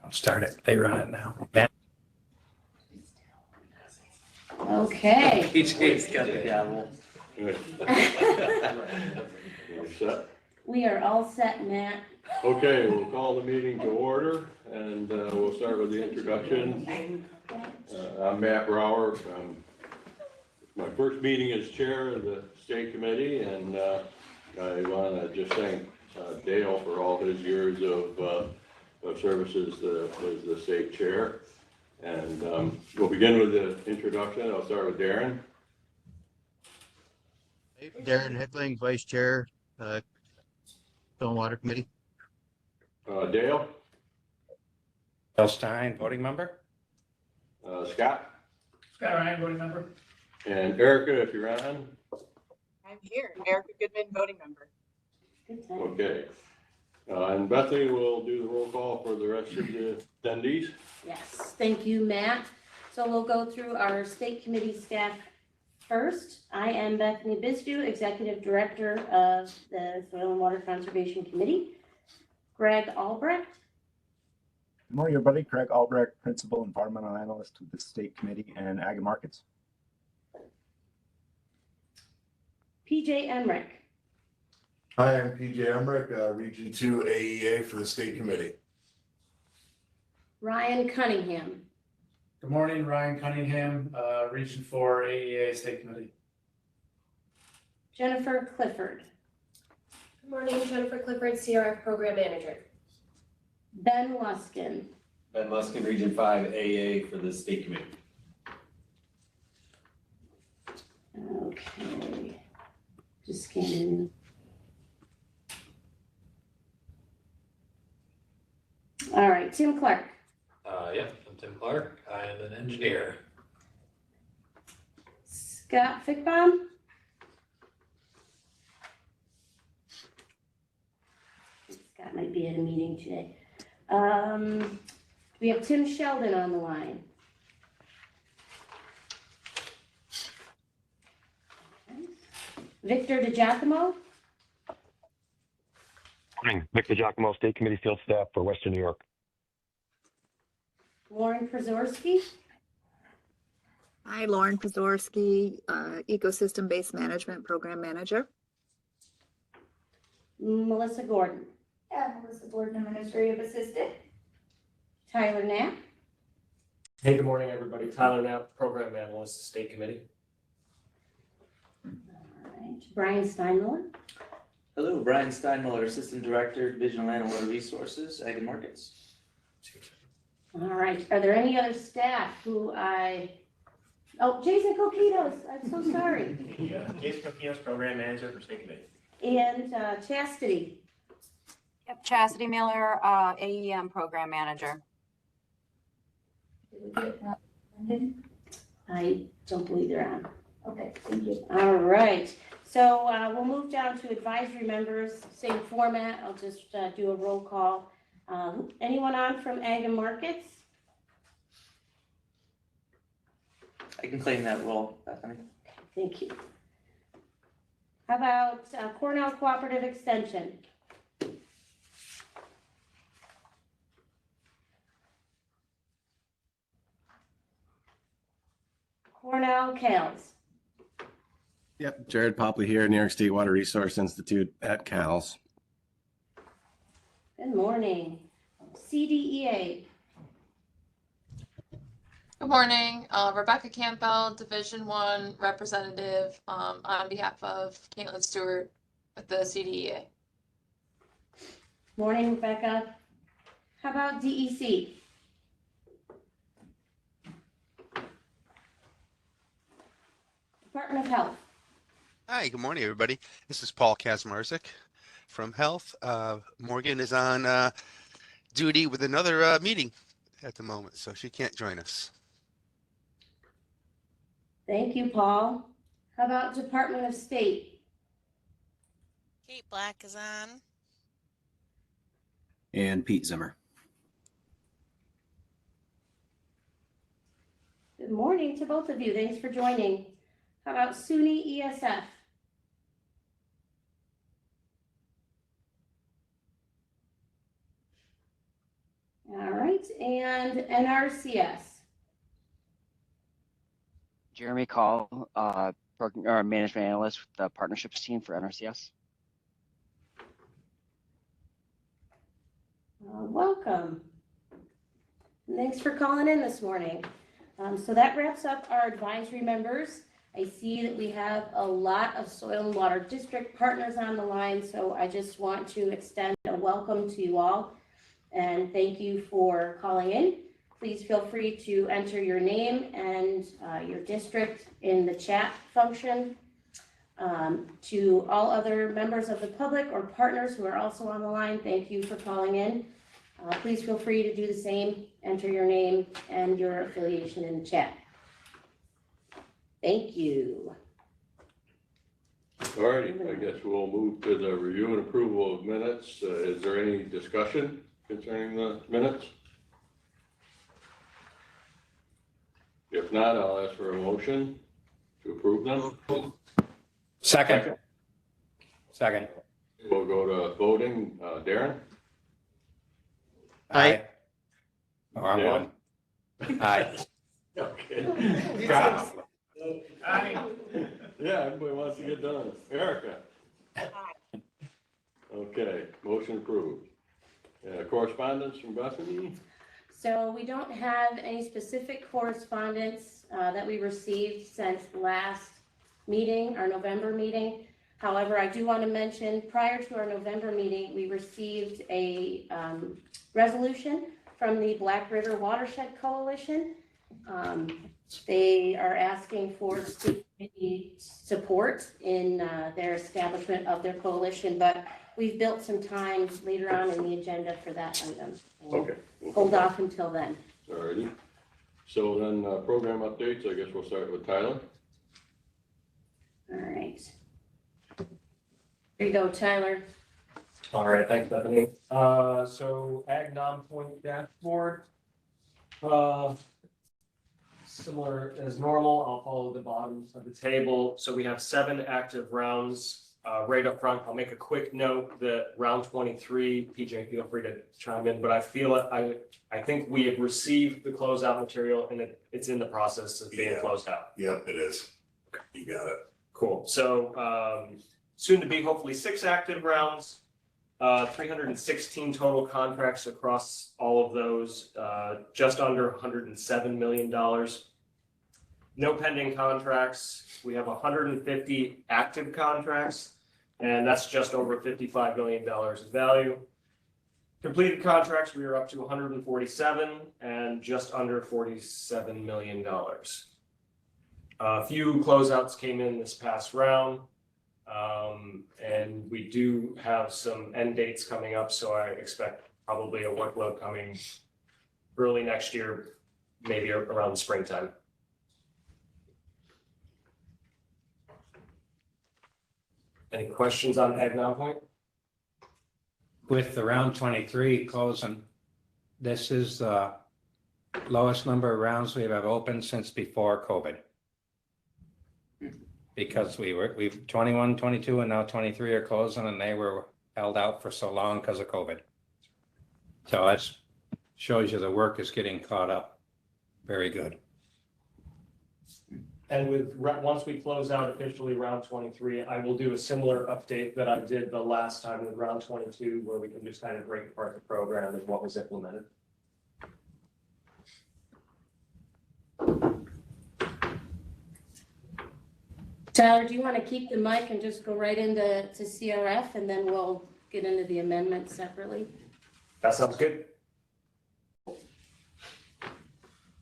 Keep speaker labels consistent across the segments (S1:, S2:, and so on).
S1: Don't start it. They run it now. Matt?
S2: Okay.
S3: PJ's got the gavel.
S2: We are all set, Matt.
S4: Okay, we'll call the meeting to order, and we'll start with the introduction. I'm Matt Brower. My first meeting as chair of the state committee, and I want to just thank Dale for all his years of services as the state chair. And we'll begin with the introduction. I'll start with Darren.
S5: Darren Hickling, Vice Chair, Stormwater Committee.
S4: Dale.
S1: Bill Stein, voting member.
S4: Scott.
S6: Scott Ryan, voting member.
S4: And Erica, if you're on.
S7: I'm here, Erica Goodman, voting member.
S2: Good time.
S4: Okay. And Bethany will do the roll call for the rest of the attendees.
S2: Yes, thank you, Matt. So we'll go through our state committee staff first. I am Bethany Bisdu, Executive Director of the Soil and Water Conservation Committee. Greg Albrecht.
S8: Good morning, everybody. Craig Albrecht, Principal Environmental Analyst with the State Committee and Ag and Markets.
S2: PJ Emrick.
S9: Hi, I'm PJ Emrick, Region 2 AEA for the State Committee.
S2: Ryan Cunningham.
S6: Good morning, Ryan Cunningham, Region 4 AEA State Committee.
S2: Jennifer Clifford.
S10: Good morning, Jennifer Clifford, CRF Program Manager.
S2: Ben Luskin.
S3: Ben Luskin, Region 5 AA for the state committee.
S2: Okay. Just scanning. All right, Tim Clark.
S11: Yeah, I'm Tim Clark. I am an engineer.
S2: Scott Fickbaum. Scott might be at a meeting today. We have Tim Sheldon on the line. Okay. Victor DiGiacomo.
S12: Morning, Victor Giacomo, State Committee Field Staff for Western New York.
S2: Lauren Przorski.
S7: Hi, Lauren Przorski, Ecosystem-Based Management Program Manager.
S2: Melissa Gordon.
S10: Melissa Gordon, Administrative Assistant.
S2: Tyler Knapp.
S13: Hey, good morning, everybody. Tyler Knapp, Program Analyst, State Committee.
S2: All right. Brian Steinmiller.
S3: Hello, Brian Steinmiller, Assistant Director, Division of Land and Water Resources, Ag and Markets.
S2: All right. Are there any other staff who oh, Jason Coquitos. I'm so sorry.
S1: Jason Coquitos, Program Manager for State Committee.
S2: And Chastity.
S7: Yep, Chastity Miller, AEM Program Manager.
S2: I don't believe they're on.
S10: Okay, thank you.
S2: All right. So we'll move down to advisory members, same format. I'll just do a roll call. Anyone on from Ag and Markets?
S3: I can claim that role, Bethany.
S2: Thank you. How about Cornell Cooperative Extension? Cornell Kales.
S14: Yep, Jared Popley here, New York State Water Resource Institute at CALS.
S2: Good morning. CDEA.
S15: Good morning, Rebecca Campbell, Division 1 representative on behalf of Caitlin Stewart with the CDEA.
S2: Morning, Rebecca. How about DEC? Department of Health.
S16: Hi, good morning, everybody. This is Paul Kazmarzik from Health. Morgan is on duty with another meeting at the moment, so she can't join us.
S2: Thank you, Paul. How about Department of State?
S17: Kate Black is on.
S14: And Pete Zimmer.
S2: Good morning to both of you. Thanks for joining. How about SUNY ESF? All right. right, and NRCS.
S18: Jeremy Call, management analyst with the partnerships team for NRCS.
S2: Welcome. Thanks for calling in this morning. So that wraps up our advisory members. I see that we have a lot of Soil and Water District partners on the line, so I just want to extend a welcome to you all and thank you for calling in. Please feel free to enter your name and your district in the chat function. To all other members of the public or partners who are also on the line, thank you for calling in. Please feel free to do the same, enter your name and your affiliation in the chat. Thank you.
S4: All righty, I guess we'll move to the review and approval of minutes. Is there any discussion concerning the minutes? If not, I'll ask for a motion to approve them.
S1: Second. Second.
S4: We'll go to voting. Darren?
S1: Aye. Oh, I'm
S4: Yeah.
S1: one. Aye.
S4: Okay.
S6: Aye.
S4: Yeah, everybody wants to get done. Erica? Okay, motion approved. Correspondence from Bethany?
S2: So we don't have any specific correspondence that we received since last meeting, our November meeting. However, I do want to mention prior to our November meeting, we received a resolution from the Black River Watershed Coalition. They are asking for state committee support in their establishment of their coalition, but we've built some time later on in the agenda for that item.
S4: Okay.
S2: Hold off until then.
S4: All righty. So then program updates, I guess we'll start with Tyler.
S2: All right. Here you go, Tyler.
S13: All right, thanks, Bethany. So Ag non-point dashboard. Similar as normal, I'll follow the bottom of the table. So we have 7 active rounds. Right up front, I'll make a quick note that round 23, PJ, feel free to chime in, but I feel I think we have received the closeout material and it's in the process of being closed out.
S9: Yep, it is. You got it.
S13: Cool. So soon to be hopefully 6 active rounds, 316 total contracts across all of those, just under $107 million. No pending contracts. We have 150 active contracts, and that's just over $55 million in value. Completed contracts, we are up to 147 and just under $47 million. A few closeouts came in this past round, and we do have some end dates coming up, so I expect probably a workload coming early next year, maybe around springtime. Any questions on Ag non-point?
S1: With the round 23 closing, this is the lowest number of rounds we have opened since before COVID. Because we've 21, 22, and now 23 are closing, and they were held out for so long because of COVID. So that shows you the work is getting caught up. Very good.
S13: And once we close out officially round 23, I will do a similar update that I did the last time with round 22, where we can just kind of break apart the program and what was implemented.
S2: Tyler, do you want to keep the mic and just go right into CRF, and then we'll get into the amendments separately?
S13: That sounds good.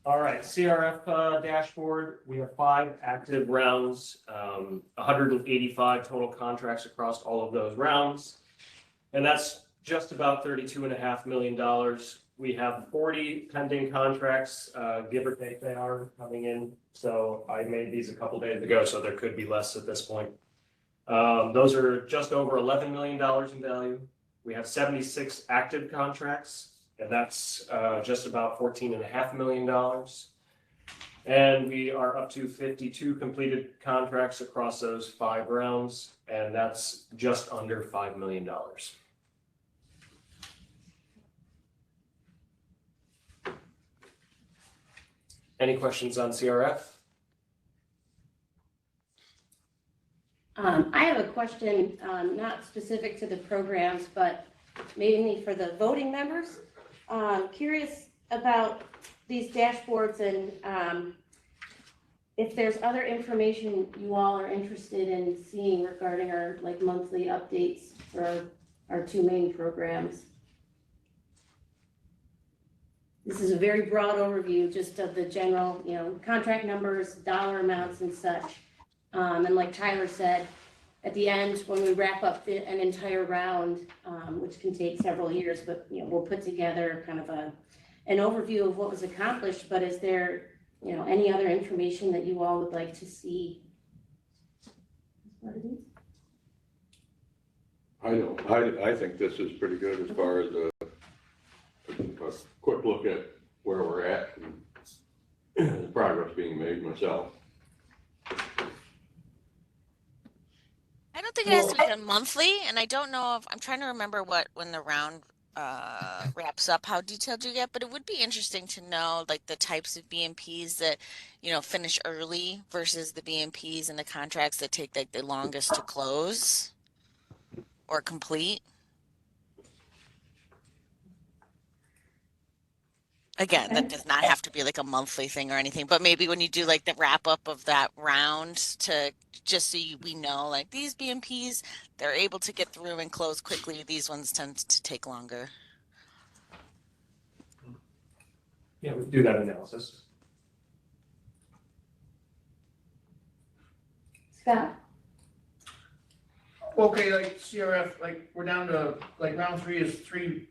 S13: All right, CRF dashboard, we have 5 active rounds, 185 total contracts across all of those rounds. And that's just about $32.5 million. We have 40 pending contracts, give or take they are coming in. So I made these a couple days ago, so there could be less at this point. Those are just over $11 million in value. We have 76 active contracts, and that's just about $14.5 million. And we are up to 52 completed contracts across those 5 rounds, and that's just under $5 million. Any questions on CRF?
S2: I have a question, not specific to the programs, but mainly for the voting members. Curious about these dashboards and if there's other information you all are interested in seeing regarding our like monthly updates for our two main programs. This is a very broad overview just of the general, contract numbers, dollar amounts and such. And like Tyler said, at the end, when we wrap up an entire round, which can take several years, but we'll put together kind of an overview of what was accomplished. But is there, any other information that you all would like to see?
S4: I think this is pretty good as far as a quick look at where we're at and the progress being made myself.
S17: I don't think it has to be done monthly, and I don't know if I'm trying to remember when the round wraps up, how detailed you get, but it would be interesting to know like the types of BMPs that, finish early versus the BMPs and the contracts that take like the longest to close or complete. Again, that does not have to be like a monthly thing or anything, but maybe when you do like the wrap up of that round to just so we know like these BMPs, they're able to get through and close quickly. These ones tend to take longer.
S13: Yeah, we do that analysis.
S2: Scott?
S6: Okay, like CRF, like we're down to, like round 3 is 3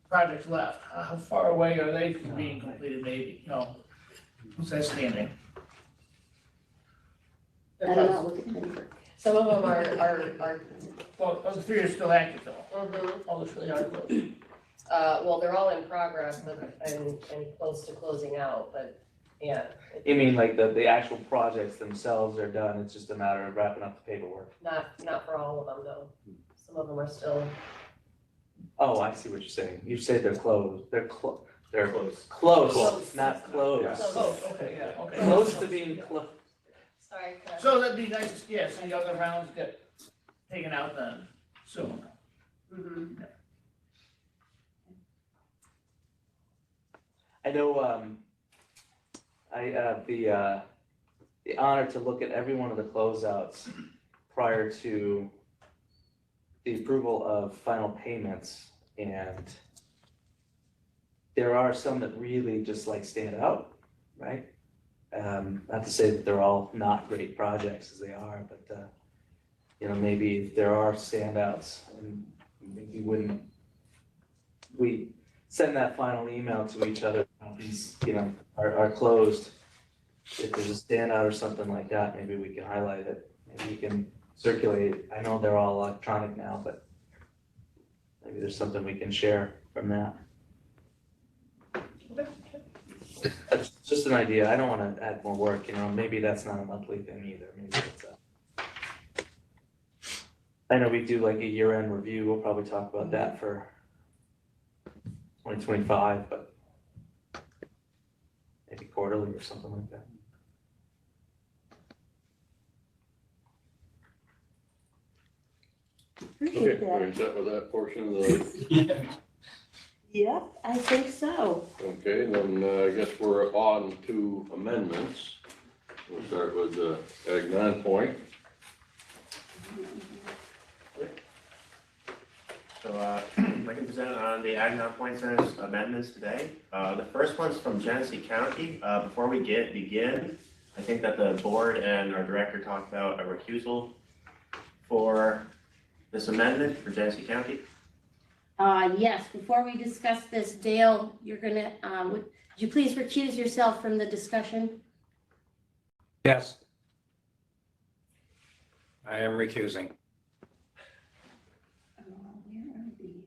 S6: projects left. How far away are they from being completed, maybe? What's that standing?
S2: I don't know, look at Jennifer.
S10: Some of them are
S6: Well, those 3 are still active though. All the 3 are closed.
S10: well, they're all in progress and close to closing out, but yeah.
S3: You mean like the actual projects themselves are done, it's just a matter of wrapping up the paperwork?
S10: Not for all of them though. Some of them are still.
S3: Oh, I see what you're saying. You say they're closed. They're close.
S10: Close.
S3: Not closed.
S6: Close, okay, yeah, okay.
S3: Close to being closed.
S10: Sorry.
S6: So that'd be nice, yeah, so the other rounds get taken out then, soon.
S3: I know, I have the honor to look at every one of the closeouts prior to the approval of final payments, and there are some that really just like stand out, right? Not to say that they're all not great projects as they are, but maybe there are standouts, and maybe when we send that final email to each other, these are closed. If there's a standout or something like that, maybe we can highlight it. Maybe we can circulate it. I know they're all electronic now, but maybe there's something we can share from that. That's just an idea. I don't want to add more work, maybe that's not a monthly thing either. Maybe it's I know we do like a year-end review. We'll probably talk about that for 2025, but maybe quarterly or something like that.
S2: Appreciate that.
S4: Is that with that portion of the?
S2: Yep, I think so.
S4: Okay, then I guess we're on to amendments. We'll start with the Ag 9 point.
S19: So I'd like to present on the Ag 9 Center's amendments today. The first one's from Genesee County. Before we begin, I think that the board and our director talked about a recusal for this amendment for Genesee County.
S2: Yes, before we discuss this, Dale, you're gonna, would you please recuse yourself from the discussion?
S1: Yes. I am recusing.
S2: Where are these?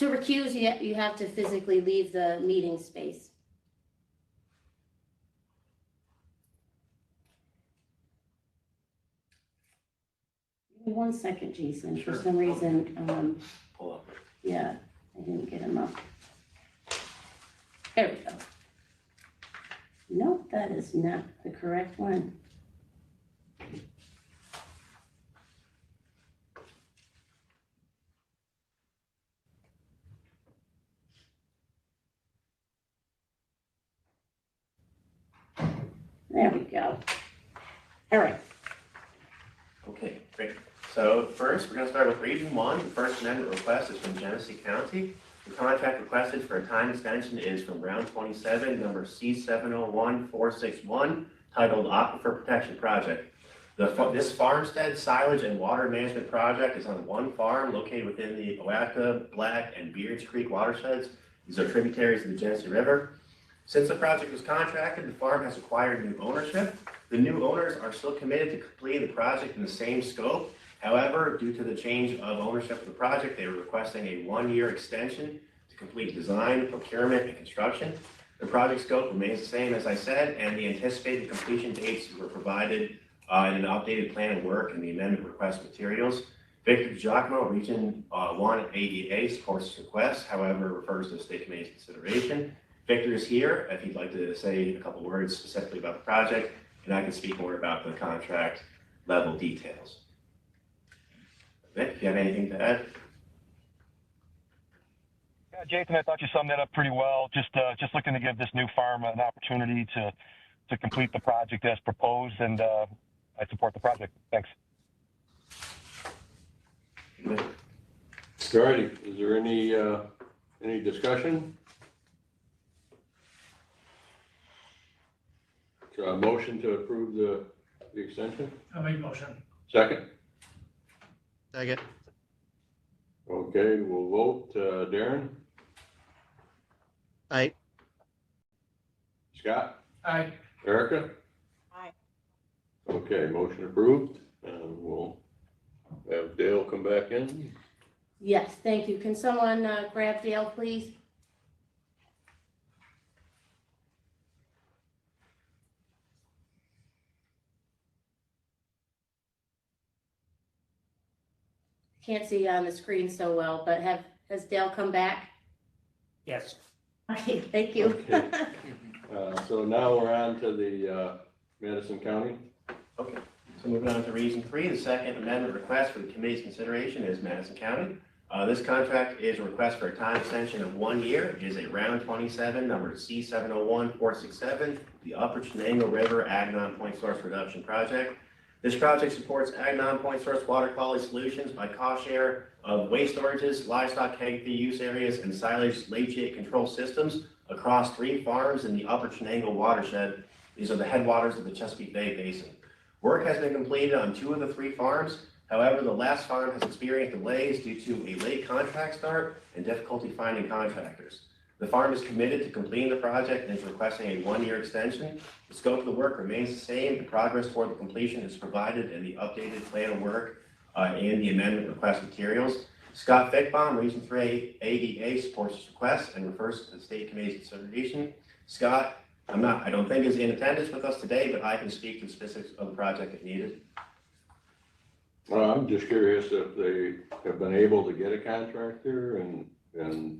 S2: To recuse, you have to physically leave the meeting space. Give me 1 second, Jason. For some reason,
S19: Pull up.
S2: yeah, I didn't get him up. There we go. Nope, that is not the correct one. There we go. All right.
S19: Okay, great. So first, we're gonna start with Region 1. The first amendment request is from Genesee County. The contract requested for a time extension is from round 27, number C701461, titled Aquifer Protection Project. This farmstead, silage, and water management project is on one farm located within the Oatka, Black, and Beards Creek watersheds. These are tributaries of the Genesee River. Since the project was contracted, the farm has acquired new ownership. The new owners are still committed to completing the project in the same scope. However, due to the change of ownership of the project, they are requesting a one-year extension to complete design, procurement, and construction. The project scope remains the same, as I said, and the anticipated completion dates were provided in an updated plan of work and the amendment request materials. Victor Giacomo, Region 1 ADA, supports this request, however, refers to the state committee's consideration. Victor is here if he'd like to say a couple words specifically about the project, and I can speak more about the contract level details. Vic, do you have anything to add?
S12: Yeah, Jason, I thought you summed that up pretty well. Just looking to give this new farm an opportunity to complete the project as proposed, and I support the project. Thanks.
S4: All righty, is there any discussion? So a motion to approve the extension?
S6: I'll make a motion.
S4: Second?
S5: Second.
S4: Okay, we'll vote. Darren?
S5: Aye.
S4: Scott?
S6: Aye.
S4: Erica?
S7: Aye.
S4: Okay, motion approved. We'll have Dale come back in.
S2: Yes, thank you. Can someone grab Dale, please? Can't see on the screen so well, but has Dale come back?
S6: Yes.
S2: Okay, thank you.
S4: Okay. So now we're on to the Madison County.
S19: Okay, so moving on to Region 3, the second amendment request for the committee's consideration is Madison County. This contract is a request for a time extension of 1 year. It is a round 27, number C701467, the Upper Chenango River Agnon Point Source Reduction Project. This project supports Agnon Point Source water quality solutions by cost share of waste storages, livestock hag fee use areas, and silage leachate control systems across 3 farms in the Upper Chenango watershed. These are the headwaters of the Chesapeake Bay Basin. Work has been completed on 2 of the 3 farms. However, the last farm has experienced delays due to a late contract start and difficulty finding contractors. The farm is committed to completing the project and is requesting a 1-year extension. The scope of the work remains the same. The progress toward the completion is provided in the updated plan of work and the amendment request materials. Scott Fickbaum, Region 3 ADA, supports this request and refers to the state committee's consideration. Scott, I don't think is in attendance with us today, but I can speak to the specifics of the project if needed.
S4: I'm just curious if they have been able to get a contractor, and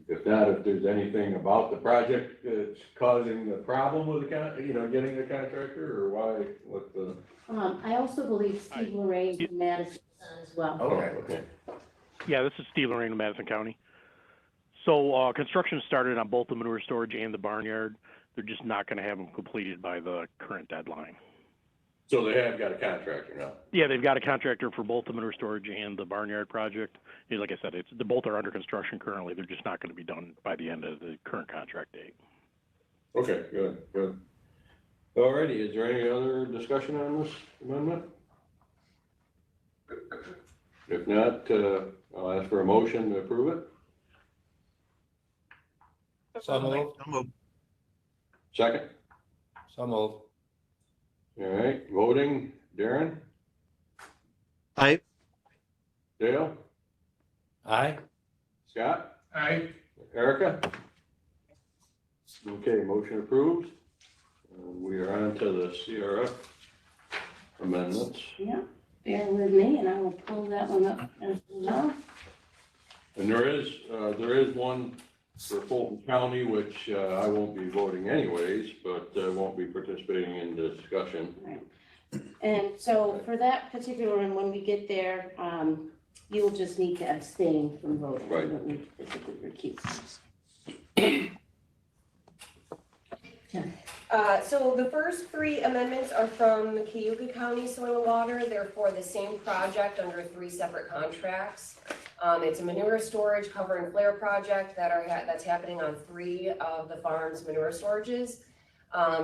S4: if not, if there's anything about the project that's causing the problem with getting a contractor, or why, what the.
S2: I also believe Steve Lorraine from Madison as well.
S4: Okay.
S20: Yeah, this is Steve Lorraine of Madison County. So construction started on both the manure storage and the barnyard. They're just not going to have them completed by the current deadline.
S4: So they have got a contractor now?
S20: Yeah, they've got a contractor for both the manure storage and the barnyard project. Like I said, they both are under construction currently. They're just not going to be done by the end of the current contract date.
S4: Okay, good. All righty, is there any other discussion on this amendment? If not, I'll ask for a motion to approve it.
S1: So moved.
S5: So moved.
S4: Second?
S1: So moved.
S4: All right, voting, Darren?
S5: Aye.
S4: Dale?
S1: Aye.
S4: Scott?
S6: Aye.
S4: Erica? Okay, motion approved. We are on to the CRF amendments.
S2: Yeah, bear with me and I will pull that one up as well.
S4: And there is one for Fulton County, which I won't be voting anyways, but won't be participating in the discussion.
S2: And so for that particular one, when we get there, you'll just need to abstain from voting.
S4: Right.
S2: You don't need to physically recuse.
S10: So the first three amendments are from Cayuga County Soil and Water. They're for the same project under 3 separate contracts. It's a manure storage cover and flare project that's happening on 3 of the farm's manure storages.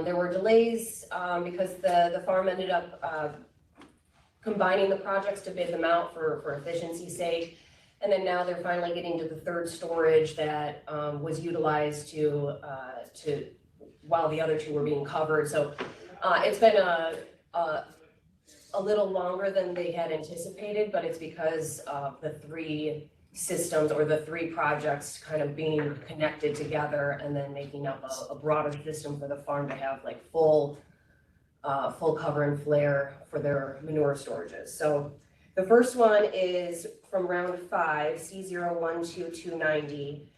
S10: There were delays because the farm ended up combining the projects to bid them out for efficiency's sake. And then now they're finally getting to the 3rd storage that was utilized to while the other 2 were being covered. So it's been a little longer than they had anticipated, but it's because of the 3 systems or the 3 projects kind of being connected together and then making up a broader system for the farm to have like full cover and flare for their manure storages. So the first one is from round 5, C012290.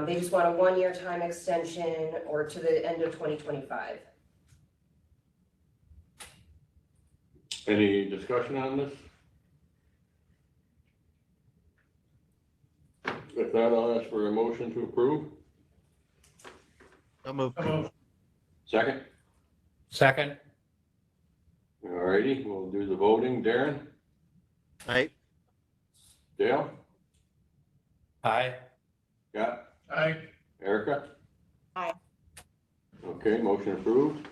S10: They just want a 1-year time extension or to the end of 2025.
S4: Any discussion on this? If not, I'll ask for a motion to approve.
S5: So moved.
S4: Second?
S1: Second.
S4: All righty, we'll do the voting. Darren?
S5: Aye.
S4: Dale?
S1: Aye.
S4: Scott?
S6: Aye.
S4: Erica?
S17: Aye.
S4: Okay, motion approved.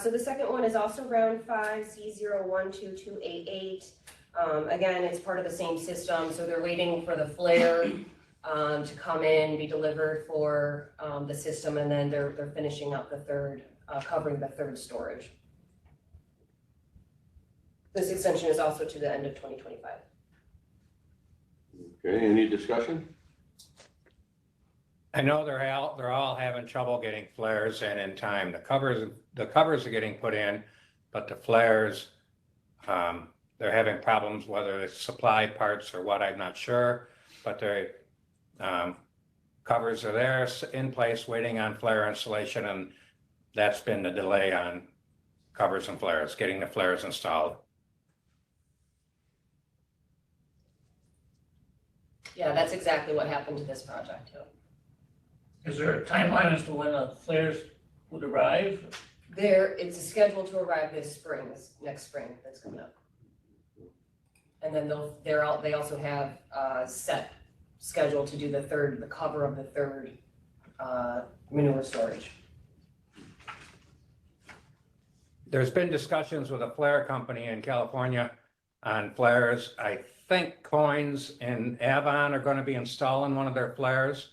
S10: So the second one is also round 5, C012288. Again, it's part of the same system, so they're waiting for the flare to come in, be delivered for the system, and then they're finishing up the 3rd, covering the 3rd storage. This extension is also to the end of 2025.
S4: Okay, any discussion?
S1: I know they're all having trouble getting flares in time. The covers are getting put in, but the flares, they're having problems, whether it's supply parts or what, I'm not sure. But the covers are there in place waiting on flare installation, and that's been the delay on covers and flares, getting the flares installed.
S10: Yeah, that's exactly what happened to this project too.
S6: Is there a timeline as to when the flares would arrive?
S10: It's scheduled to arrive this spring, next spring that's coming up. And then they also have set schedule to do the cover of the 3rd manure storage.
S1: There's been discussions with a flare company in California on flares. I think Coins and Avon are going to be installing one of their flares.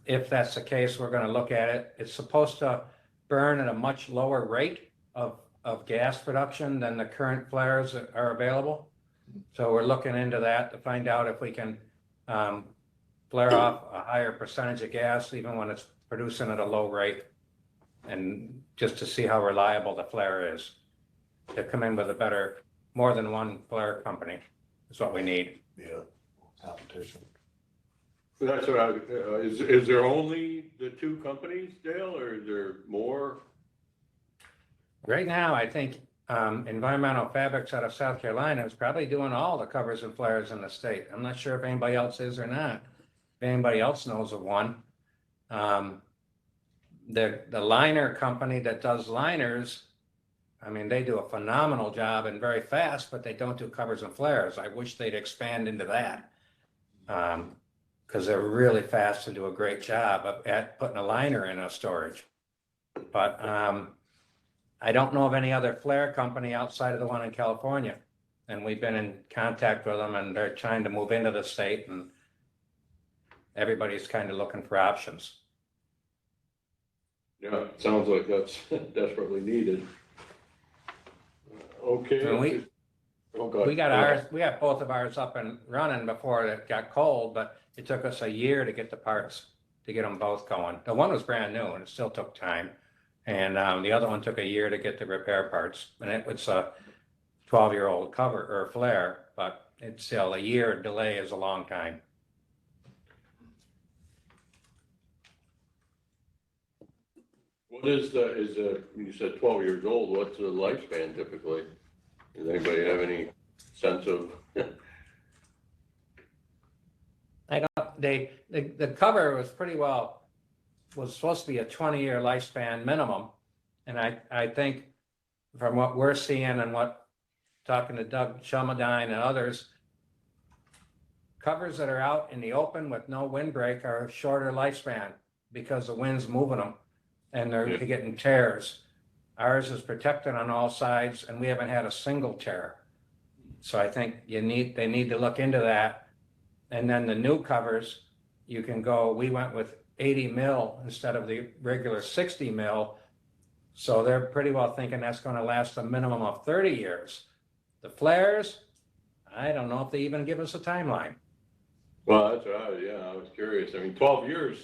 S1: If that's the case, we're going to look at it. It's supposed to burn at a much lower rate of gas production than the current flares that are available. So we're looking into that to find out if we can flare off a higher percentage of gas even when it's producing at a low rate, and just to see how reliable the flare is. To come in with a better, more than one flare company is what we need.
S9: Yeah, competition.
S4: That's what is there only the 2 companies, Dale, or is there more?
S1: Right now, I think Environmental Fabrics out of South Carolina is probably doing all the covers and flares in the state. I'm not sure if anybody else is or not. If anybody else knows of one. The liner company that does liners, I mean, they do a phenomenal job and very fast, but they don't do covers and flares. I wish they'd expand into that. Because they're really fast and do a great job at putting a liner in a storage. But I don't know of any other flare company outside of the one in California. And we've been in contact with them, and they're trying to move into the state, and everybody's kind of looking for options.
S4: Yeah, it sounds like that's desperately needed. Okay.
S1: And we got both of ours up and running before it got cold, but it took us a year to get the parts, to get them both going. The one was brand new and it still took time. And the other one took a year to get the repair parts. And it was a 12-year-old cover or flare, but it's still a year delay is a long time.
S4: What is you said 12 years old, what's the lifespan typically? Does anybody have any sense of?
S1: I don't, the cover was was supposed to be a 20-year lifespan minimum. And I think from what we're seeing and talking to Doug Shelmadine and others, covers that are out in the open with no windbreak are shorter lifespan because the wind's moving them and they're getting tears. Ours is protected on all sides and we haven't had a single tear. So I think they need to look into that. And then the new covers, we went with 80 mil instead of the regular 60 mil. So they're pretty well thinking that's going to last a minimum of 30 years. The flares, I don't know if they even give us a timeline.
S4: Well, that's right. Yeah, I was curious. I mean, 12 years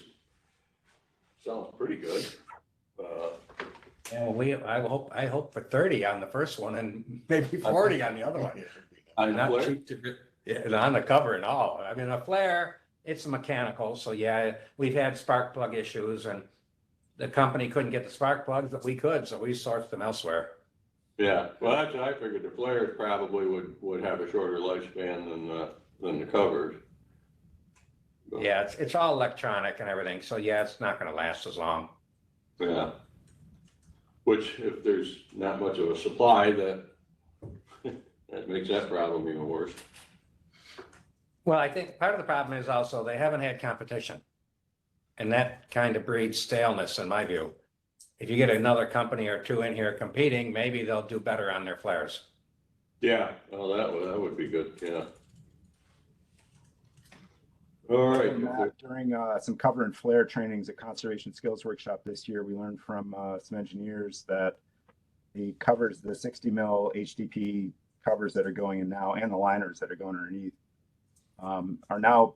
S4: sounds pretty good.
S1: Yeah, I hope for 30 on the first one and maybe 40 on the other one.
S4: On the
S1: Not
S4: flare?
S1: cheap on the cover and all. I mean, a flare, it's mechanical. So yeah, we've had spark plug issues and the company couldn't get the spark plugs, but we could, so we sourced them elsewhere.
S4: Yeah, well, that's what I figured. The flares probably would have a shorter lifespan than the covers.
S1: Yeah, it's all electronic and everything. So yeah, it's not going to last as long.
S4: Yeah. Which, if there's not much of a supply, that makes that problem even worse.
S1: Well, I think part of the problem is also they haven't had competition. And that kind of breeds staleness in my view. If you get another company or two in here competing, maybe they'll do better on their flares.
S4: Yeah, well, that would be good, yeah. All right.
S8: During some cover and flare trainings at Conservation Skills Workshop this year, we learned from some engineers that the covers, the 60 mil HDP covers that are going in now and the liners that are going underneath are now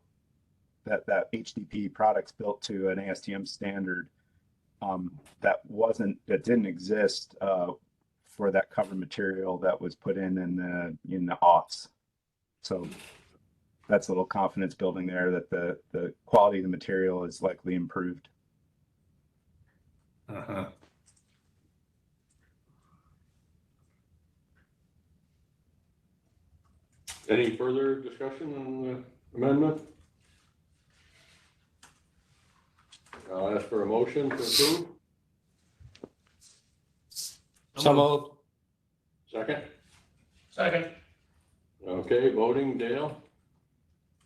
S8: that HDP product's built to an ASTM standard that didn't exist for that cover material that was put in the aughts. So that's a little confidence building there that the quality of the material is likely improved.
S1: Uh-huh.
S4: Any further discussion on the amendment? I'll ask for a motion to approve.
S1: So moved.
S4: Second?
S6: Second.
S4: Okay, voting, Dale?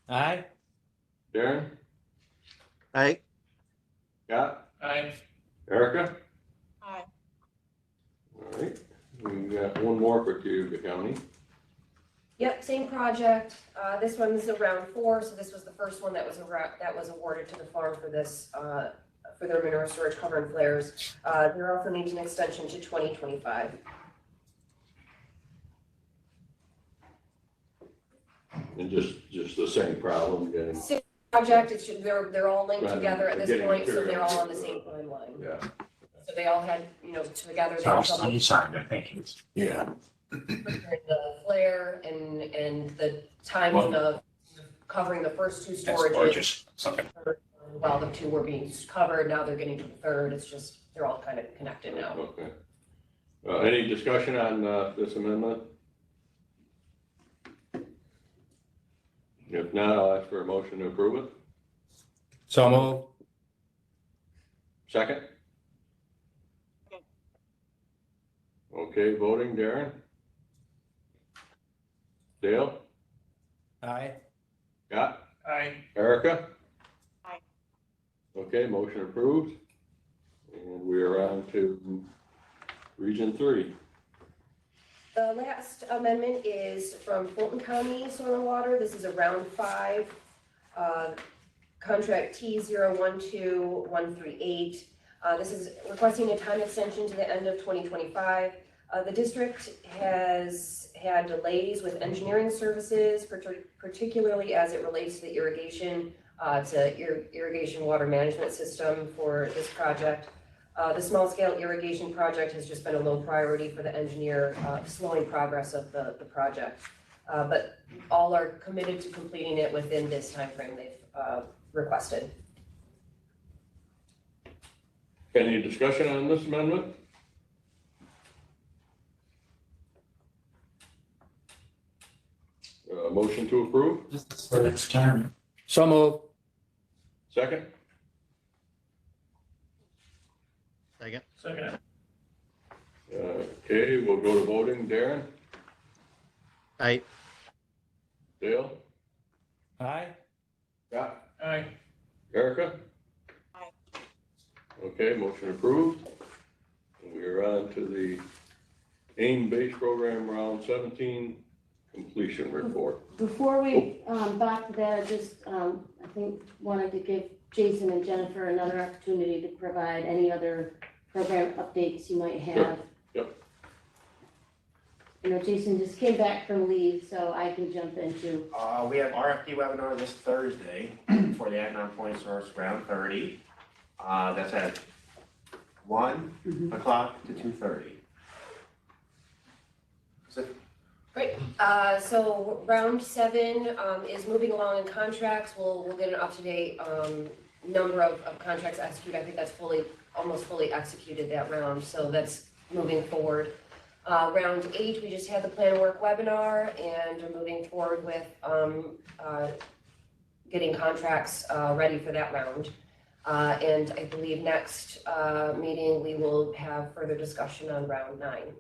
S1: Aye.
S4: Darren?
S5: Aye.
S4: Scott?
S6: Aye.
S4: Erica?
S15: Aye.
S4: All right, we got one more for Cuyahoga County.
S10: Yep, same project. This one's around 4, so this was the first one that was awarded to the farm for this, for their manure storage cover and flares. They're also needing an extension to 2025.
S4: And just the same problem getting.
S10: Same project, it's just, they're all linked
S4: Right,
S10: together at this
S4: getting
S10: point, so
S4: material.
S10: they're all on the same timeline.
S4: Yeah.
S10: So they all had, together, they
S1: So
S10: all
S1: Sunnyside, I think.
S4: Yeah.
S10: the flare and the timing of covering the first 2
S1: That's
S10: storages.
S1: gorgeous. Something.
S10: While the 2 were being covered, now they're getting to the 3rd. It's just, they're all kind of connected now.
S4: Okay. Any discussion on this amendment? If not, I'll ask for a motion to approve it.
S1: So moved.
S4: Second? Okay, voting, Darren? Dale?
S1: Aye.
S4: Scott?
S6: Aye.
S4: Erica?
S15: Aye.
S4: Okay, motion approved. And we are on to Region 3.
S10: The last amendment is from Fulton County Soil and Water. This is a round 5, contract T012138. This is requesting a time extension to the end of 2025. The district has had delays with engineering services, particularly as it relates to the irrigation water management system for this project. The small scale irrigation project has just been a low priority for the engineer, slowing progress of the project. But all are committed to completing it within this timeframe they've requested.
S4: Any discussion on this amendment? Motion to approve?
S6: For next term.
S1: So move.
S4: Second?
S5: Second.
S6: Second.
S4: Okay, we'll go to voting. Darren?
S5: Aye.
S4: Dale?
S1: Aye.
S4: Scott?
S6: Aye.
S4: Erica?
S17: Aye.
S4: Okay, motion approved. We are on to the AIM-based program round 17 completion report.
S2: Before we, back to that, I just, I think wanted to give Jason and Jennifer another opportunity to provide any other program updates you might have.
S4: Yep.
S2: You know, Jason just came back from leave, so I can jump into.
S19: We have RFP webinar this Thursday for the Agnon Point Source Round 30. That's at 1 o'clock to 2:30.
S10: Great, so round 7 is moving along in contracts. We'll get an up-to-date number of contracts executed. I think that's almost fully executed that round, so that's moving forward. Round 8, we just had the plan of work webinar and are moving forward with getting contracts ready for that round. And I believe next meeting, we will have further discussion on round 9.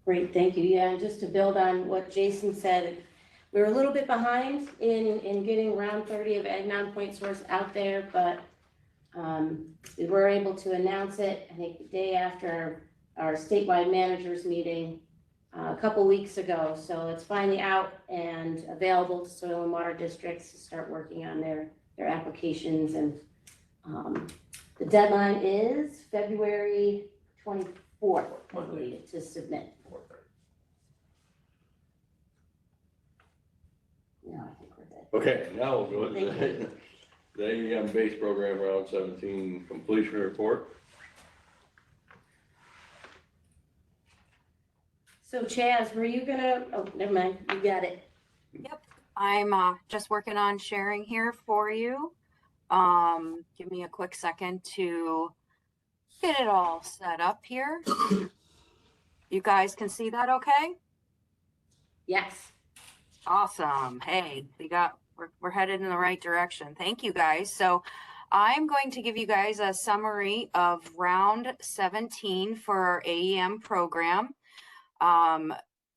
S2: Great, thank you. Yeah, and just to build on what Jason said, we were a little bit behind in getting round 30 of Agnon Point Source out there, but we were able to announce it, I think, the day after our statewide managers meeting a couple weeks ago. So it's finally out and available to soil and water districts to start working on their applications. And the deadline is February 24th, I believe, to submit. No, I think we're good.
S4: Okay, now we'll go to the AEM-based program round 17 completion report.
S2: So Chaz, were you gonna, oh, never mind, you got it.
S7: Yep, I'm just working on sharing here for you. Give me a quick second to get it all set up here. You guys can see that okay?
S2: Yes.
S7: Awesome. Hey, we're headed in the right direction. Thank you guys. So I'm going to give you guys a summary of round 17 for our AEM program.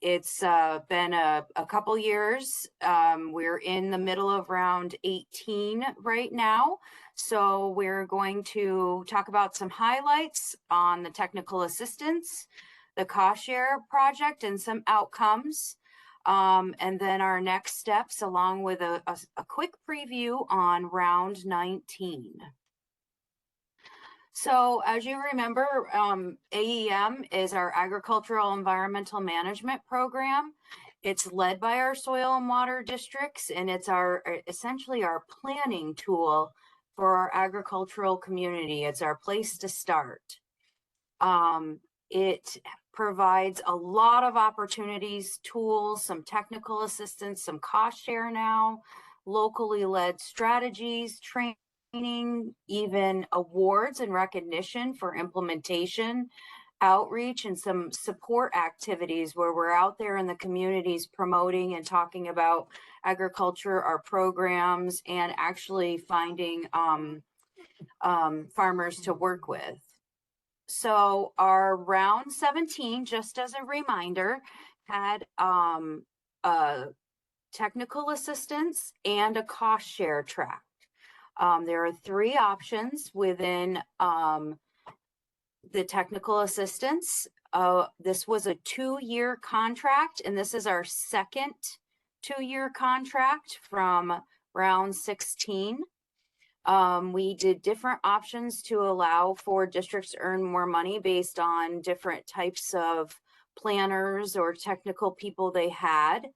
S7: It's been a couple years. We're in the middle of round 18 right now. So we're going to talk about some highlights on the technical assistance, the cost share project, and some outcomes. And then our next steps, along with a quick preview on round 19. So as you remember, AEM is our agricultural environmental management program. It's led by our soil and water districts, and it's essentially our planning tool for our agricultural community. It's our place to start. It provides a lot of opportunities, tools, some technical assistance, some cost share now, locally led strategies, training, even awards and recognition for implementation, outreach, and some support activities where we're out there in the communities promoting and talking about agriculture, our programs, and actually finding farmers to work with. So our round 17, just as a reminder, had a technical assistance and a cost share track. There are 3 options within the technical assistance. This was a 2-year contract, and this is our second 2-year contract from round 16. We did different options to allow for districts to earn more money based on different types of planners or technical people they had.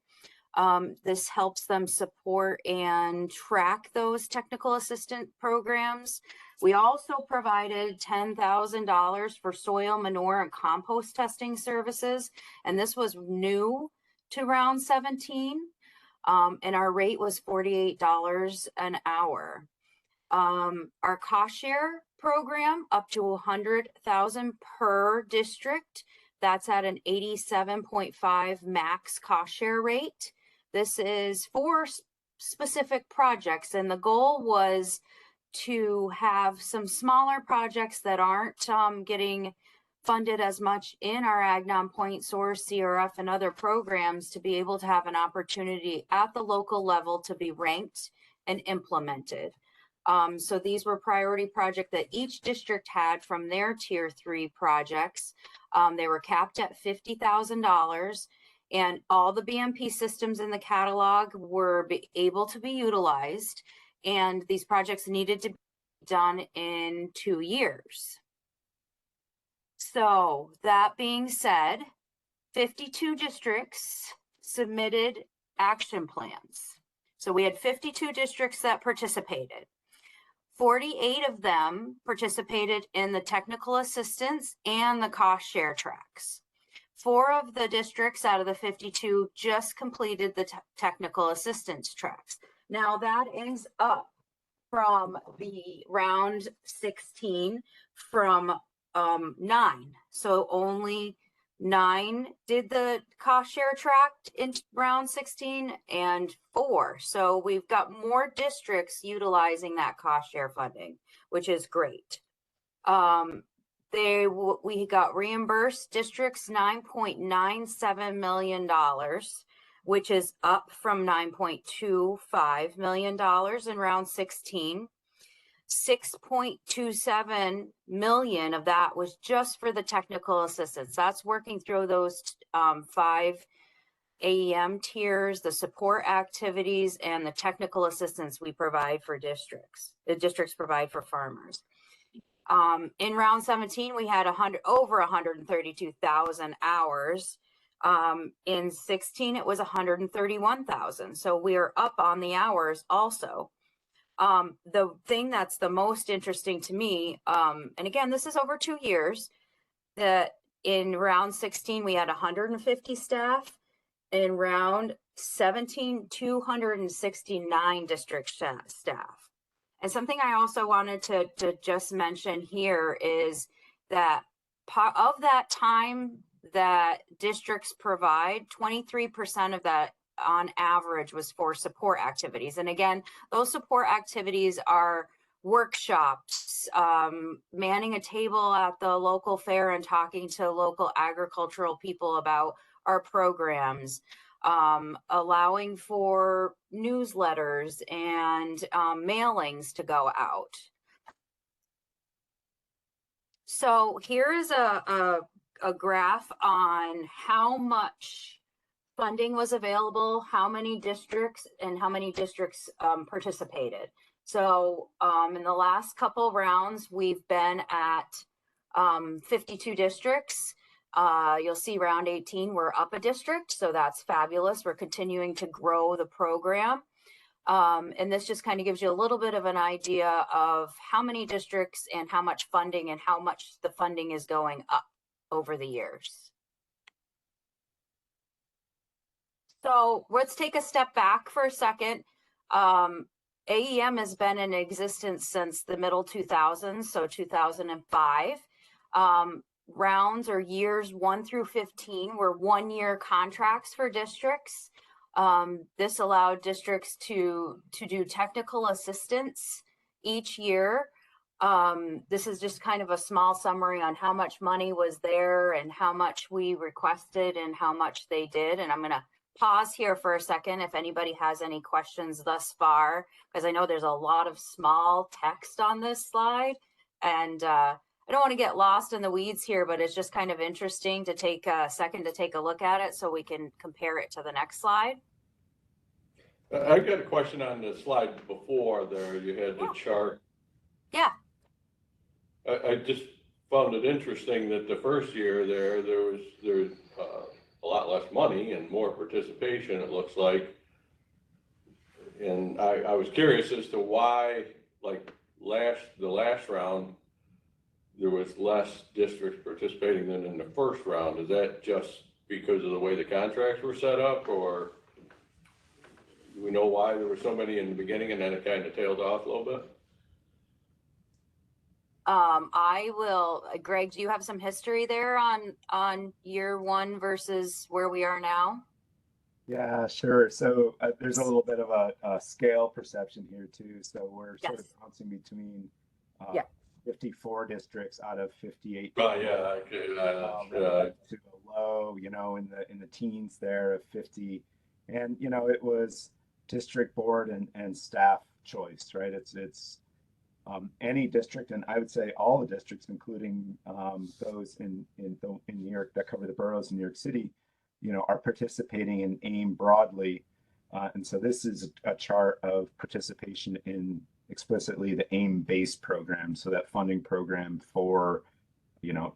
S7: This helps them support and track those technical assistant programs. We also provided $10,000 for soil, manure, and compost testing services, and this was new to round 17, and our rate was $48 an hour. Our cost share program up to 100,000 per district. That's at an 87.5 max cost share rate. This is for specific projects, and the goal was to have some smaller projects that aren't getting funded as much in our Ag Non-Point Source, CRF, and other programs to be able to have an opportunity at the local level to be ranked and implemented. So these were priority projects that each district had from their tier 3 projects. They were capped at $50,000, and all the BMP systems in the catalog were able to be utilized, and these projects needed to be done in 2 years. So that being said, 52 districts submitted action plans. So we had 52 districts that participated. 48 of them participated in the technical assistance and the cost share tracks. 4 of the districts out of the 52 just completed the technical assistance tracks. Now that is up from the round 16 from 9. So only 9 did the cost share track in round 16 and 4. So we've got more districts utilizing that cost share funding, which is great. We got reimbursed districts $9.97 million, which is up from $9.25 million in round 16. 6.27 million of that was just for the technical assistance. That's working through those 5 AEM tiers, the support activities, and the technical assistance we provide for districts. The districts provide for farmers. In round 17, we had over 132,000 hours. In 16, it was 131,000. So we are up on the hours also. The thing that's the most interesting to me, and again, this is over 2 years, that in round 16, we had 150 staff. In round 17, 269 district staff. And something I also wanted to just mention here is that part of that time that districts provide, 23% of that on average was for support activities. And again, those support activities are workshops, manning a table at the local fair and talking to local agricultural people about our programs, allowing for newsletters and mailings to go out. So here is a graph on how much funding was available, how many districts participated. So in the last couple rounds, we've been at 52 districts. You'll see round 18, we're up a district, so that's fabulous. We're continuing to grow the program. And this just kind of gives you a little bit of an idea of how many districts and how much funding and how much the funding is going up over the years. So let's take a step back for a second. AEM has been in existence since the middle 2000s, so 2005. Rounds or years 1 through 15 were 1-year contracts for districts. This allowed districts to do technical assistance each year. This is just kind of a small summary on how much money was there and how much we requested and how much they did. And I'm going to pause here for a second if anybody has any questions thus far, because I know there's a lot of small text on this slide, and I don't want to get lost in the weeds here, but it's just kind of interesting to take a second to take a look at it so we can compare it to the next slide.
S4: I've got a question on the slide before there. You had the chart.
S7: Yeah.
S4: I just found it interesting that the first year there's a lot less money and more participation, it looks like. And I was curious as to why, like the last round, there was less districts participating than in the first round. Is that just because of the way the contracts were set up, or do we know why there were so many in the beginning and then it kind of tailed off a little bit?
S7: I will, Greg, do you have some history there on year one versus where we are now?
S8: Yeah, sure. So there's a little bit of a scale perception here too. So we're sort of bouncing between 54 districts out of 58.
S4: Oh, yeah, okay,
S8: To a low, in the teens there of 50. And, it was district board and staff choice, right? It's any district, and I would say all the districts, including those in New York that cover the boroughs in New York City, are participating in AIM broadly. And so this is a chart of participation in explicitly the AIM-based program. So that funding program for,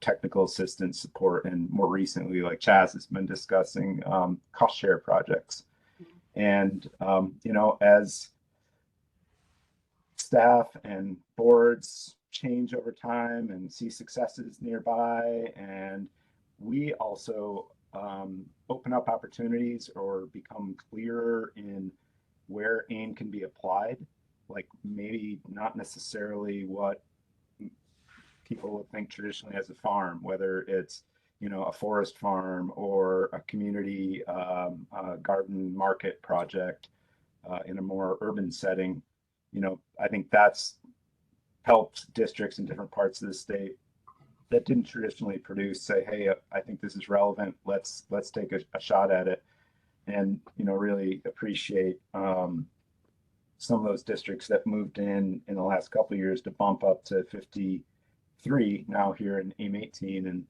S8: technical assistance support, and more recently, like Chaz has been discussing, cost share projects. And, as staff and boards change over time and see successes nearby, and we also open up opportunities or become clearer in where AIM can be applied, like maybe not necessarily what people would think traditionally as a farm, whether it's a forest farm or a community garden market project in a more urban setting. I think that's helped districts in different parts of the state that didn't traditionally produce say, hey, I think this is relevant. Let's take a shot at it, and really appreciate some of those districts that moved in the last couple of years to bump up to 53 now here in AIM 18,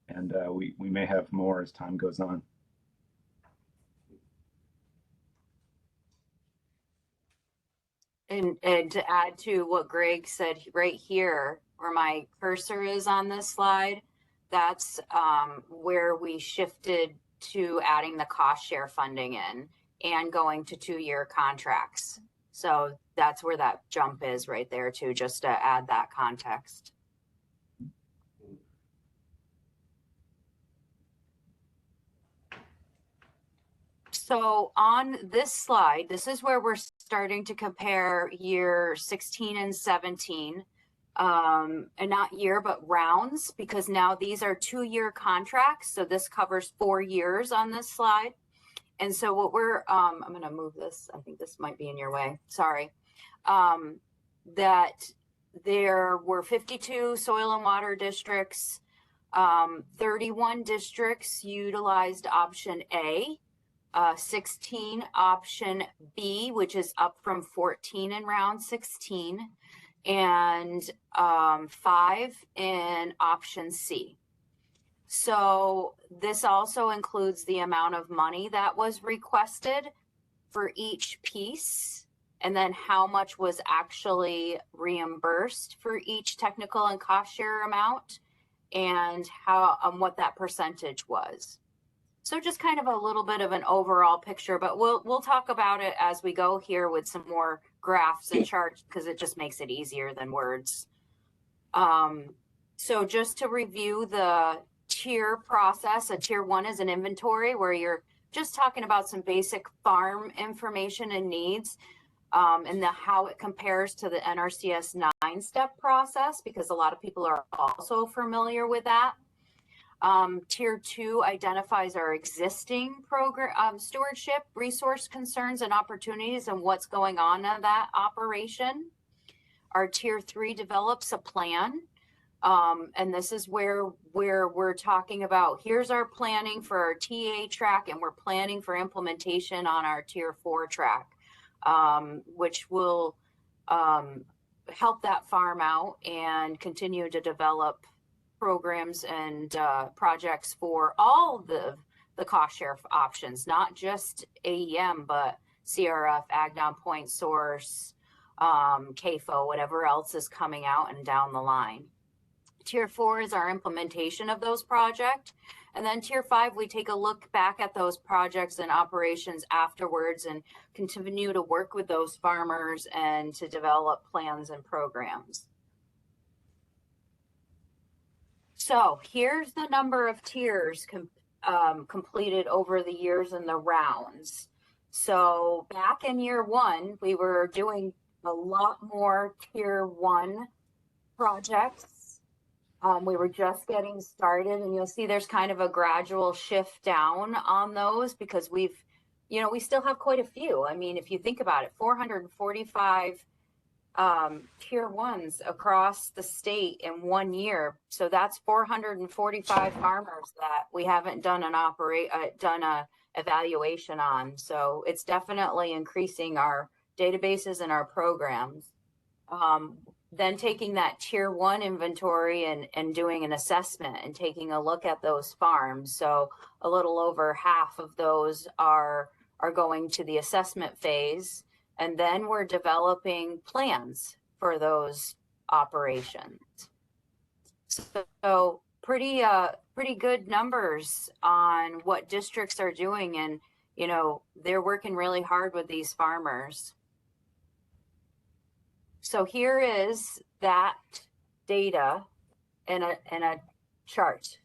S8: and we may have more as time goes on.
S7: And to add to what Greg said right here, where my cursor is on this slide, that's where we shifted to adding the cost share funding in and going to 2-year contracts. So that's where that jump is right there too, just to add that context. So on this slide, this is where we're starting to compare year 16 and 17, and not year, but rounds, because now these are 2-year contracts. So this covers 4 years on this slide. And so what we're, I'm going to move this. I think this might be in your way. Sorry. That there were 52 soil and water districts. 31 districts utilized option A. 16 option B, which is up from 14 in round 16, and 5 in option C. So this also includes the amount of money that was requested for each piece, and then how much was actually reimbursed for each technical and cost share amount, and how what that percentage was. So just kind of a little bit of an overall picture, but we'll talk about it as we go here with some more graphs and charts, because it just makes it easier than words. So just to review the tier process, a tier 1 is an inventory where you're just talking about some basic farm information and needs, and how it compares to the NRCS 9-step process, because a lot of people are also familiar with that. Tier 2 identifies our existing program, stewardship, resource concerns and opportunities, and what's going on in that operation. Our tier 3 develops a plan. And this is where we're talking about, here's our planning for our TA track, and we're planning for implementation on our tier 4 track, which will help that farm out and continue to develop programs and projects for all the cost share options, not just AEM, but CRF, Agnon Point Source, CAFO, whatever else is coming out and down the line. Tier 4 is our implementation of those projects. And then tier 5, we take a look back at those projects and operations afterwards and continue to work with those farmers and to develop plans and programs. So here's the number of tiers completed over the years in the rounds. So back in year 1, we were doing a lot more tier 1 projects. We were just getting started, and you'll see there's kind of a gradual shift down on those because we still have quite a few. I mean, if you think about it, 445 tier ones across the state in 1 year. So that's 445 farmers that we haven't done a evaluation on. So it's definitely increasing our databases and our programs. Then taking that tier one inventory and doing an assessment and taking a look at those farms. So a little over half of those are going to the assessment phase. And then we're developing plans for those operations. So pretty good numbers on what districts are doing, and they're working really hard with these farmers. So here is that data in a chart.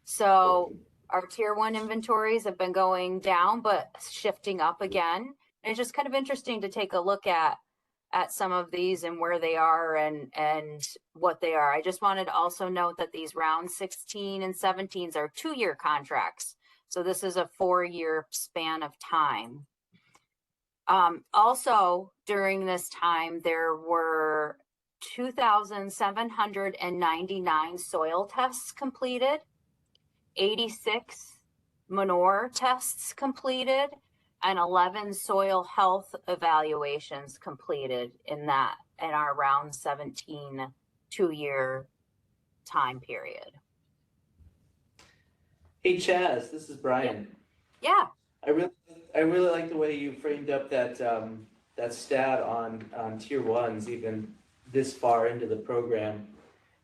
S7: So our tier one inventories have been going down, but shifting up again. And it's just kind of interesting to take a look at some of these and where they are and what they are. I just wanted to also note that these round 16 and 17s are 2-year contracts. So this is a 4-year span of time. Also, during this time, there were 2,799 soil tests completed, 86 manure tests completed, and 11 soil health evaluations completed in our round 17 2-year time period.
S3: Hey Chaz, this is Brian.
S7: Yeah.
S3: I really like the way you framed up that stat on tier ones even this far into the program.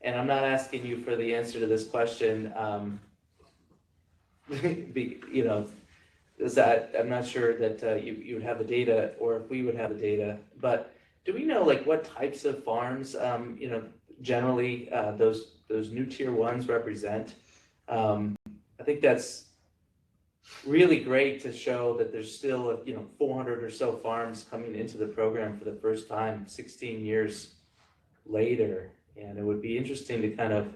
S3: And I'm not asking you for the answer to this question. Is that I'm not sure that you would have the data or if we would have the data, but do we know like what types of farms generally those new tier ones represent? I think that's really great to show that there's still 400 or so farms coming into the program for the first time 16 years later, and it would be interesting to kind of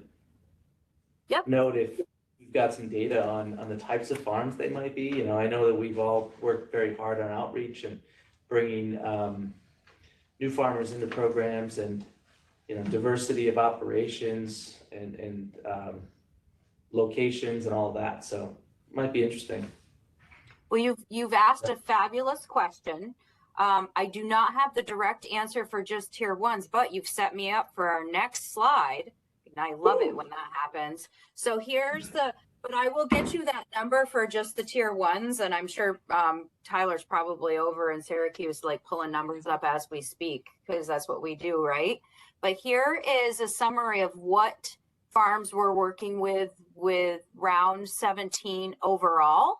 S3: note if you've got some data on the types of farms they might be. I know that we've all worked very hard on outreach and bringing new farmers into programs and diversity of operations and locations and all of that. So it might be interesting.
S7: Well, you've asked a fabulous question. I do not have the direct answer for just tier ones, but you've set me up for our next slide. And I love it when that happens. So but I will get you that number for just the tier ones. And I'm sure Tyler's probably over in Syracuse, like pulling numbers up as we speak, because that's what we do, right? But here is a summary of what farms we're working with round 17 overall.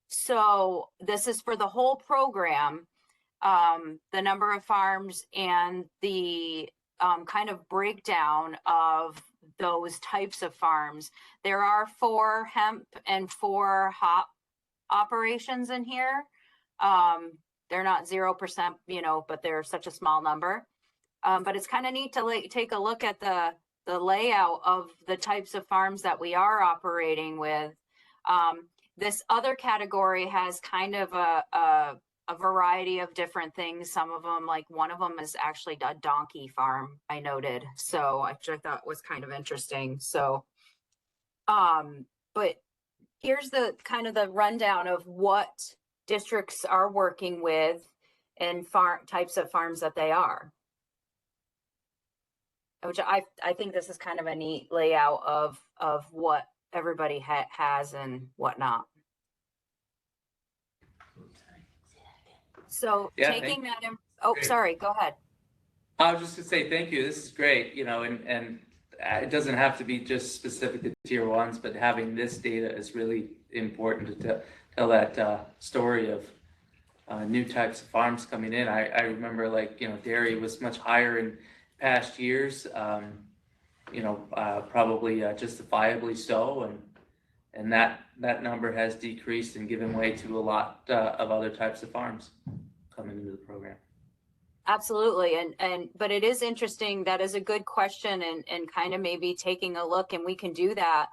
S7: So this is for the whole program, the number of farms and the kind of breakdown of those types of farms. There are 4 hemp and 4 hop operations in here. They're not 0%, but they're such a small number. But it's kind of neat to take a look at the layout of the types of farms that we are operating with. This other category has kind of a variety of different things. Some of them, like one of them is actually a donkey farm, I noted. So which I thought was kind of interesting. So, but here's the kind of the rundown of what districts are working with and types of farms that they are. Which I think this is kind of a neat layout of what everybody has and whatnot. So taking that in, sorry, go ahead.
S3: I was just gonna say thank you. This is great, and it doesn't have to be just specific to tier ones, but having this data is really important to tell that story of new types of farms coming in. I remember dairy was much higher in past years, probably justifiably so, and that number has decreased and given way to a lot of other types of farms coming into the program.
S7: Absolutely. But it is interesting. That is a good question, and kind of maybe taking a look, and we can do that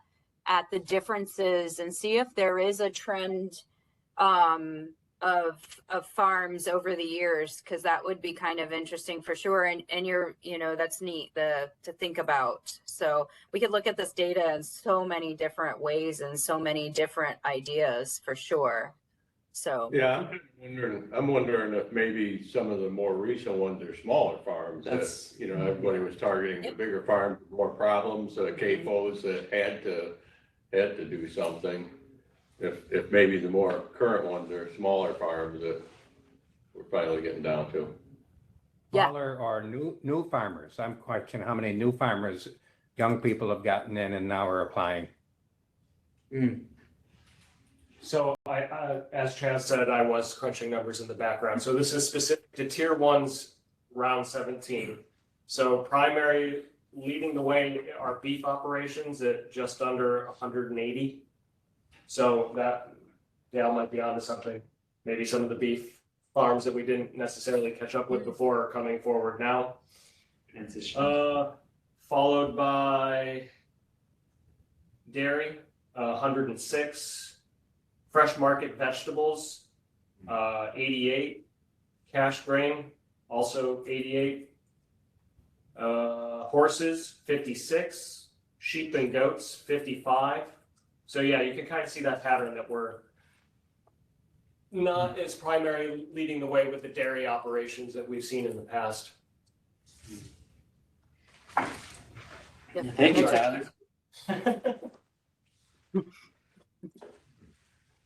S7: at the differences and see if there is a trend of farms over the years, because that would be kind of interesting for sure. And you're, that's neat to think about. So we could look at this data in so many different ways and so many different ideas for sure. So
S4: Yeah, I'm wondering if maybe some of the more recent ones are smaller farms.
S3: That's-
S4: That, everybody was targeting the bigger farms, more problems, CAFOs that had to do something. If maybe the more current ones are smaller farms that we're finally getting down to.
S1: Smaller or new farmers? I'm questioning how many new farmers, young people have gotten in and now are applying.
S13: So as Chad said, I was crunching numbers in the background. So this is specific to tier one's round 17. So primary leading the way are beef operations at just under 180. So that Dale might be onto something. Maybe some of the beef farms that we didn't necessarily catch up with before are coming forward now. Followed by dairy, 106. Fresh market vegetables, 88. Cash grain, also 88. Horses, 56. Sheep and goats, 55. So yeah, you can kind of see that pattern that we're not as primarily leading the way with the dairy operations that we've seen in the past.
S3: Thank you, Tyler.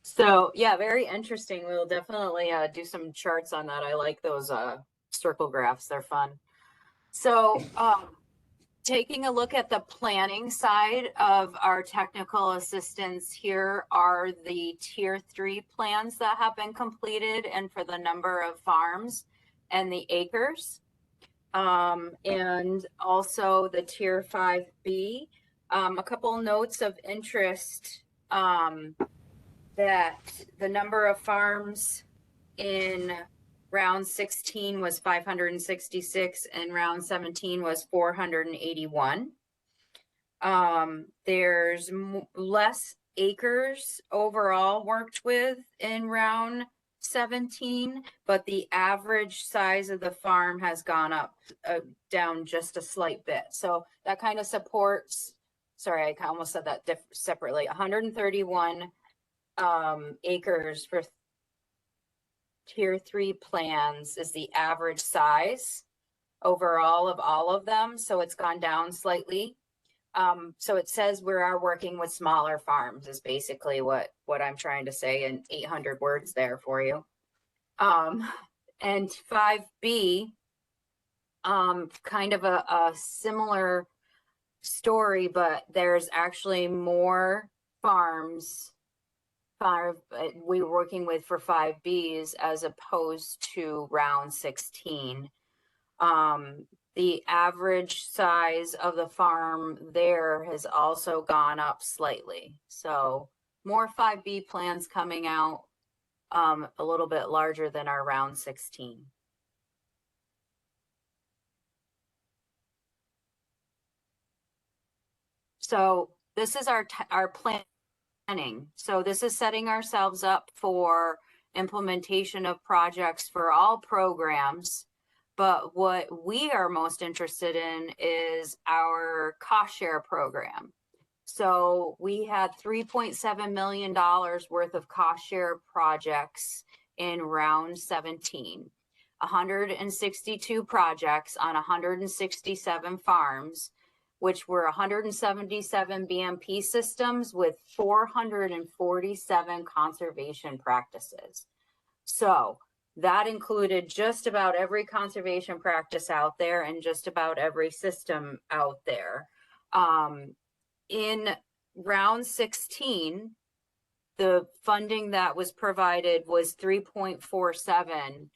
S7: So yeah, very interesting. We'll definitely do some charts on that. I like those circle graphs. They're fun. So taking a look at the planning side of our technical assistance, here are the tier 3 plans that have been completed and for the number of farms and the acres. And also the tier 5B. A couple notes of interest. That the number of farms in round 16 was 566 and round 17 was 481. There's less acres overall worked with in round 17, but the average size of the farm has gone up, down just a slight bit. So that kind of supports, sorry, I almost said that separately, 131 acres for tier 3 plans is the average size overall of all of them. So it's gone down slightly. So it says we are working with smaller farms is basically what I'm trying to say in 800 words there for you. And 5B, kind of a similar story, but there's actually more farms we were working with for 5Bs as opposed to round 16. The average size of the farm there has also gone up slightly. So more 5B plans coming out, a little bit larger than our round 16. So this is our plan. So this is setting ourselves up for implementation of projects for all programs. But what we are most interested in is our cost share program. So we had $3.7 million worth of cost share projects in round 17, 162 projects on 167 farms, which were 177 BMP systems with 447 conservation practices. So that included just about every conservation practice out there and just about every system out there. In round 16, the funding that was provided was 3.47.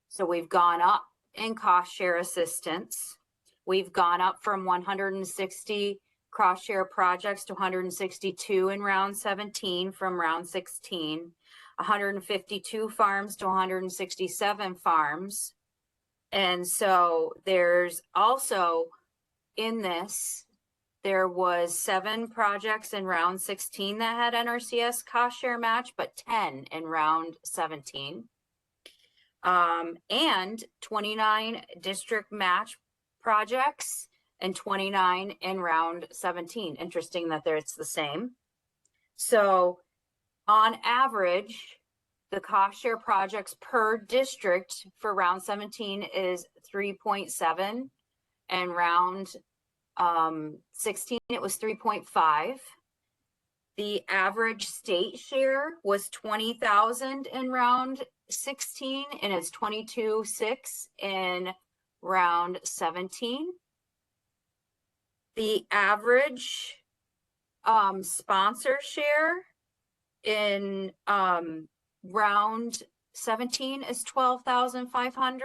S7: So we've gone up in cost share assistance. We've gone up from 160 cross share projects to 162 in round 17 from round 16, 152 farms to 167 farms. And so there's also in this, there was 7 projects in round 16 that had NRCS cost share match, but 10 in round 17. And 29 district match projects and 29 in round 17. Interesting that it's the same. So on average, the cost share projects per district for round 17 is 3.7, and round 16 it was 3.5. The average state share was 20,000 in round 16, and it's 22.6 in round 17. The average sponsor share in round 17 is 12,500,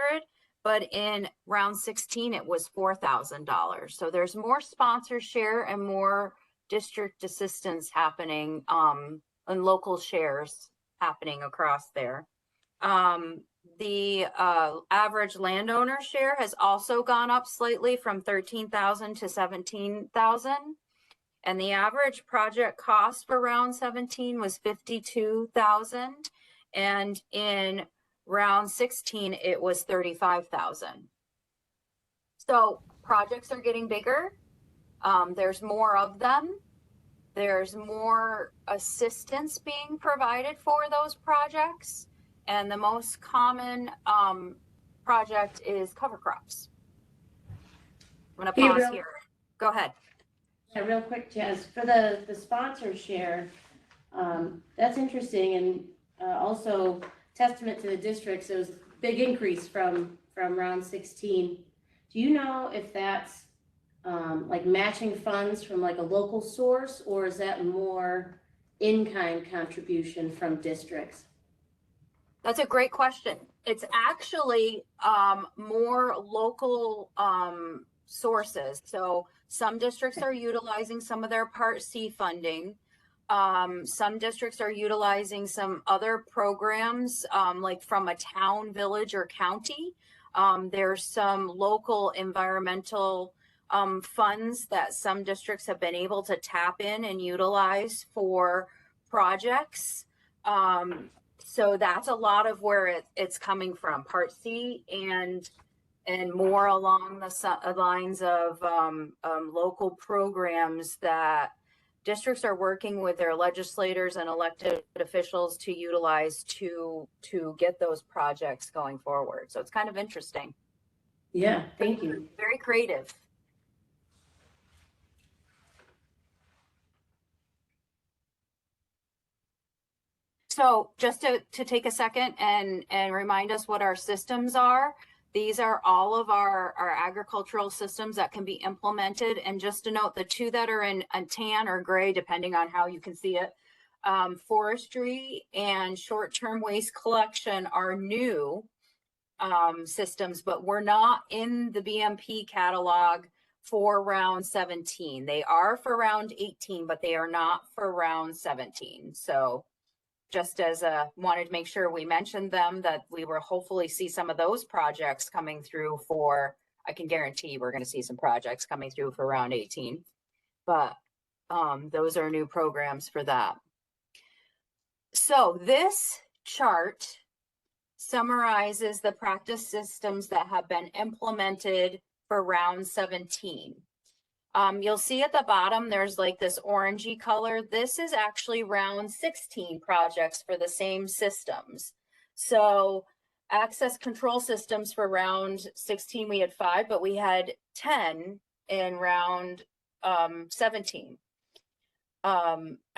S7: but in round 16 it was $4,000. So there's more sponsor share and more district assistance happening, and local shares happening across there. The average landowner share has also gone up slightly from 13,000 to 17,000. And the average project cost for round 17 was 52,000. And in round 16, it was 35,000. So projects are getting bigger. There's more of them. There's more assistance being provided for those projects. And the most common project is cover crops. I'm gonna pause here. Go ahead.
S2: Yeah, real quick, Jazz, for the sponsor share, that's interesting, and also testament to the districts. It was a big increase from round 16. Do you know if that's like matching funds from like a local source, or is that more in-kind contribution from districts?
S7: That's a great question. It's actually more local sources. So some districts are utilizing some of their Part C funding. Some districts are utilizing some other programs, like from a town, village, or county. There's some local environmental funds that some districts have been able to tap in and utilize for projects. So that's a lot of where it's coming from, Part C, and more along the lines of local programs that districts are working with their legislators and elected officials to utilize to get those projects going forward. So it's kind of interesting.
S2: Yeah, thank you.
S7: Very creative. So just to take a second and remind us what our systems are. These are all of our agricultural systems that can be implemented. And just to note, the 2 that are in tan or gray, depending on how you can see it, forestry and short-term waste collection are new systems, but we're not in the BMP catalog for round 17. They are for round 18, but they are not for round 17. So just as wanted to make sure we mentioned them, that we will hopefully see some of those projects coming through for, I can guarantee we're going to see some projects coming through for round 18, but those are new programs for that. So this chart summarizes the practice systems that have been implemented for round 17. You'll see at the bottom, there's like this orangey color. This is actually round 16 projects for the same systems. So access control systems for round 16, we had 5, but we had 10 in round 17. Agrochemical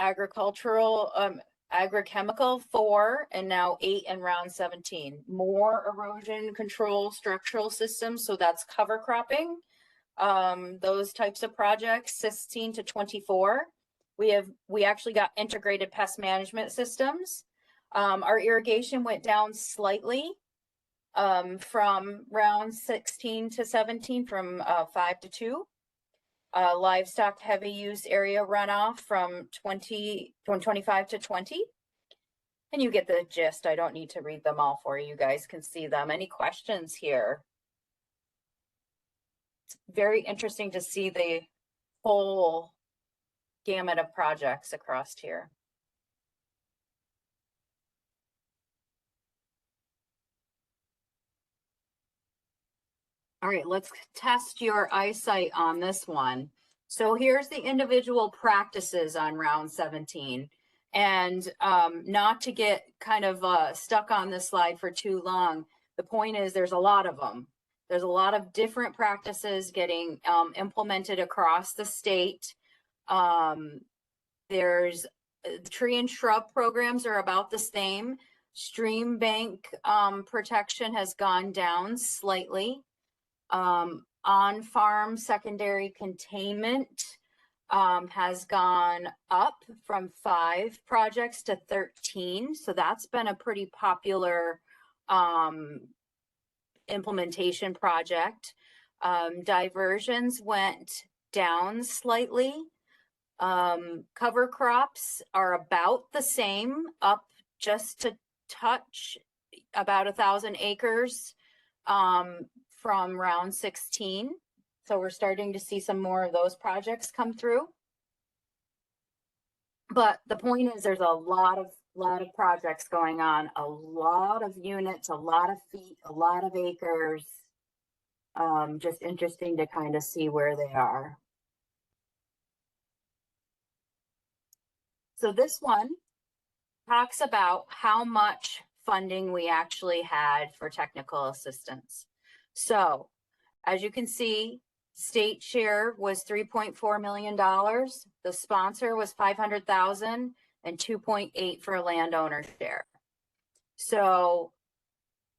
S7: 4, and now 8 in round 17. More erosion control structural systems, so that's cover cropping. Those types of projects, 16 to 24. We actually got integrated pest management systems. Our irrigation went down slightly from round 16 to 17, from 5 to 2. Livestock heavy use area runoff from 25 to 20. And you get the gist. I don't need to read them all for you. You guys can see them. Any questions here? it's very interesting to see the whole gamut of projects across here. All right, let's test your eyesight on this one. So here's the individual practices on round 17. And not to get kind of stuck on this slide for too long, the point is there's a lot of them. There's a lot of different practices getting implemented across the state. There's tree and shrub programs are about the same. Stream bank protection has gone down slightly. On-farm secondary containment has gone up from 5 projects to 13. So that's been a pretty popular implementation project. Diversions went down slightly. Cover crops are about the same, up just to touch, about 1,000 acres from round 16. So we're starting to see some more of those projects come through. But the point is there's a lot of projects going on, a lot of units, a lot of feet, a lot of acres. Just interesting to kind of see where they are. So this one talks about how much funding we actually had for technical assistance. So as you can see, state share was $3.4 million. The sponsor was $500,000 and 2.8 for landowner share. So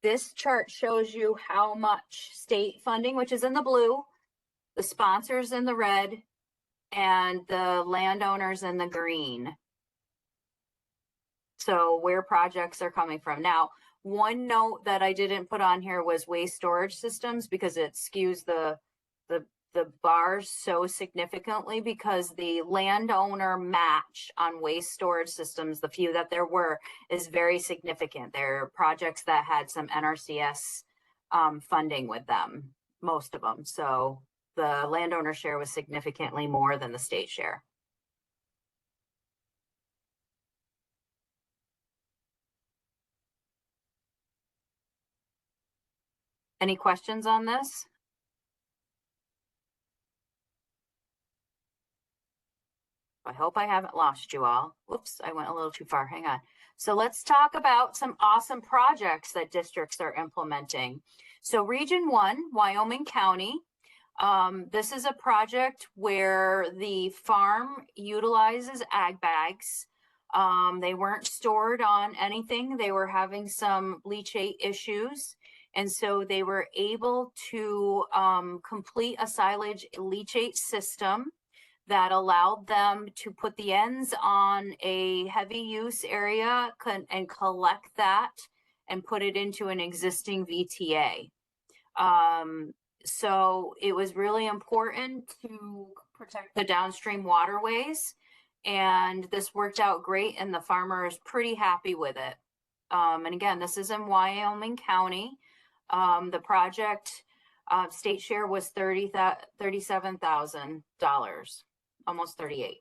S7: this chart shows you how much state funding, which is in the blue, the sponsors in the red, and the landowners in the green. So where projects are coming from. Now, one note that I didn't put on here was waste storage systems, because it skews the bars so significantly, because the landowner match on waste storage systems, the few that there were, is very significant. There are projects that had some NRCS funding with them, most of them. So the landowner share was significantly more than the state share. Any questions on this? I hope I haven't lost you all. Whoops, I went a little too far. Hang on. So let's talk about some awesome projects that districts are implementing. So Region 1, Wyoming County. This is a project where the farm utilizes ag bags. They weren't stored on anything. They were having some leachate issues. And so they were able to complete a silage leachate system that allowed them to put the ends on a heavy use area and collect that and put it into an existing VTA. So it was really important to protect the downstream waterways, and this worked out great, and the farmer is pretty happy with it. And again, this is in Wyoming County. The project state share was $37,000, almost 38.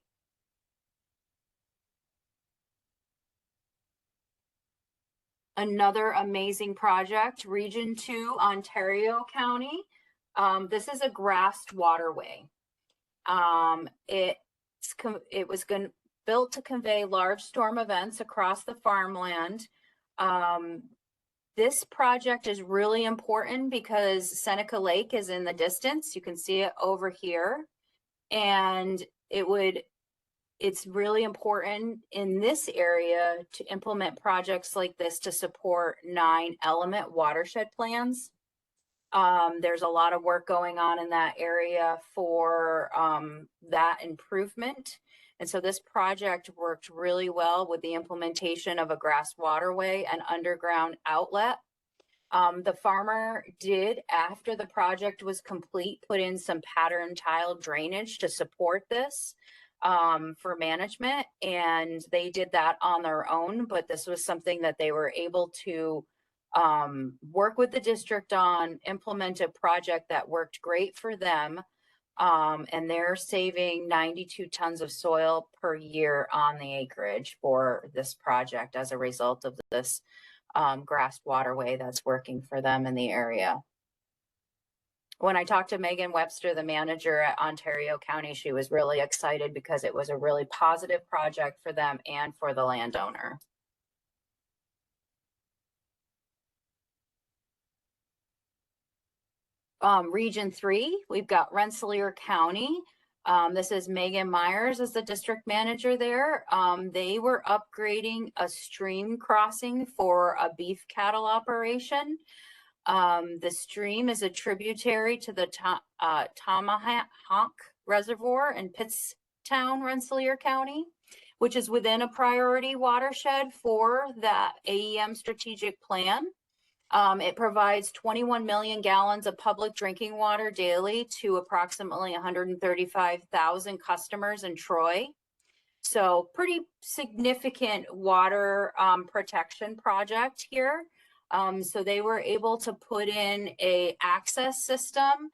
S7: Another amazing project, Region 2, Ontario County. This is a grassed waterway. It was built to convey large storm events across the farmland. This project is really important because Seneca Lake is in the distance. You can see it over here. And it's really important in this area to implement projects like this to support 9 element watershed plans. There's a lot of work going on in that area for that improvement. And so this project worked really well with the implementation of a grass waterway and underground outlet. The farmer did, after the project was complete, put in some pattern tile drainage to support this for management, and they did that on their own, but this was something that they were able to work with the district on, implement a project that worked great for them. And they're saving 92 tons of soil per year on the acreage for this project as a result of this grassed waterway that's working for them in the area. When I talked to Megan Webster, the manager at Ontario County, she was really excited because it was a really positive project for them and for the landowner. Region 3, we've got Rensselaer County. This is Megan Myers as the district manager there. They were upgrading a stream crossing for a beef cattle operation. The stream is a tributary to the Tomahawk Reservoir in Pittstown, Rensselaer County, which is within a priority watershed for the AEM strategic plan. It provides 21 million gallons of public drinking water daily to approximately 135,000 customers in Troy. So pretty significant water protection project here. So they were able to put in a access system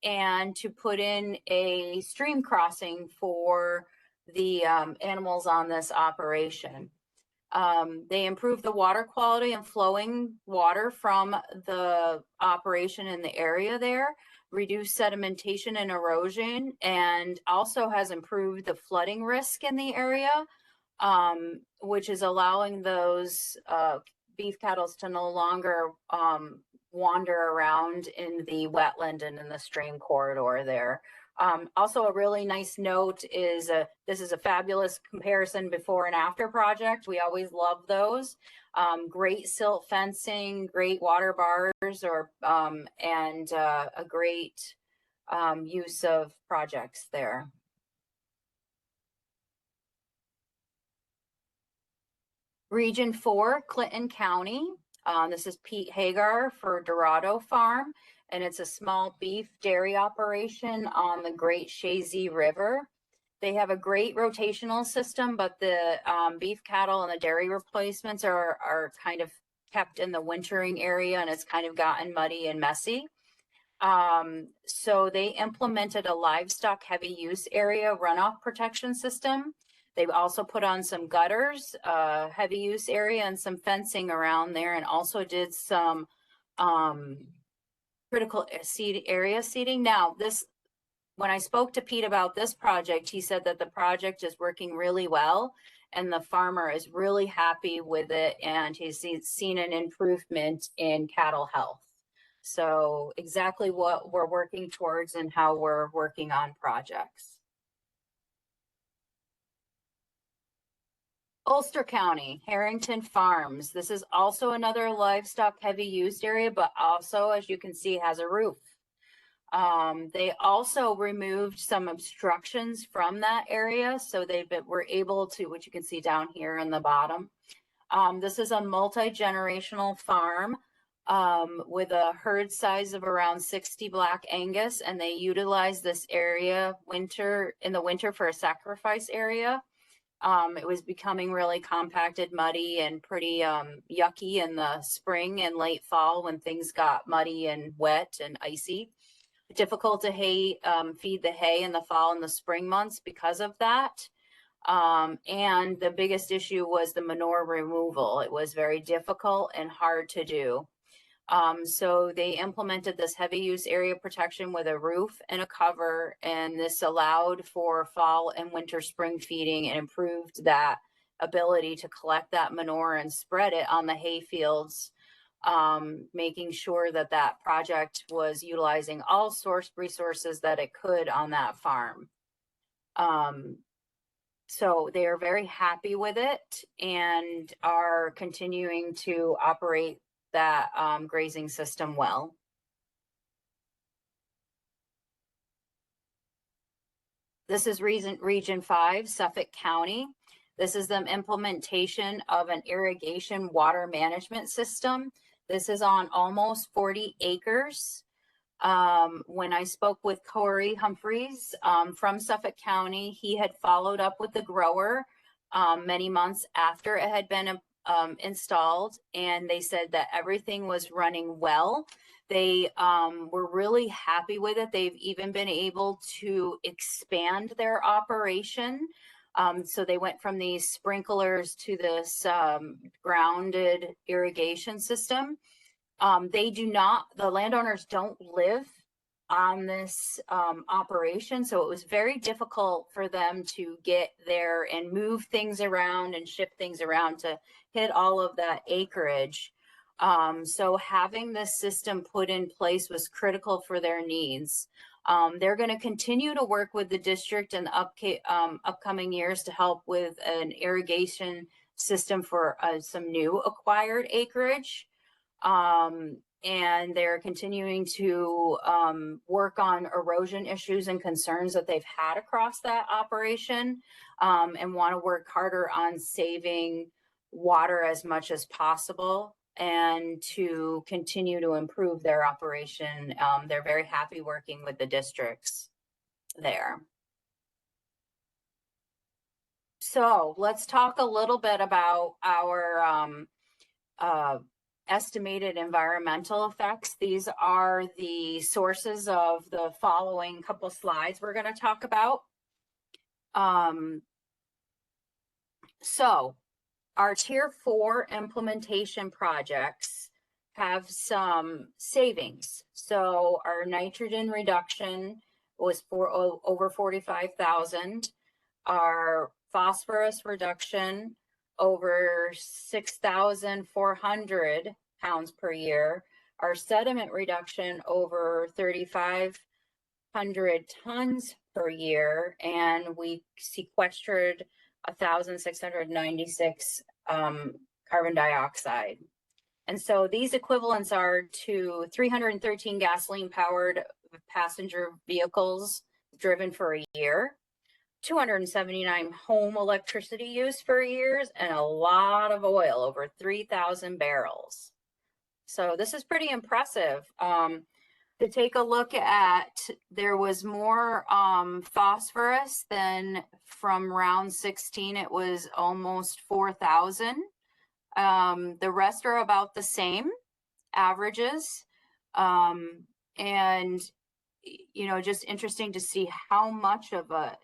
S7: and to put in a stream crossing for the animals on this operation. They improved the water quality and flowing water from the operation in the area there, reduced sedimentation and erosion, and also has improved the flooding risk in the area, which is allowing those beef cattle to no longer wander around in the wetland and in the stream corridor there. Also, a really nice note is this is a fabulous comparison before and after project. We always love those. Great silt fencing, great water bars, and a great use of projects there. Region 4, Clinton County. This is Pete Hagar for Dorado Farm, and it's a small beef dairy operation on the Great Shazy River. They have a great rotational system, but the beef cattle and the dairy replacements are kind of kept in the wintering area, and it's kind of gotten muddy and messy. So they implemented a livestock heavy use area runoff protection system. They've also put on some gutters, heavy use area, and some fencing around there, and also did some critical area seeding. Now, when I spoke to Pete about this project, he said that the project is working really well, and the farmer is really happy with it, and he's seen an improvement in cattle health. So exactly what we're working towards and how we're working on projects. Ulster County, Harrington Farms. This is also another livestock heavy used area, but also, as you can see, has a roof. They also removed some obstructions from that area, so were able to, which you can see down here in the bottom. This is a multi-generational farm with a herd size of around 60 Black Angus, and they utilize this area in the winter for a sacrifice area. It was becoming really compacted, muddy, and pretty yucky in the spring and late fall when things got muddy and wet and icy. Difficult to feed the hay in the fall and the spring months because of that. And the biggest issue was the manure removal. It was very difficult and hard to do. So they implemented this heavy use area protection with a roof and a cover, and this allowed for fall and winter spring feeding and improved that ability to collect that manure and spread it on the hay fields, making sure that that project was utilizing all source resources that it could on that farm. So they are very happy with it and are continuing to operate that grazing system well. This is region 5, Suffolk County. This is the implementation of an irrigation water management system. This is on almost 40 acres. When I spoke with Corey Humphreys from Suffolk County, he had followed up with the grower many months after it had been installed, and they said that everything was running well. They were really happy with it. They've even been able to expand their operation. So they went from these sprinklers to this grounded irrigation system. The landowners don't live on this operation, so it was very difficult for them to get there and move things around and shift things around to hit all of that acreage. So having this system put in place was critical for their needs. They're going to continue to work with the district in the upcoming years to help with an irrigation system for some new acquired acreage. And they're continuing to work on erosion issues and concerns that they've had across that operation, and want to work harder on saving water as much as possible and to continue to improve their operation. They're very happy working with the districts there. So let's talk a little bit about our estimated environmental effects. These are the sources of the following couple slides we're going to talk about. So our Tier 4 implementation projects have some savings. So our nitrogen reduction was over 45,000. Our phosphorus reduction over 6,400 pounds per year. Our sediment reduction over 3,500 tons per year, and we sequestered 1,696 carbon dioxide. And so these equivalents are to 313 gasoline powered passenger vehicles driven for a year, 279 home electricity use for years, and a lot of oil, over 3,000 barrels. So this is pretty impressive. To take a look at, there was more phosphorus than from round 16. It was almost 4,000. The rest are about the same averages. And, you know, just interesting to see how much of a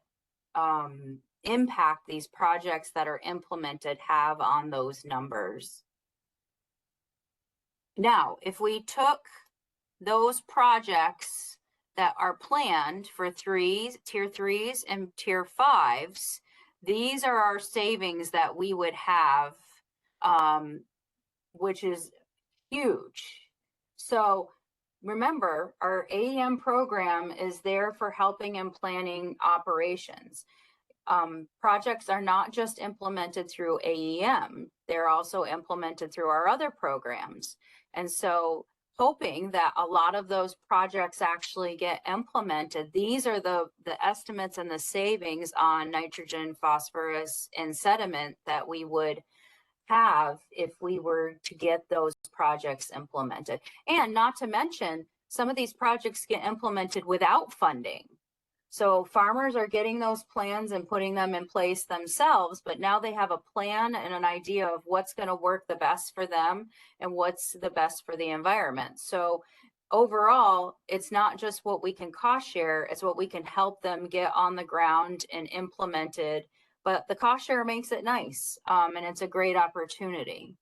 S7: impact these projects that are implemented have on those numbers. Now, if we took those projects that are planned for Tier 3s and Tier 5s, these are our savings that we would have, which is huge. So remember, our AEM program is there for helping and planning operations. Projects are not just implemented through AEM, they're also implemented through our other programs. And so hoping that a lot of those projects actually get implemented, these are the estimates and the savings on nitrogen, phosphorus, and sediment that we would have if we were to get those projects implemented. And not to mention, some of these projects get implemented without funding. So farmers are getting those plans and putting them in place themselves, but now they have a plan and an idea of what's going to work the best for them and what's the best for the environment. So overall, it's not just what we can cost share, it's what we can help them get on the ground and implemented. But the cost share makes it nice, and it's a great opportunity.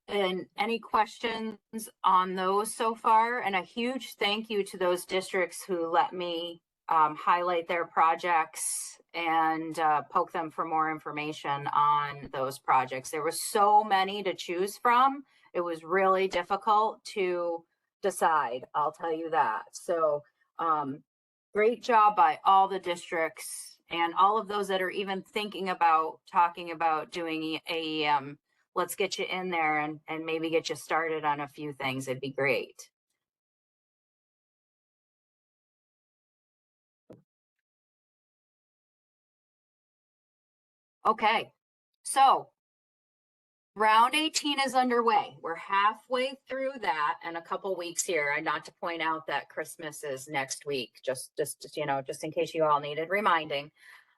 S7: And any questions on those so far? And a huge thank you to those districts who let me highlight their projects and poke them for more information on those projects. There were so many to choose from. It was really difficult to decide, I'll tell you that. So great job by all the districts and all of those that are even thinking about talking about doing AEM. Let's get you in there and maybe get you started on a few things. It'd be great. Okay, so round 18 is underway. We're halfway through that in a couple weeks here. And not to point out that Christmas is next week, just you know, just in case you all needed reminding.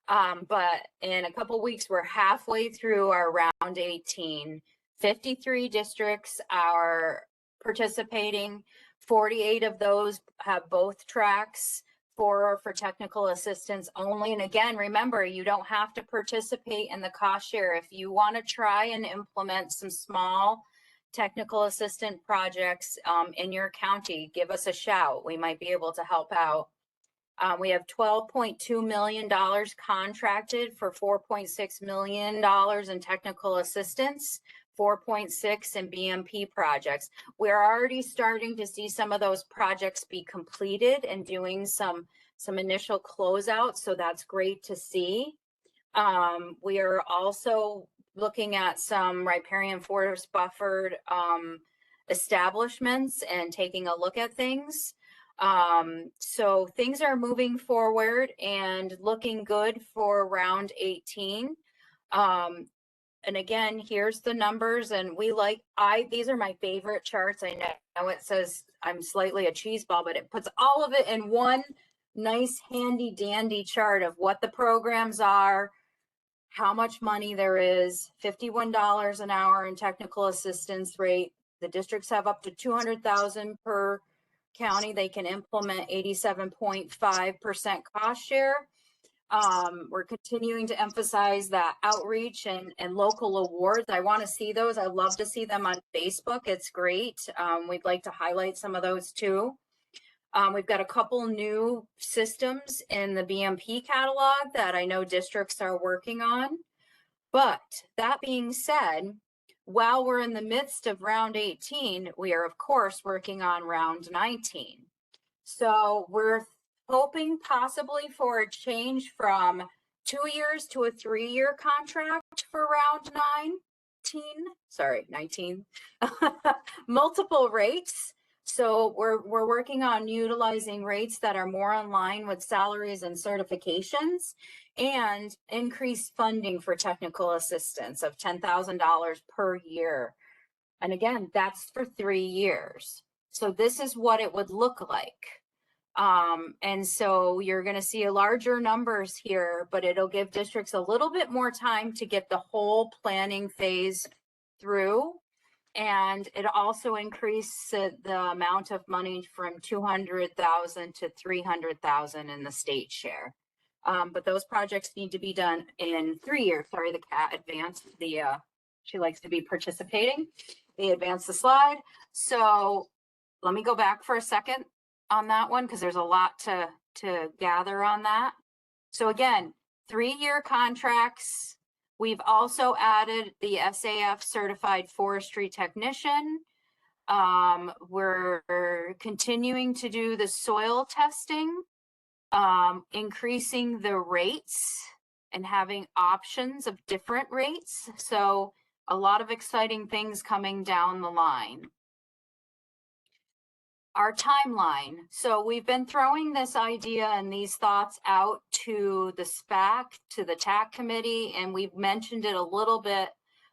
S7: But in a couple weeks, we're halfway through our round 18. 53 districts are participating. 48 of those have both tracks. 4 are for technical assistance only. And again, remember, you don't have to participate in the cost share. If you want to try and implement some small technical assistant projects in your county, give us a shout. We might be able to help out. We have $12.2 million contracted for $4.6 million in technical assistance, 4.6 in BMP projects. We're already starting to see some of those projects be completed and doing some initial closeouts, so that's great to see. We are also looking at some riparian forest buffered establishments and taking a look at things. So things are moving forward and looking good for round 18. And again, here's the numbers, and these are my favorite charts. I know it says I'm slightly a cheese ball, but it puts all of it in one nice handy dandy chart of what the programs are, how much money there is, $51 an hour in technical assistance rate. The districts have up to $200,000 per county. They can implement 87.5% cost share. We're continuing to emphasize that outreach and local awards. I want to see those. I love to see them on Facebook. It's great. We'd like to highlight some of those too. We've got a couple new systems in the BMP catalog that I know districts are working on. But that being said, while we're in the midst of round 18, we are of course working on round 19. So we're hoping possibly for a change from 2 years to a 3-year contract for round 19. Multiple rates. So we're working on utilizing rates that are more in line with salaries and certifications, and increased funding for technical assistance of $10,000 per year. And again, that's for 3 years. So this is what it would look like. And so you're going to see larger numbers here, but it'll give districts a little bit more time to get the whole planning phase through. And it also increased the amount of money from 200,000 to 300,000 in the state share. But those projects need to be done in 3 years. Sorry, the cat advanced she likes to be participating. They advanced the slide. So let me go back for a second on that one, because there's a lot to gather on that. So again, 3-year contracts. We've also added the SAF certified forestry technician. We're continuing to do the soil testing, increasing the rates and having options of different rates. So a lot of exciting things coming down the line. Our timeline. So we've been throwing this idea and these thoughts out to the SPAC, to the TAC committee, and we've mentioned it a little bit,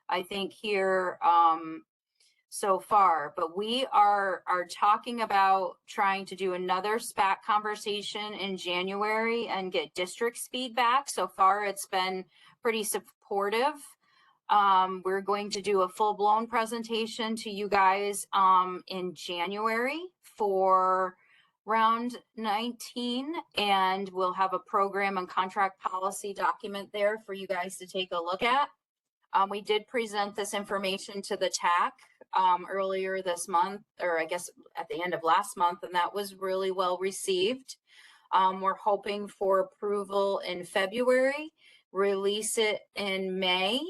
S7: I think, here so far. But we are talking about trying to do another SPAC conversation in January and get districts' feedback. So far, it's been pretty supportive. We're going to do a full-blown presentation to you guys in January for round 19, and we'll have a program and contract policy document there for you guys to take a look at. We did present this information to the TAC earlier this month, or I guess at the end of last month, and that was really well received. We're hoping for approval in February, release it in May,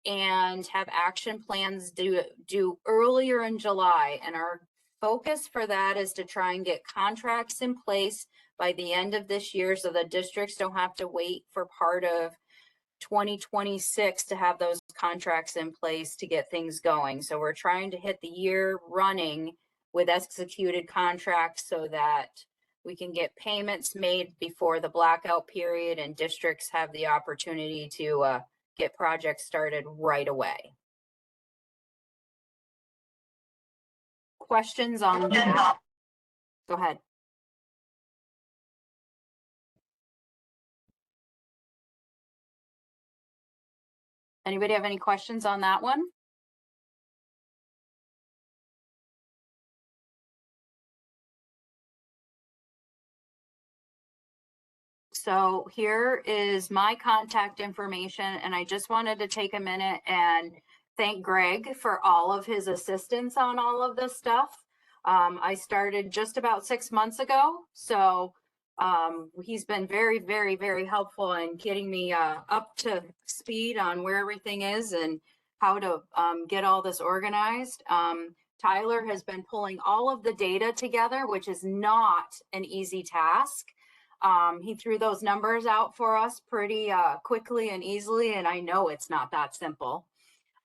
S7: and have action plans due earlier in July. And our focus for that is to try and get contracts in place by the end of this year, so the districts don't have to wait for part of 2026 to have those contracts in place to get things going. So we're trying to hit the year running with executed contracts so that we can get payments made before the blackout period, and districts have the opportunity to get projects started right away. Questions on that? Go ahead. Anybody have any questions on that one? So here is my contact information, and I just wanted to take a minute and thank Greg for all of his assistance on all of this stuff. I started just about 6 months ago, so he's been very, very, very helpful in getting me up to speed on where everything is and how to get all this organized. Tyler has been pulling all of the data together, which is not an easy task. He threw those numbers out for us pretty quickly and easily, and I know it's not that simple.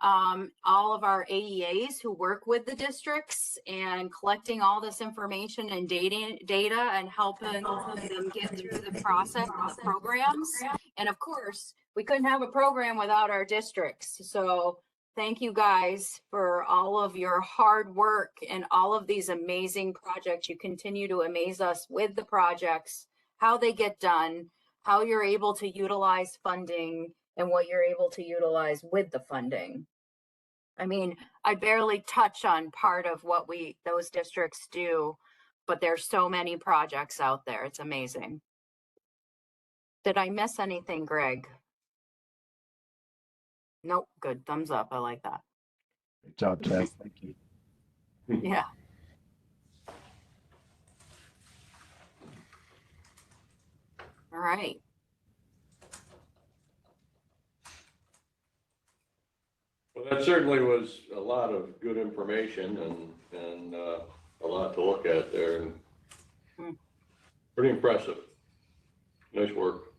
S7: All of our AEAs who work with the districts and collecting all this information and data and helping them get through the process of the programs. And of course, we couldn't have a program without our districts. So thank you guys for all of your hard work and all of these amazing projects. You continue to amaze us with the projects, how they get done, how you're able to utilize funding, and what you're able to utilize with the funding. I mean, I barely touch on part of what those districts do, but there's so many projects out there. It's amazing. Did I miss anything, Greg? Nope. Good. Thumbs up. I like that.
S8: Great job, Chaz. Thank you.
S7: Yeah. All right.
S4: Well, that certainly was a lot of good information and a lot to look at there, and pretty impressive. Nice work.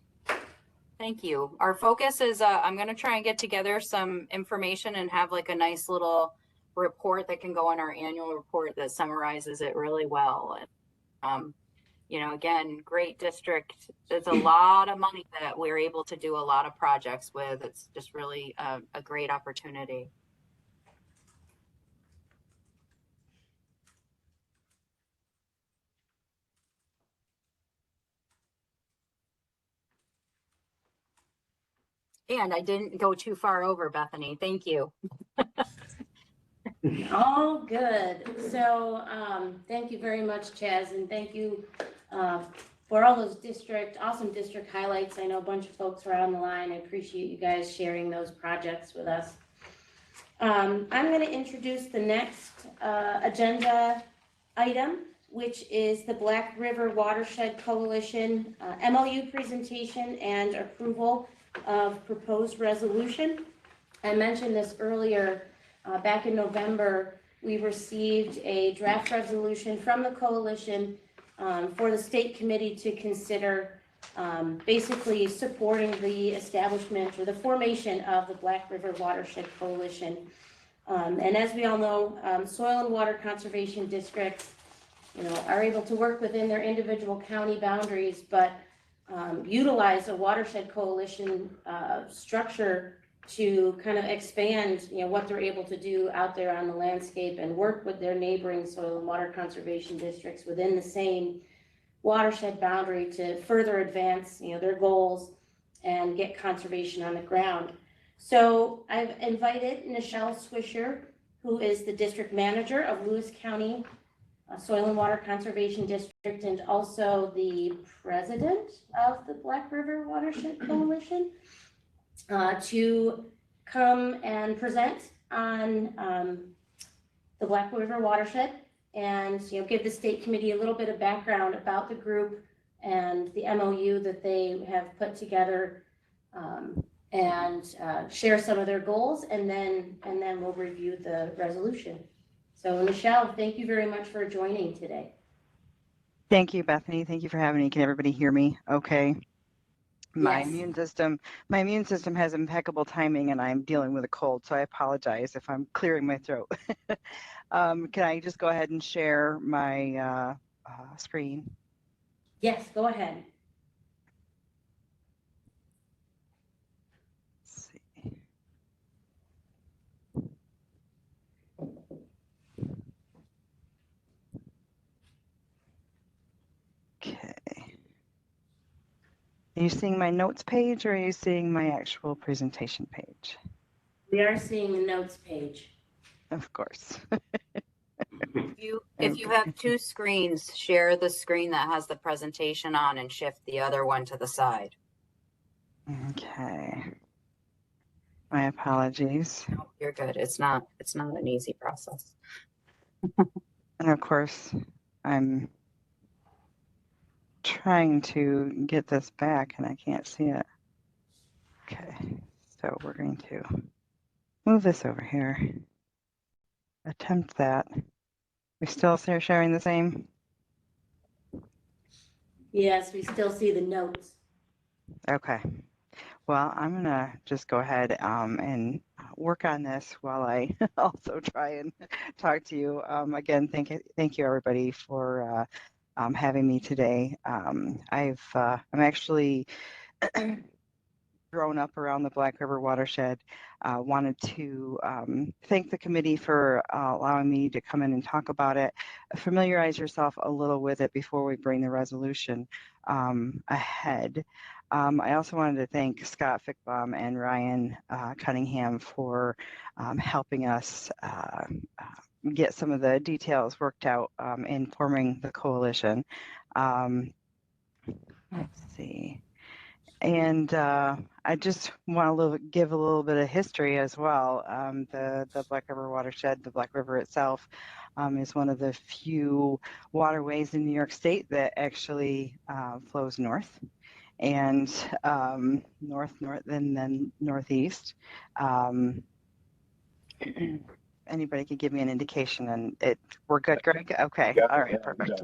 S7: Thank you. Our focus is, I'm going to try and get together some information and have like a nice little report that can go in our annual report that summarizes it really well. And, you know, again, great district. There's a lot of money that we're able to do a lot of projects with. It's just really a great opportunity. And I didn't go too far over, Bethany. Thank you.
S2: All good. So thank you very much, Chaz, and thank you for all those awesome district highlights. I know a bunch of folks were on the line. I appreciate you guys sharing those projects with us. I'm going to introduce the next agenda item, which is the Black River Watershed Coalition MOU presentation and approval of proposed resolution. I mentioned this earlier. Back in November, we received a draft resolution from the coalition for the state committee to consider basically supporting the establishment or the formation of the Black River Watershed Coalition. And as we all know, soil and water conservation districts, you know, are able to work within their individual county boundaries, but utilize a watershed coalition structure to kind of expand, you know, what they're able to do out there on the landscape and work with their neighboring soil and water conservation districts within the same watershed boundary to further advance, you know, their goals and get conservation on the ground. So I've invited Nichelle Swisher, who is the district manager of Lewis County Soil and Water Conservation District and also the president of the Black River Watershed Coalition, to come and present on the Black River Watershed and, you know, give the state committee a little bit of background about the group and the MOU that they have put together, and share some of their goals, and then we'll review the resolution. So Nichelle, thank you very much for joining today.
S21: Thank you, Bethany. Thank you for having me. Can everybody hear me okay? My immune system has impeccable timing and I'm dealing with a cold, so I apologize if I'm clearing my throat. Can I just go ahead and share my screen?
S2: Yes, go ahead.
S21: Let's see. Okay. Are you seeing my notes page or are you seeing my actual presentation page?
S2: We are seeing the notes page.
S21: Of course.
S7: If you have two screens, share the screen that has the presentation on and shift the other one to the side.
S21: Okay. My apologies.
S7: No, you're good. It's not an easy process.
S21: And of course, I'm trying to get this back and I can't see it. Okay, so we're going to move this over here. Attempt that. We still sharing the same?
S2: Yes, we still see the notes.
S21: Okay. Well, I'm gonna just go ahead and work on this while I also try and talk to you. Again, thank you everybody for having me today. I'm actually grown up around the Black River watershed. Wanted to thank the committee for allowing me to come in and talk about it. Familiarize yourself a little with it before we bring the resolution ahead. I also wanted to thank Scott Fickbaum and Ryan Cunningham for helping us get some of the details worked out in forming the coalition. Let's see. And I just want to give a little bit of history as well. The Black River watershed, the Black River itself, is one of the few waterways in New York State that actually flows north and north, and then northeast. Anybody could give me an indication, and we're good, Greg? Okay, all right, perfect.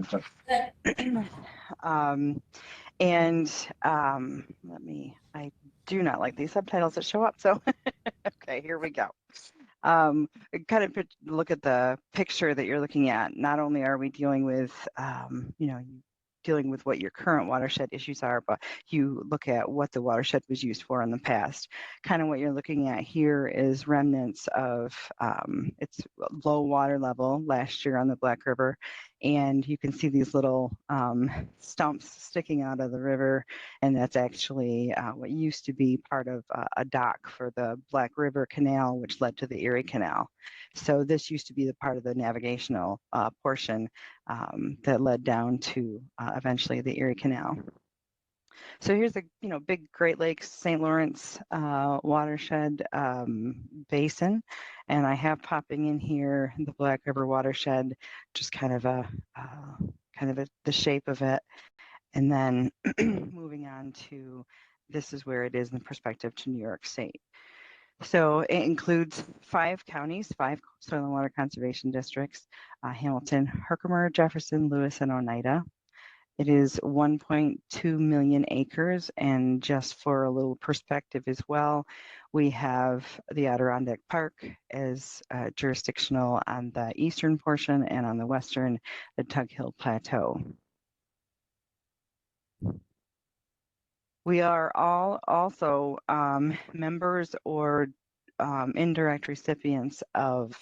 S21: I do not like these subtitles that show up, so okay, here we go. Kind of look at the picture that you're looking at. Not only are we dealing with, dealing with what your current watershed issues are, but you look at what the watershed was used for in the past. Kind of what you're looking at here is remnants of its low water level last year on the Black River. And you can see these little stumps sticking out of the river. And that's actually what used to be part of a dock for the Black River Canal, which led to the Erie Canal. So this used to be the part of the navigational portion that led down to eventually the Erie Canal. So here's a big Great Lakes St. Lawrence watershed basin, and I have popping in here the Black River watershed, just kind of the shape of it, and then moving on to this is where it is in perspective to New York State. So it includes 5 counties, 5 soil and water conservation districts: Hamilton, Herkimer, Jefferson, Lewis, and Oneida. It is 1.2 million acres, and just for a little perspective as well, we have the Adirondack Park as jurisdictional on the eastern portion, and on the western, the Tug Hill Plateau. We are all also members or indirect recipients of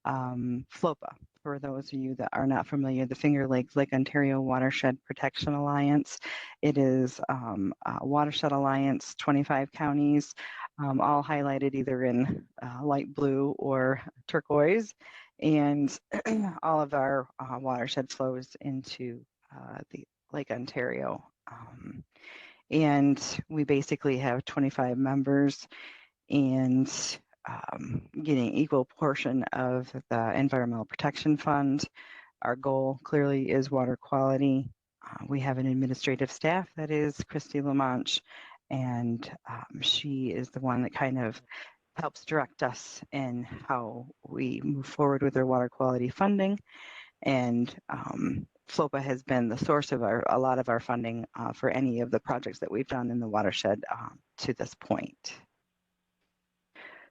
S21: FLOPA. For those of you that are not familiar, the Finger Lakes Lake Ontario Watershed Protection Alliance. It is a watershed alliance, 25 counties, all highlighted either in light blue or turquoise. And all of our watershed flows into the Lake Ontario. And we basically have 25 members and getting equal portion of the Environmental Protection Fund. Our goal clearly is water quality. We have an administrative staff that is Christy Lamanche, and she is the one that kind of helps direct us in how we move forward with our water quality funding. And FLOPA has been the source of a lot of our funding for any of the projects that we've done in the watershed to this point.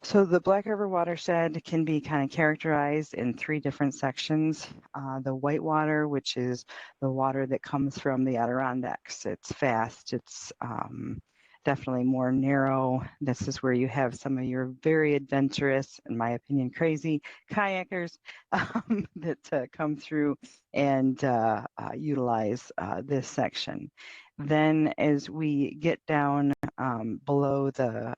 S21: So the Black River watershed can be kind of characterized in 3 different sections. The whitewater, which is the water that comes from the Adirondacks. It's fast, it's definitely more narrow. This is where you have some of your very adventurous, in my opinion, crazy kayakers that come through and utilize this section. Then as we get down below the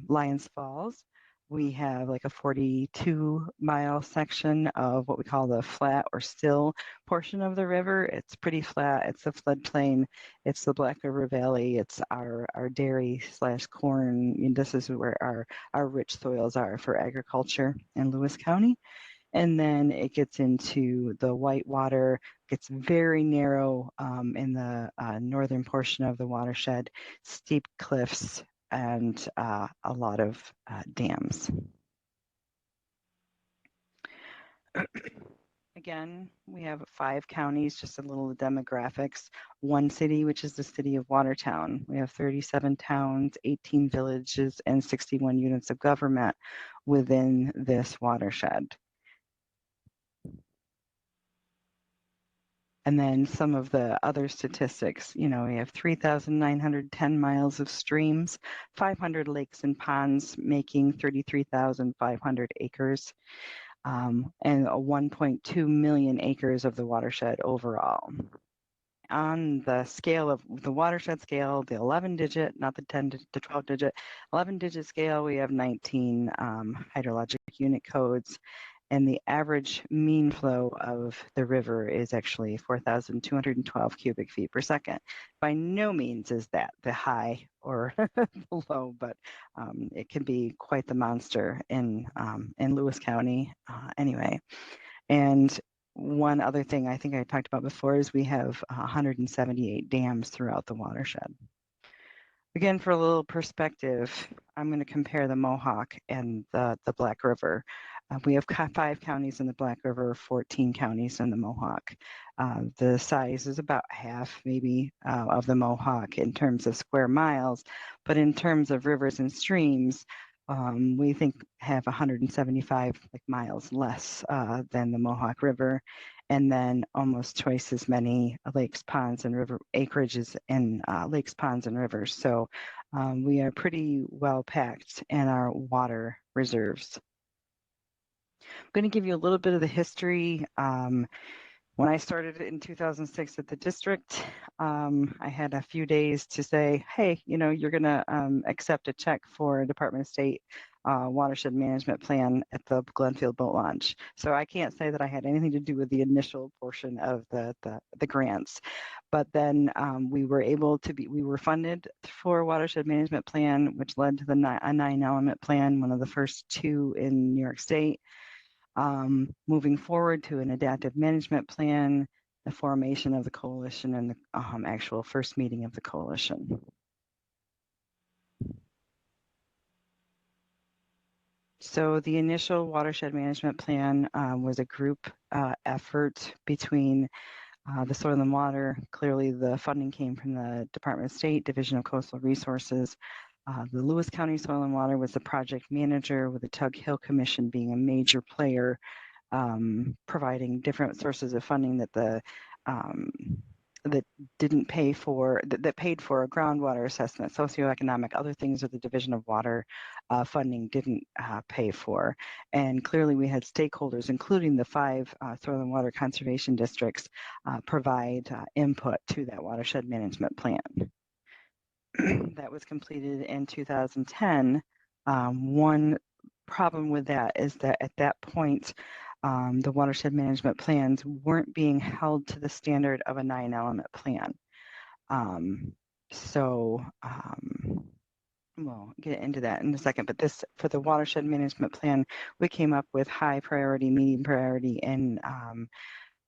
S21: Lions Falls, we have like a 42-mile section of what we call the flat or still portion of the river. It's pretty flat. It's the floodplain. It's the Black River Valley. It's our dairy / corn. And this is where our rich soils are for agriculture in Lewis County. And then it gets into the whitewater, gets very narrow in the northern portion of the watershed, steep cliffs, and a lot of dams. Again, we have 5 counties, just a little demographics. 1 city, which is the city of Watertown. We have 37 towns, 18 villages, and 61 units of government within this watershed. And then some of the other statistics, we have 3,910 miles of streams, 500 lakes and ponds, making 33,500 acres, and 1.2 million acres of the watershed overall. On the scale of the watershed scale, the 11-digit, not the 10 to 12-digit, 11-digit scale, we have 19 hydrologic unit codes. And the average mean flow of the river is actually 4,212 cubic feet per second. By no means is that the high or the low, but it can be quite the monster in Lewis County anyway. And one other thing I think I talked about before is we have 178 dams throughout the watershed. Again, for a little perspective, I'm going to compare the Mohawk and the Black River. We have 5 counties in the Black River, 14 counties in the Mohawk. The size is about half, maybe, of the Mohawk in terms of square miles, but in terms of rivers and streams, we think have 175 miles less than the Mohawk River, and then almost twice as many lakes, ponds, and river acreages in lakes, ponds, and rivers. So we are pretty well packed in our water reserves. I'm going to give you a little bit of the history. When I started in 2006 at the district, I had a few days to say, hey, you're going to accept a check for a Department of State watershed management plan at the Glenfield boat launch. So I can't say that I had anything to do with the initial portion of the grants. But then we were funded for a watershed management plan, which led to a 9-element plan, one of the first 2 in New York State. Moving forward to an adaptive management plan, the formation of the coalition, and the actual first meeting of the coalition. So the initial watershed management plan was a group effort between the Soil and Water. Clearly the funding came from the Department of State, Division of Coastal Resources. The Lewis County Soil and Water was the project manager, with the Tug Hill Commission being a major player, providing different sources of funding that that didn't pay for, that paid for a groundwater assessment, socioeconomic, other things that the Division of Water funding didn't pay for. And clearly we had stakeholders, including the 5 soil and water conservation districts, provide input to that watershed management plan. That was completed in 2010. One problem with that is that at that point, the watershed management plans weren't being held to the standard of a 9-element plan. We'll get into that in a second, but this, for the watershed management plan, we came up with high priority, medium priority, and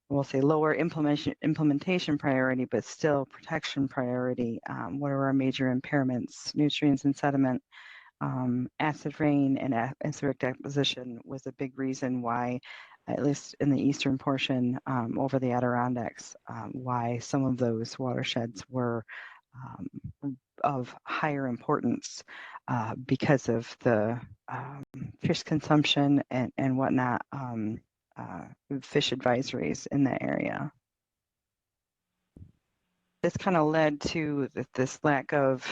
S21: we'll say lower implementation priority, but still protection priority. What are our major impairments? Nutrients and sediment, acid rain, and acidic deposition was a big reason why, at least in the eastern portion over the Adirondacks, why some of those watersheds were of higher importance because of the fish consumption and whatnot. Fish advisories in that area. This kind of led to this lack of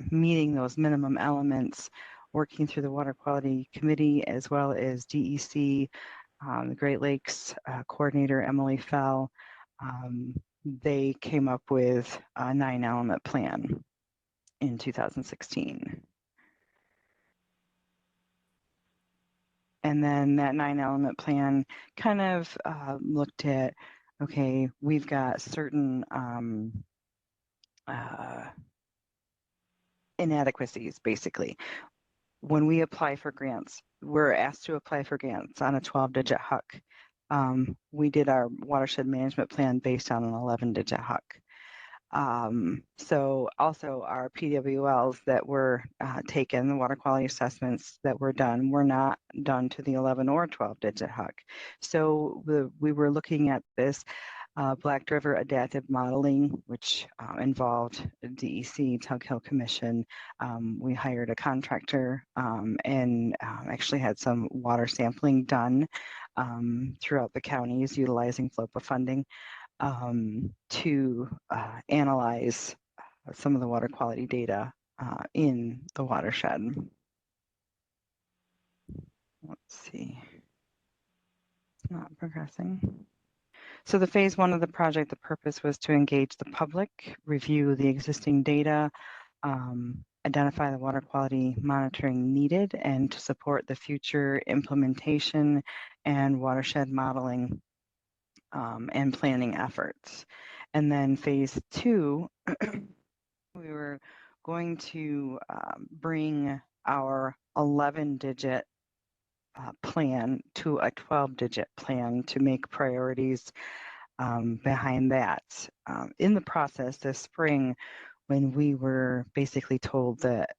S21: meeting those minimum elements, working through the Water Quality Committee as well as DEC, the Great Lakes coordinator, Emily Fell. They came up with a 9-element plan in 2016. And then that 9-element plan kind of looked at, okay, we've got certain inadequacies, basically. When we apply for grants, we're asked to apply for grants on a 12-digit HUC. We did our watershed management plan based on an 11-digit HUC. So also our PWLs that were taken, the water quality assessments that were not done to the 11 or 12-digit HUC. So we were looking at this Black River adaptive modeling, which involved DEC, Tug Hill Commission. We hired a contractor and actually had some water sampling done throughout the counties utilizing FLOPA funding to analyze some of the water quality data in the watershed. Let's see, it's not progressing. So the phase 1 of the project, the purpose was to engage the public, review the existing data, identify the water quality monitoring needed, and to support the future implementation and watershed modeling and planning efforts. And then phase 2, we were going to bring our 11-digit plan to a 12-digit plan to make priorities behind that. In the process this spring, when we were basically told that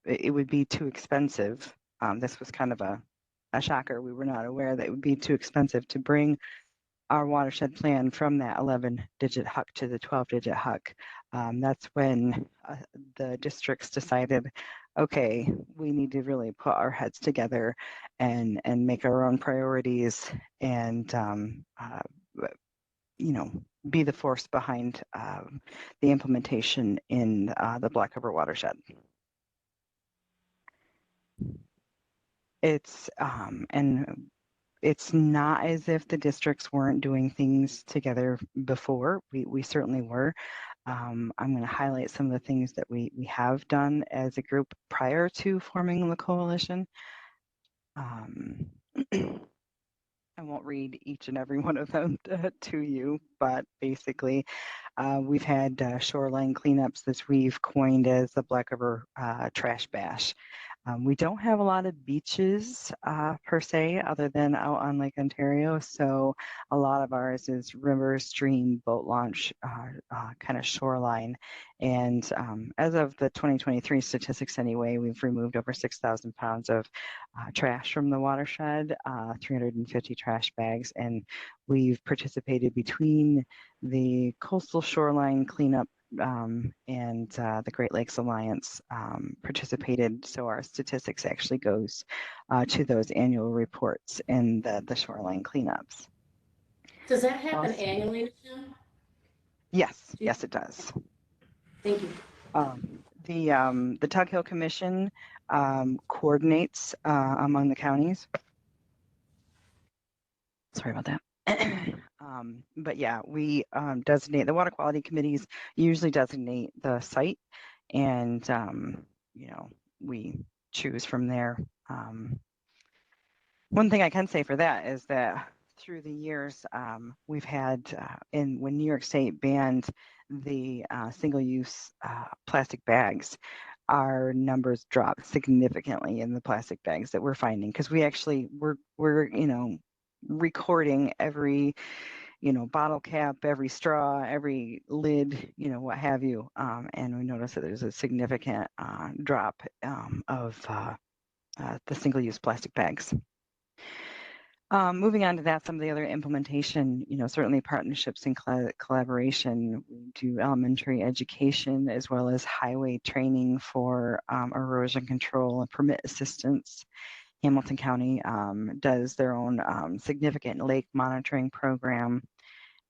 S21: it would be too expensive, this was kind of a shocker. We were not aware that it would be too expensive to bring our watershed plan from that 11-digit HUC to the 12-digit HUC. That's when the districts decided, okay, we need to really put our heads together and make our own priorities and be the force behind the implementation in the Black River watershed. It's not as if the districts weren't doing things together before. We certainly were. I'm going to highlight some of the things that we have done as a group prior to forming the coalition. I won't read each and every one of them to you, but basically we've had shoreline cleanups that we've coined as the Black River Trash Bash. We don't have a lot of beaches per se, other than out on Lake Ontario. So a lot of ours is river, stream, boat launch, kind of shoreline. And as of the 2023 statistics anyway, we've removed over 6,000 pounds of trash from the watershed, 350 trash bags, and we've participated between the coastal shoreline cleanup and the Great Lakes Alliance participated. So our statistics actually goes to those annual reports and the shoreline cleanups.
S2: Does that happen annually, Michelle?
S21: Yes, yes, it does.
S2: Thank you.
S21: The Tug Hill Commission coordinates among the counties. Sorry about that. But yeah, we designate, the water quality committees usually designate the site, and we choose from there. One thing I can say for that is that through the years, we've had, when New York State banned the single-use plastic bags, our numbers dropped significantly in the plastic bags that we're finding, because we actually we're recording every bottle cap, every straw, every lid, what have you, and we notice that there's a significant drop of the single-use plastic bags. Moving on to that, some of the other implementation, certainly partnerships and collaboration. We do elementary education as well as highway training for erosion control and permit assistance. Hamilton County does their own significant lake monitoring program.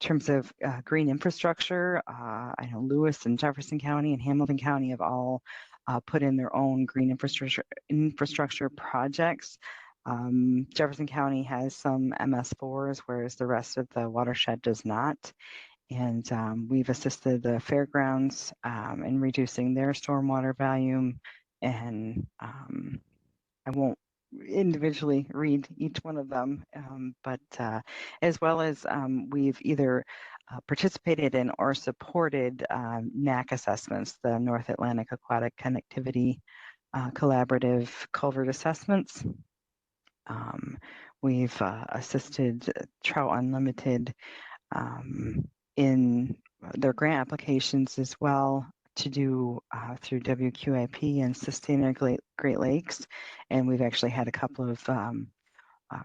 S21: In terms of green infrastructure, I know Lewis and Jefferson County and Hamilton County have all put in their own green infrastructure projects. Jefferson County has some MS4s, whereas the rest of the watershed does not. And we've assisted the fairgrounds in reducing their stormwater volume and I won't individually read each one of them, but as well as we've either participated in or supported NAC assessments, the North Atlantic Aquatic Connectivity Collaborative Culvert Assessments. We've assisted Trout Unlimited in their grant applications as well to do through WQIP and Sustainer Great Lakes. And we've actually had a couple of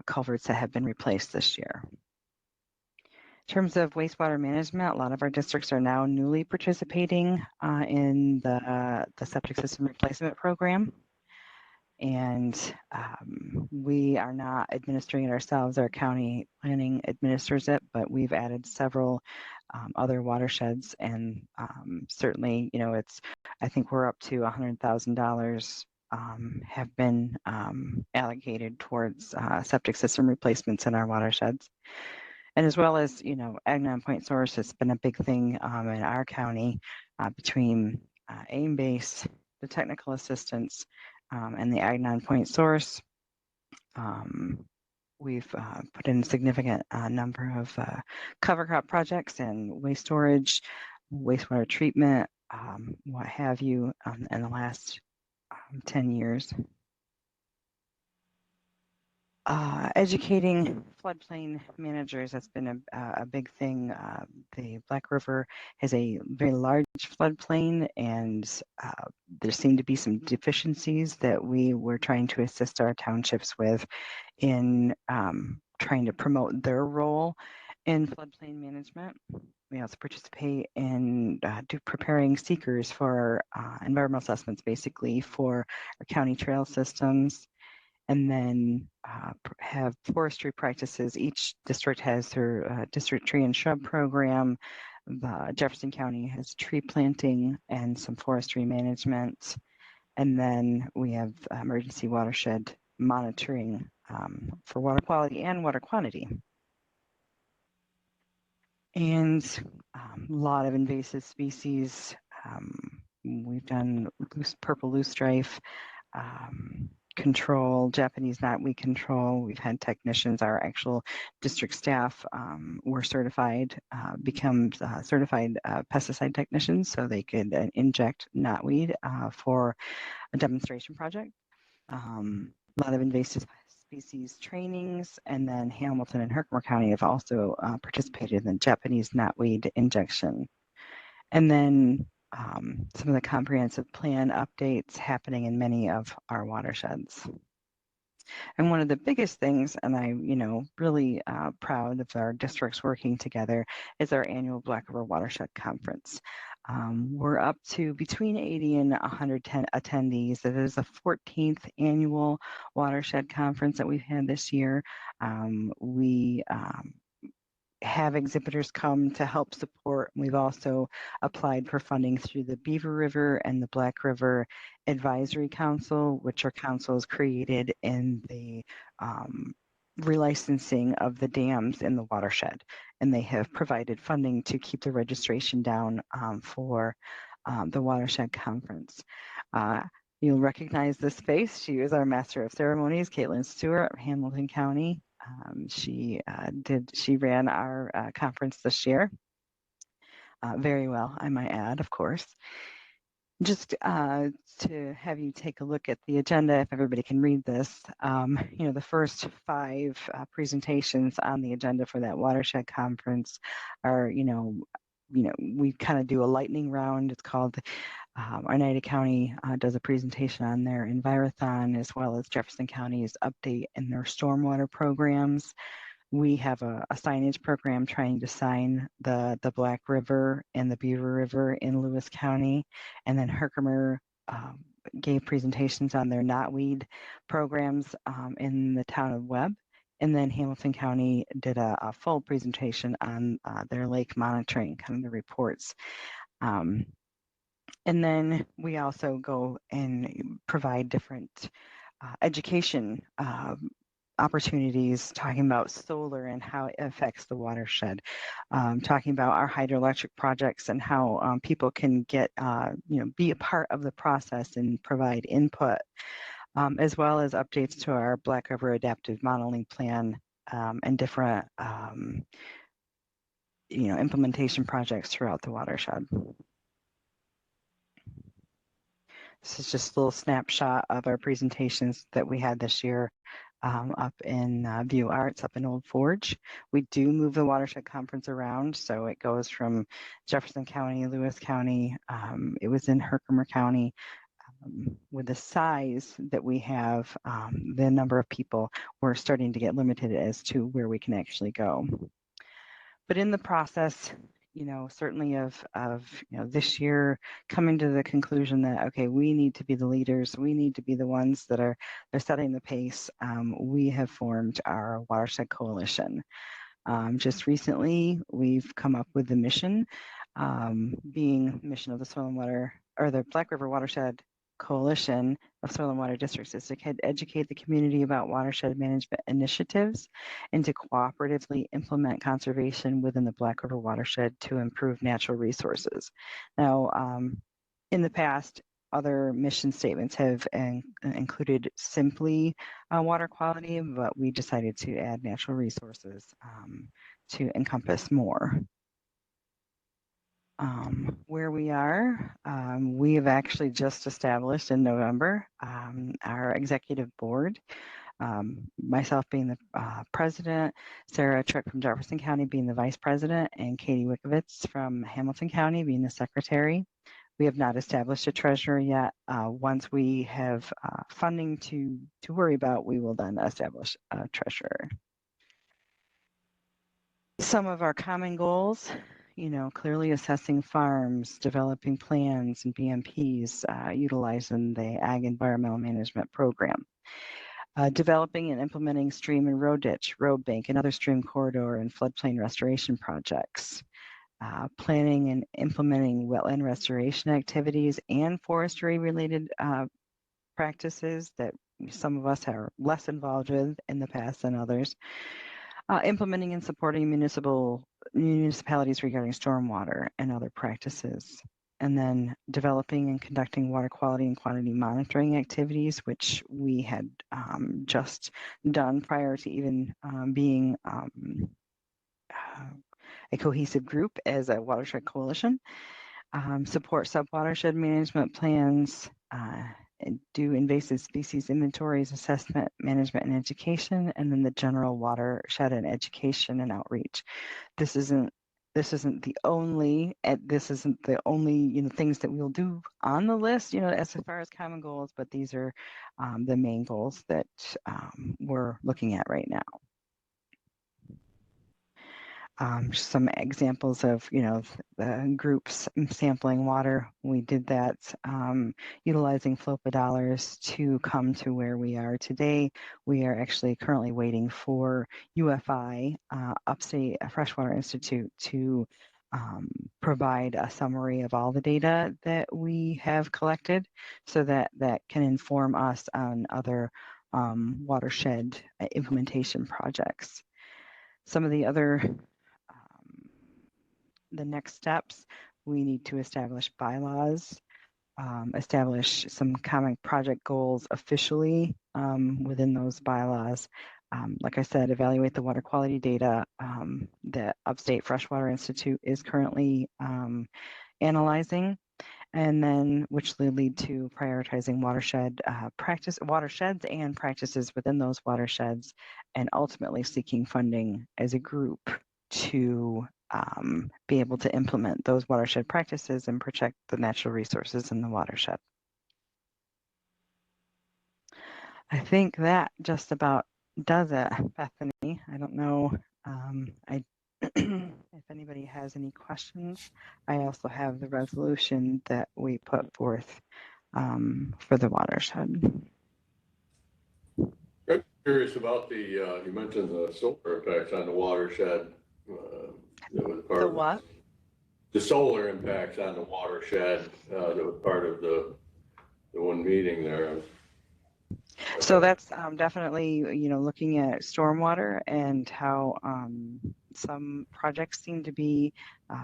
S21: culverts that have been replaced this year. In terms of wastewater management, a lot of our districts are now newly participating in the septic system replacement program. And we are not administering it ourselves. Our county planning administers it, but we've added several other watersheds, and certainly, you know, I think we're up to $100,000 have been allocated towards septic system replacements in our watersheds. And as well as, you know, Agnon Point Source has been a big thing in our county between AIM base, the technical assistance, and the Agnon Point Source. We've put in a significant number of cover crop projects and waste storage, wastewater treatment, what have you, in the last 10 years. Educating floodplain managers, that's been a big thing. The Black River has a very large floodplain, and there seem to be some deficiencies that we were trying to assist our townships with in trying to promote their role in floodplain management. We also participate in preparing seekers for environmental assessments, basically for our county trail systems. And then have forestry practices. Each district has their district tree and shrub program. Jefferson County has tree planting and some forestry management. And then we have emergency watershed monitoring for water quality and water quantity. And a lot of invasive species. We've done purple loosestrife control, Japanese knotweed control. We've had technicians, our actual district staff were certified, become certified pesticide technicians, so they could inject knotweed for a demonstration project. A lot of invasive species trainings, and then Hamilton and Herkimer County have also participated in Japanese knotweed injection. And then some of the comprehensive plan updates happening in many of our watersheds. And one of the biggest things, and I'm, really proud of our districts working together, is our annual Black River Watershed Conference. We're up to between 80 and 110 attendees. It is the 14th annual watershed conference that we've had this year. We have exhibitors come to help support. We've also applied for funding through the Beaver River and the Black River Advisory Council, which are councils created in the relicensing of the dams in the watershed. And they have provided funding to keep the registration down for the watershed conference. You'll recognize this face. She is our Master of Ceremonies, Caitlin Stewart of Hamilton County. She ran our conference this year very well, I might add, of course. Just to have you take a look at the agenda, if everybody can read this, the first 5 presentations on the agenda for that watershed conference are, we kind of do a lightning round. It's called Oneida County does a presentation on their Envirothon, as well as Jefferson County's update in their stormwater programs. We have a signage program trying to sign the Black River and the Beaver River in Lewis County. And then Herkimer gave presentations on their knotweed programs in the town of Webb. And then Hamilton County did a full presentation on their lake monitoring, kind of the reports. And then we also go and provide different education opportunities, talking about solar and how it affects the watershed, talking about our hydroelectric projects and how people can get, be a part of the process and provide input. as well as updates to our Black River Adaptive Modeling Plan and different implementation projects throughout the watershed. This is just a little snapshot of our presentations that we had this year up in View Arts up in Old Forge. We do move the watershed conference around, so it goes from Jefferson County, Lewis County. It was in Herkimer County. With the size that we have, the number of people, we're starting to get limited as to where we can actually go. But in the process, certainly of this year coming to the conclusion that, okay, we need to be the leaders, we need to be the ones that are setting the pace, we have formed our Watershed Coalition. Just recently, we've come up with the mission, being mission of the Soil and Water, or the Black River Watershed Coalition of Soil and Water Districts, is to educate the community about watershed management initiatives and to cooperatively implement conservation within the Black River watershed to improve natural resources. Now, in the past, other mission statements have included simply water quality, but we decided to add natural resources to encompass more. Where we are, we have actually just established in November our executive board, myself being the president, Sarah Trick from Jefferson County being the vice president, and Katie Wickovitz from Hamilton County being the secretary. We have not established a treasurer yet. Once we have funding to worry about, we will then establish a treasurer. Some of our common goals, clearly assessing farms, developing plans and BMPs, utilizing the Ag Environmental Management Program. Developing and implementing stream and road ditch, road bank, and other stream corridor and floodplain restoration projects. Planning and implementing wetland restoration activities and forestry related practices that some of us are less involved with in the past than others. Implementing and supporting municipalities regarding stormwater and other practices. And then developing and conducting water quality and quantity monitoring activities, which we had just done prior to even being a cohesive group as a watershed coalition. Support sub-watershed management plans, do invasive species inventories, assessment, management, and education, and then the general watershed and education and outreach. This isn't the only things that we'll do on the list, as far as common goals, but these are the main goals that we're looking at right now. Some examples of, the groups sampling water. We did that utilizing FLOPA dollars to come to where we are today. We are actually currently waiting for UFI, Upstate Freshwater Institute, to provide a summary of all the data that we have collected so that can inform us on other watershed implementation projects. Some of the other the next steps, we need to establish bylaws, establish some common project goals officially within those bylaws. Like I said, evaluate the water quality data that Upstate Freshwater Institute is currently analyzing, and then which will lead to prioritizing watersheds and practices within those watersheds, and ultimately seeking funding as a group to be able to implement those watershed practices and protect the natural resources in the watershed. I think that just about does it, Bethany. I don't know if anybody has any questions. I also have the resolution that we put forth for the watershed.
S4: I'm curious about you mentioned the solar effects on the watershed. That was part of
S21: what?
S4: The solar impacts on the watershed that was part of the one meeting there.
S21: So that's definitely, looking at stormwater and how some projects seem to be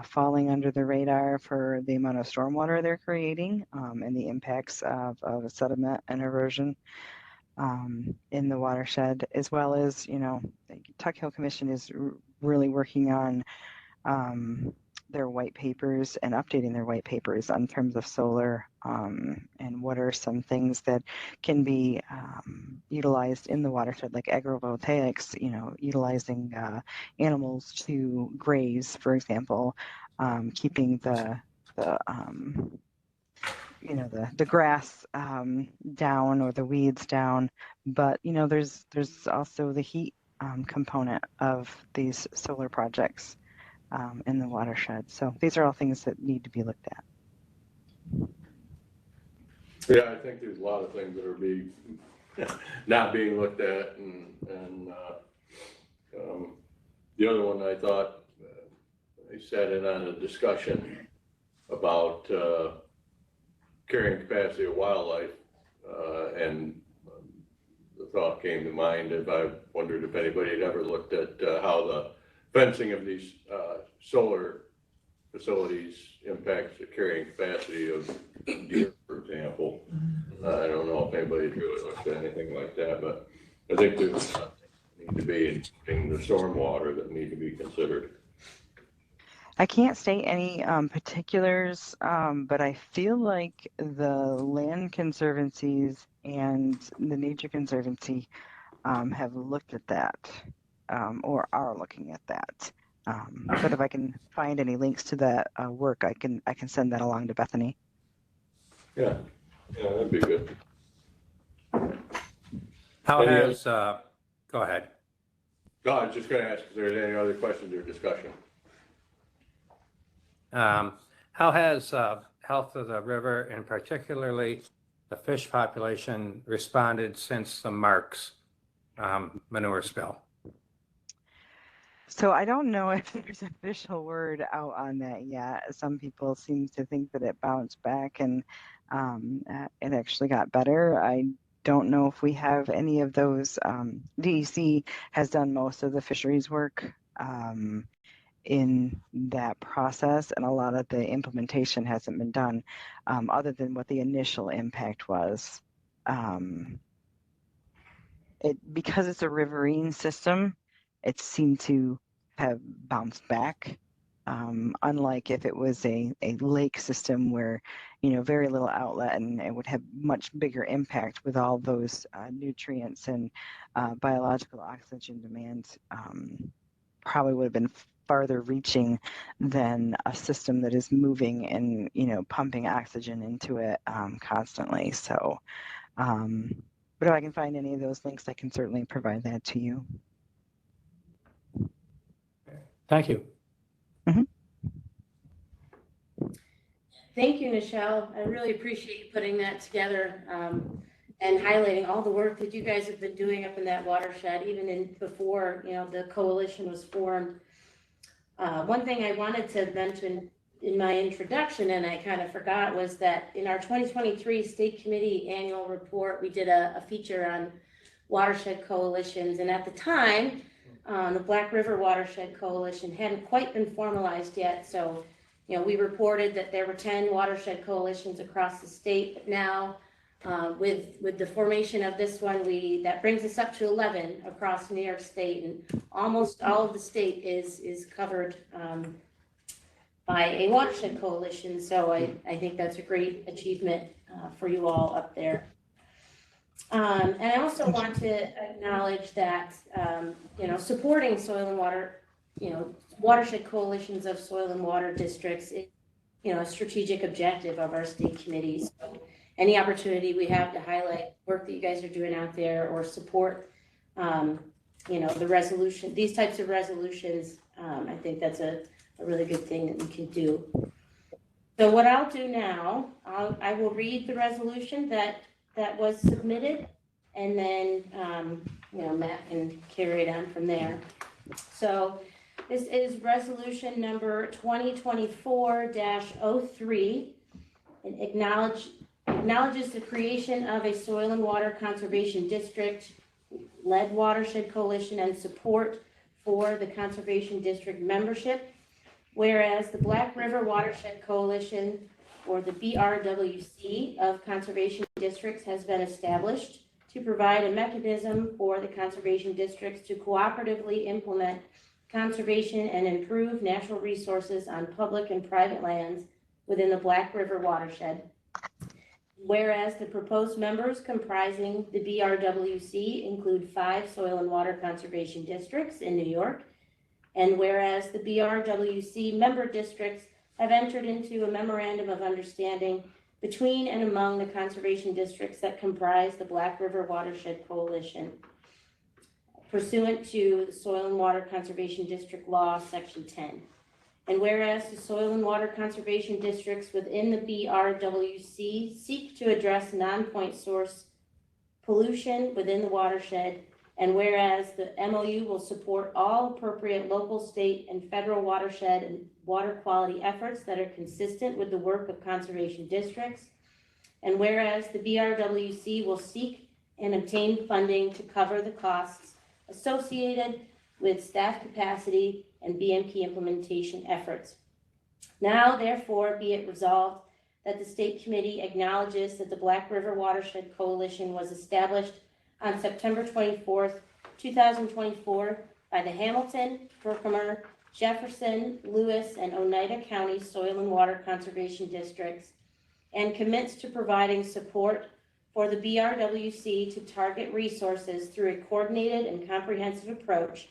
S21: falling under the radar for the amount of stormwater they're creating and the impacts of sediment and erosion. in the watershed, as well as, the Tuck Hill Commission is really working on their white papers and updating their white papers in terms of solar, and what are some things that can be utilized in the watershed, like agrovoltaics, utilizing animals to graze, for example, keeping the grass down or the weeds down. But there's also the heat component of these solar projects in the watershed. So these are all things that need to be looked at.
S4: Yeah, I think there's a lot of things that are not being looked at, and the other one I thought I sat in on a discussion about carrying capacity of wildlife, and the thought came to mind if I wondered if anybody had ever looked at how the fencing of these solar facilities impacts the carrying capacity of deer, for example. I don't know if anybody's really looked at anything like that, but I think there's need to be in the stormwater that need to be considered.
S21: I can't state any particulars, but I feel like the land conservancies and the Nature Conservancy have looked at that, or are looking at that. But if I can find any links to that work, I can send that along to Bethany.
S4: Yeah, that'd be good.
S1: How has, go ahead.
S4: No, I was just going to ask if there's any other questions or discussion.
S1: How has health of the river, and particularly the fish population, responded since the Marks manure spill?
S21: So I don't know if there's an official word out on that yet. Some people seem to think that it bounced back and it actually got better. I don't know if we have any of those. DEC has done most of the fisheries work in that process, and a lot of the implementation hasn't been done other than what the initial impact was. Because it's a riverine system, it seemed to have bounced back, unlike if it was a lake system where, very little outlet, and it would have much bigger impact with all those nutrients and biological oxygen demand. Probably would have been farther reaching than a system that is moving and, pumping oxygen into it constantly. So, but if I can find any of those links, I can certainly provide that to you.
S1: Thank you.
S21: Mm-hmm.
S2: Thank you, Nichelle. I really appreciate you putting that together and highlighting all the work that you guys have been doing up in that watershed, even before the coalition was formed. One thing I wanted to mention in my introduction, and I kind of forgot, was that in our 2023 State Committee annual report, we did a feature on watershed coalitions. And at the time, the Black River Watershed Coalition hadn't quite been formalized yet. So, we reported that there were 10 watershed coalitions across the state. But now, with the formation of this one, that brings us up to 11 across New York State, and almost all of the state is covered by a watershed coalition. So I think that's a great achievement for you all up there. And I also want to acknowledge that, supporting soil and water, watershed coalitions of soil and water districts is, a strategic objective of our state committees. So any opportunity we have to highlight work that you guys are doing out there or support, the resolution, these types of resolutions, I think that's a really good thing that we can do. So what I'll do now, I will read the resolution that was submitted, and then, Matt can carry it on from there. So this is resolution number 2024-03, and acknowledges the creation of a soil and water conservation district, led watershed coalition, and support for the conservation district membership. Whereas the Black River Watershed Coalition, or the BRWC of conservation districts, has been established. to provide a mechanism for the conservation districts to cooperatively implement conservation and improve natural resources on public and private lands within the Black River watershed. Whereas the proposed members comprising the BRWC include 5 soil and water conservation districts in New York, and whereas the BRWC member districts have entered into a memorandum of understanding between and among the conservation districts that comprise the Black River Watershed Coalition, pursuant to the Soil and Water Conservation District Law, Section 10. And whereas the soil and water conservation districts within the BRWC seek to address non-point source pollution within the watershed, and whereas the MOU will support all appropriate local, state, and federal watershed and water quality efforts that are consistent with the work of conservation districts, and whereas the BRWC will seek and obtain funding to cover the costs associated with staff capacity and BMP implementation efforts. Now, therefore, be it resolved that the State Committee acknowledges that the Black River Watershed Coalition was established on September 24th, 2024 by the Hamilton, Herkimer, Jefferson, Lewis, and Oneida County Soil and Water Conservation Districts, and commits to providing support for the BRWC to target resources through a coordinated and comprehensive approach,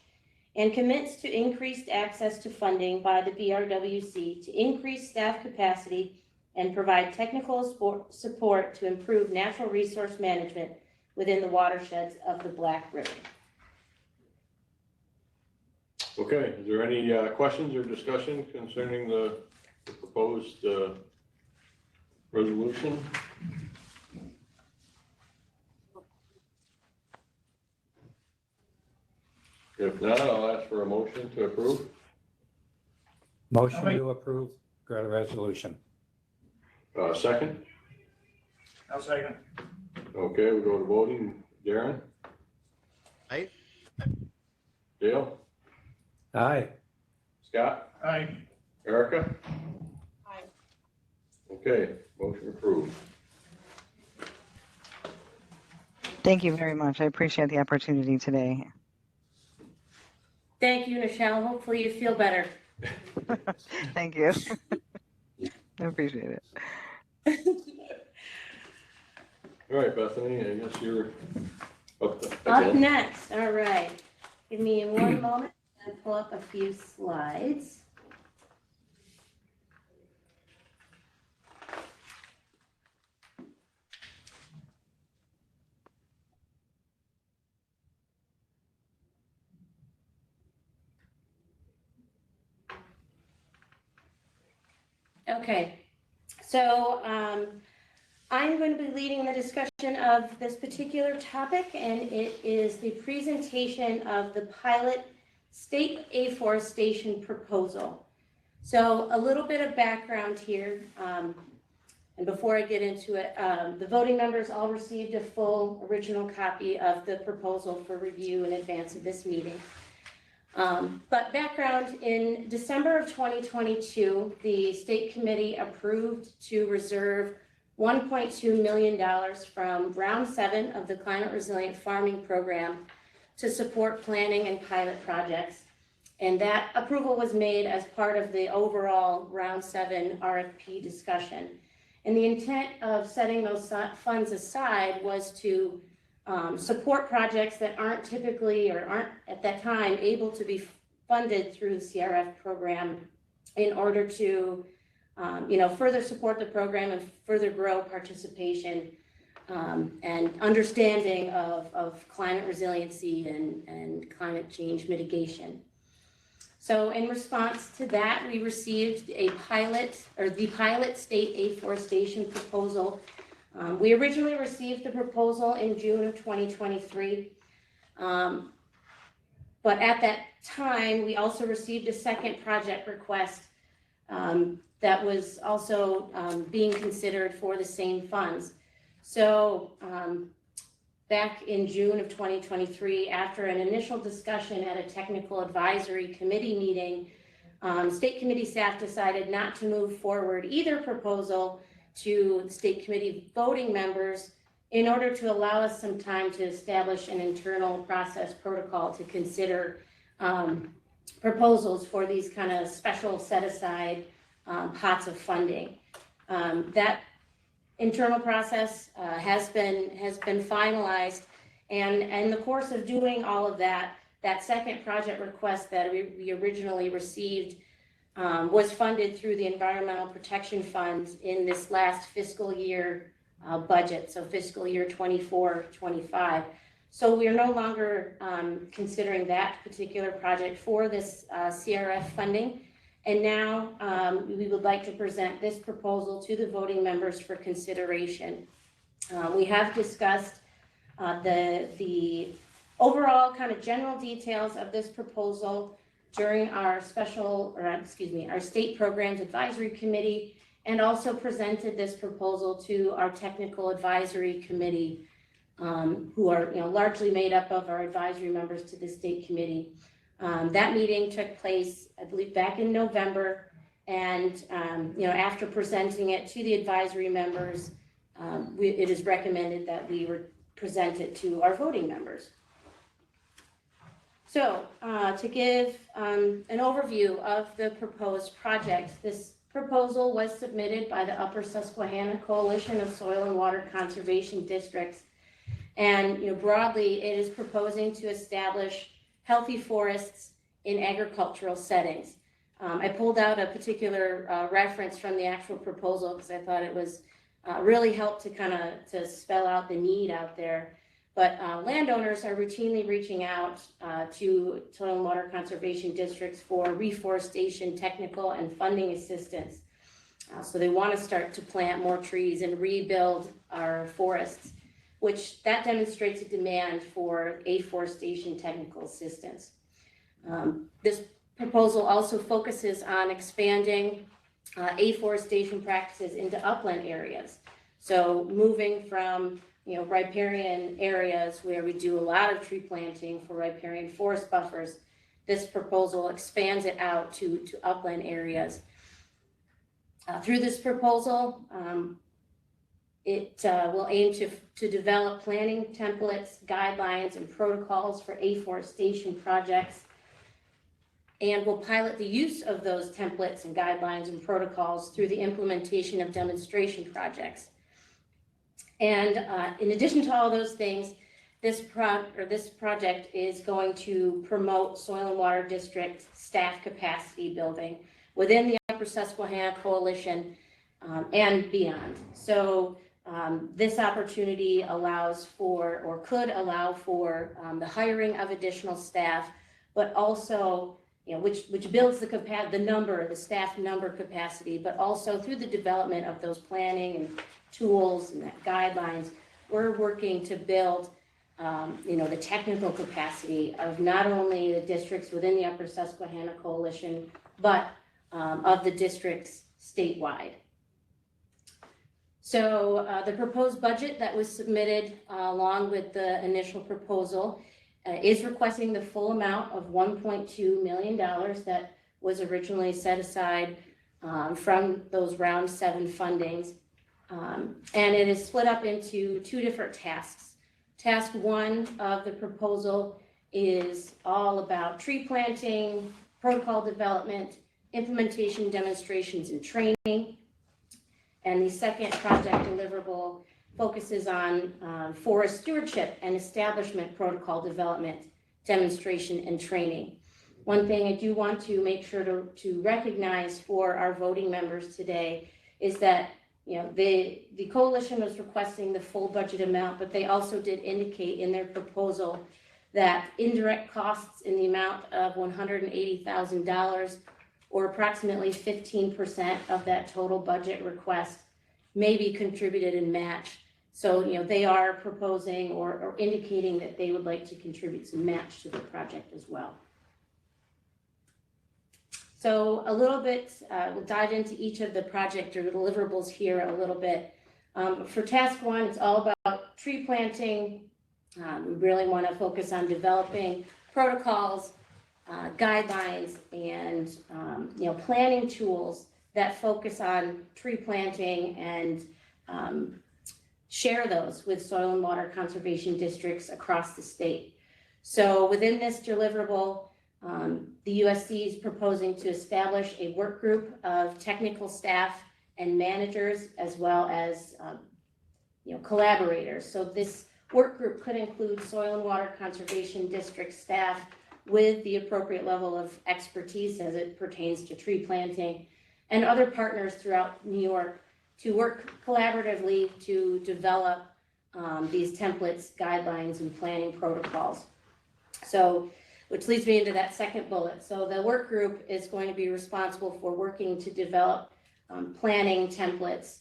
S2: and commits to increased access to funding by the BRWC to increase staff capacity and provide technical support to improve natural resource management within the watersheds of the Black River.
S4: Okay, is there any questions or discussion concerning the proposed resolution? If not, I'll ask for a motion to approve.
S1: Motion to approve the resolution.
S4: Second?
S6: I'll second.
S4: Okay, we go to voting. Darren?
S5: Aye.
S4: Dale?
S1: Aye.
S4: Scott?
S6: Aye.
S4: Erica?
S10: Aye.
S4: Okay, motion approved.
S21: Thank you very much. I appreciate the opportunity today.
S2: Thank you, Nichelle. Hopefully you feel better.
S21: Thank you. I appreciate it.
S4: All right, Bethany, I guess you're up
S2: Up
S4: again.
S2: next, all right. Give me one moment and pull up a few slides. Okay, so I'm going to be leading the discussion of this particular topic, and it is the presentation of the pilot state afforestation proposal. So a little bit of background here, and before I get into it, the voting members all received a full original copy of the proposal for review in advance of this meeting. But background, in December of 2022, the State Committee approved to reserve $1.2 million from Round 7 of the Climate Resilient Farming Program to support planning and pilot projects. And that approval was made as part of the overall Round 7 RFP discussion. And the intent of setting those funds aside was to support projects that aren't typically or aren't at that time able to be funded through the CRF program in order to further support the program and further grow participation and understanding of climate resiliency and climate change mitigation. So in response to that, we received the pilot state afforestation proposal. We originally received the proposal in June of 2023, but at that time, we also received a second project request that was also being considered for the same funds. So back in June of 2023, after an initial discussion at a technical advisory committee meeting, State Committee staff decided not to move forward either proposal to the State Committee voting members in order to allow us some time to establish an internal process protocol to consider proposals for these kind of special set-aside pots of funding. That internal process has been finalized, and in the course of doing all of that, that second project request that we originally received was funded through the Environmental Protection Fund in this last fiscal year budget, so fiscal year 24-25. So we are no longer considering that particular project for this CRF funding. And now we would like to present this proposal to the voting members for consideration. We have discussed the overall kind of general details of this proposal during our our State Programs Advisory Committee, and also presented this proposal to our Technical Advisory Committee, who are largely made up of our advisory members to the State Committee. That meeting took place, I believe, back in November, and after presenting it to the advisory members, it is recommended that we present it to our voting members. So to give an overview of the proposed project, this proposal was submitted by the Upper Susquehanna Coalition of Soil and Water Conservation Districts. And broadly, it is proposing to establish healthy forests in agricultural settings. I pulled out a particular reference from the actual proposal because I thought it was really helped to spell out the need out there. But landowners are routinely reaching out to soil and water conservation districts for reforestation, technical, and funding assistance. So they want to start to plant more trees and rebuild our forests, which that demonstrates a demand for afforestation technical assistance. This proposal also focuses on expanding afforestation practices into upland areas. So moving from riparian areas where we do a lot of tree planting for riparian forest buffers, this proposal expands it out to upland areas. Through this proposal, it will aim to develop planning templates, guidelines, and protocols for afforestation projects, and will pilot the use of those templates and guidelines and protocols through the implementation of demonstration projects. And in addition to all those things, this project is going to promote Soil and Water District staff capacity building within the Upper Susquehanna Coalition and beyond. So this opportunity allows for, or could allow for, the hiring of additional staff, but also, which builds the staff number capacity, but also through the development of those planning and tools and guidelines, we're working to build, the technical capacity of not only the districts within the Upper Susquehanna Coalition, but of the districts statewide. So the proposed budget that was submitted along with the initial proposal is requesting the full amount of $1.2 million that was originally set aside from those round 7 fundings. And it is split up into 2 different tasks. Task 1 of the proposal is all about tree planting, protocol development, implementation, demonstrations, and training. And the second project deliverable focuses on forest stewardship and establishment protocol development, demonstration, and training. One thing I do want to make sure to recognize for our voting members today is that the coalition was requesting the full budget amount, but they also did indicate in their proposal that indirect costs in the amount of $180,000, or approximately 15% of that total budget request, may be contributed and matched. So, they are proposing or indicating that they would like to contribute some match to the project as well. So a little bit, we'll dive into each of the project or deliverables here a little bit. For task 1, it's all about tree planting. We really want to focus on developing protocols, guidelines, and planning tools that focus on tree planting and share those with soil and water conservation districts across the state. So within this deliverable, the USC is proposing to establish a work group of technical staff and managers, as well as collaborators. So this work group could include soil and water conservation district staff with the appropriate level of expertise as it pertains to tree planting, and other partners throughout New York to work collaboratively to develop these templates, guidelines, and planning protocols. So, which leads me into that second bullet. So the work group is going to be responsible for working to develop planning templates,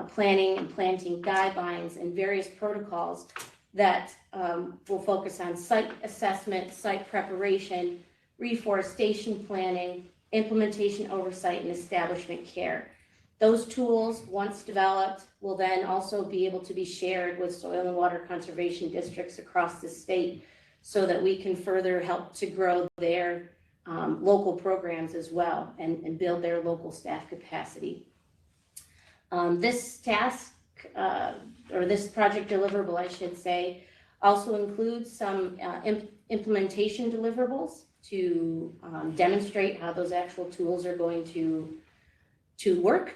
S2: planning and planting guidelines, and various protocols that will focus on site assessment, site preparation, reforestation planning, implementation oversight, and establishment care. Those tools, once developed, will then also be able to be shared with soil and water conservation districts across the state so that we can further help to grow their local programs as well and build their local staff capacity. This task, or this project deliverable, I should say, also includes some implementation deliverables to demonstrate how those actual tools are going to work.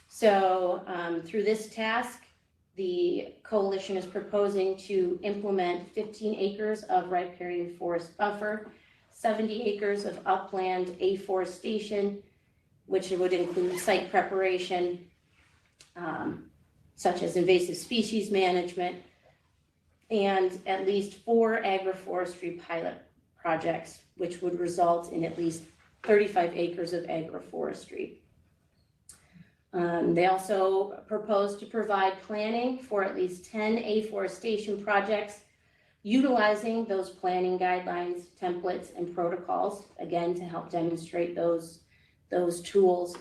S2: So through this task, the coalition is proposing to implement 15 acres of riparian forest buffer, 70 acres of upland afforestation, which would include site preparation, such as invasive species management, and at least 4 agroforestry pilot projects, which would result in at least 35 acres of agroforestry. They also propose to provide planning for at least 10 afforestation projects, utilizing those planning guidelines, templates, and protocols, again, to help demonstrate those tools.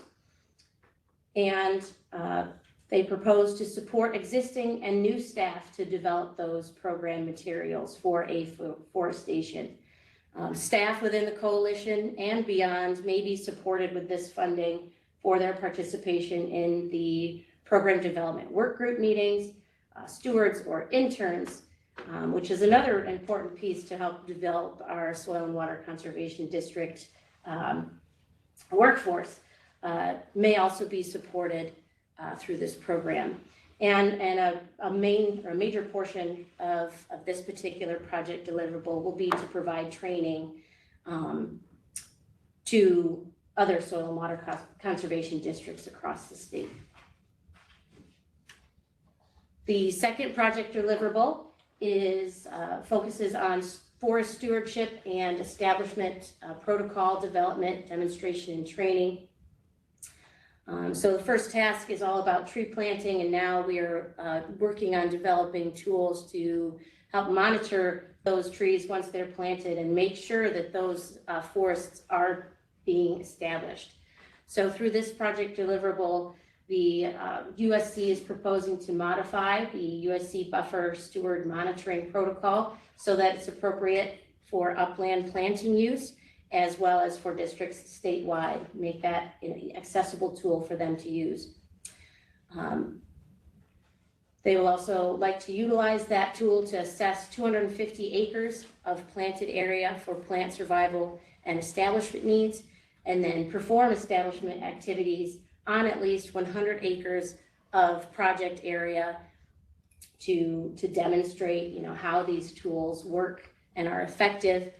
S2: And they propose to support existing and new staff to develop those program materials for afforestation. Staff within the coalition and beyond may be supported with this funding for their participation in the program development work group meetings, stewards or interns, which is another important piece to help develop our soil and water conservation district workforce, may also be supported through this program. And a major portion of this particular project deliverable will be to provide training to other soil and water conservation districts across the state. The second project deliverable focuses on forest stewardship and establishment protocol development, demonstration, and training. So the first task is all about tree planting, and now we are working on developing tools to help monitor those trees once they're planted and make sure that those forests are being established. So through this project deliverable, the USC is proposing to modify the USC Buffer Steward Monitoring Protocol so that it's appropriate for upland planting use, as well as for districts statewide, make that an accessible tool for them to use. They will also like to utilize that tool to assess 250 acres of planted area for plant survival and establishment needs, and then perform establishment activities on at least 100 acres of project area to demonstrate, how these tools work and are effective.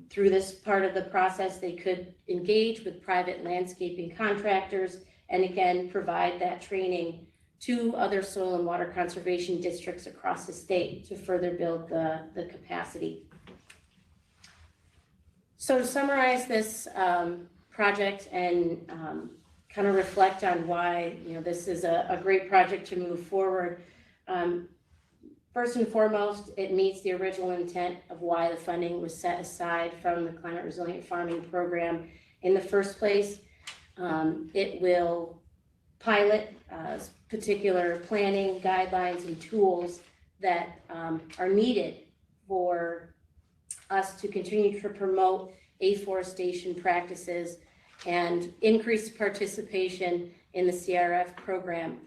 S2: Through this part of the process, they could engage with private landscaping contractors and again, provide that training to other soil and water conservation districts across the state to further build the capacity. So to summarize this project and kind of reflect on why this is a great project to move forward. First and foremost, it meets the original intent of why the funding was set aside from the Climate Resilient Farming Program in the first place. It will pilot particular planning guidelines and tools that are needed for us to continue to promote afforestation practices and increase participation in the CRF program.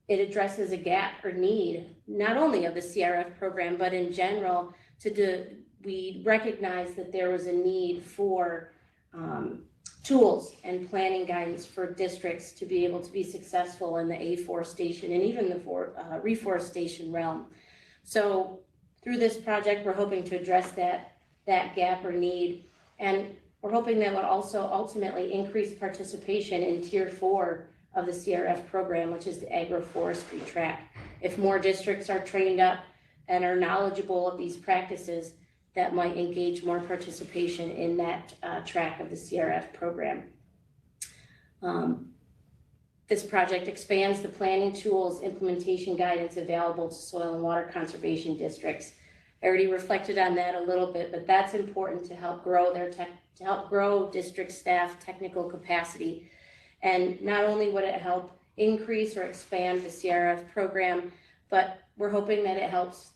S2: it addresses a gap or need, not only of the CRF program, but in general, we recognize that there was a need for tools and planning guidance for districts to be able to be successful in the afforestation and even the reforestation realm. So through this project, we're hoping to address that gap or need. And we're hoping that would also ultimately increase participation in Tier 4 of the CRF program, which is the agroforestry track. If more districts are trained up and are knowledgeable of these practices, that might engage more participation in that track of the CRF program. This project expands the planning tools, implementation guidance available to soil and water conservation districts. I already reflected on that a little bit, but that's important to help grow district staff technical capacity. And not only would it help increase or expand the CRF program, but we're hoping that it helps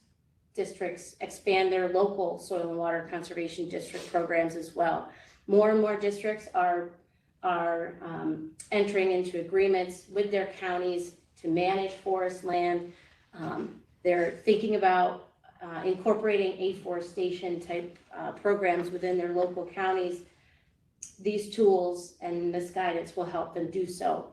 S2: districts expand their local soil and water conservation district programs as well. More and more districts are entering into agreements with their counties to manage forest land. They're thinking about incorporating afforestation type programs within their local counties. These tools and this guidance will help them do so.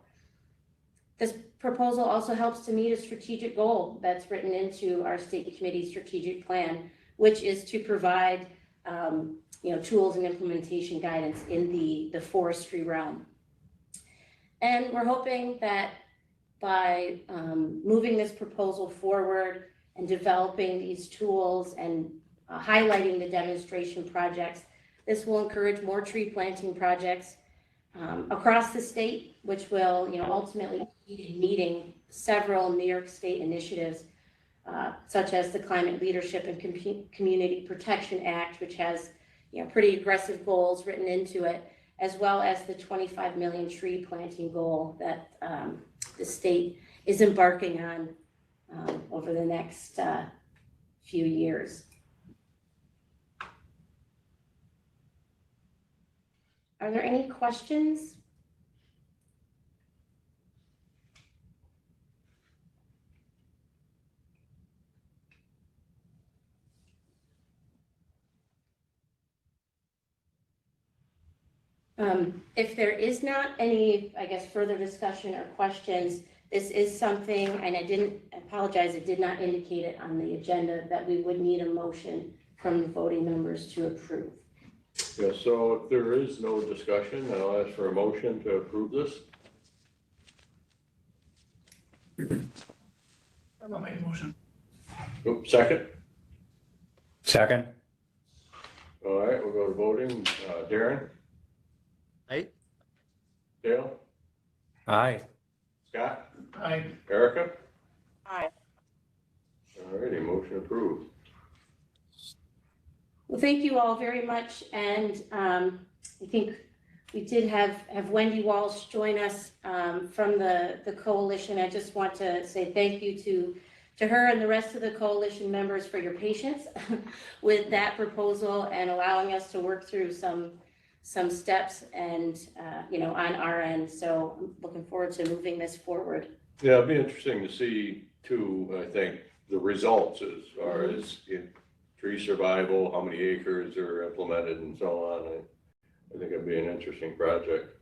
S2: This proposal also helps to meet a strategic goal that's written into our state committee strategic plan, which is to provide tools and implementation guidance in the forestry realm. And we're hoping that by moving this proposal forward and developing these tools and highlighting the demonstration projects, this will encourage more tree planting projects across the state, which will ultimately be meeting several New York State initiatives, such as the Climate Leadership and Community Protection Act, which has pretty aggressive goals written into it, as well as the 25 million tree planting goal that the state is embarking on over the next few years. Are there any questions? If there is not any, further discussion or questions, this is something, and I apologize, it did not indicate it on the agenda, that we would need a motion from the voting members to approve.
S4: Yeah, so if there is no discussion, I'll ask for a motion to approve this.
S6: I'm gonna make a motion.
S4: Oops, second.
S1: Second.
S4: All right, we'll go to voting. Darren?
S5: Aye.
S4: Dale?
S1: Aye.
S4: Scott?
S6: Aye.
S4: Erica?
S7: Aye.
S4: All righty, motion approved.
S2: Well, thank you all very much. And I think we did have Wendy Walsh join us from the coalition. I just want to say thank you to her and the rest of the coalition members for your patience with that proposal and allowing us to work through some steps and on our end. So I'm looking forward to moving this forward.
S4: Yeah, it'd be interesting to see too, I think, the results as far as tree survival, how many acres are implemented and so on. I think it'd be an interesting project.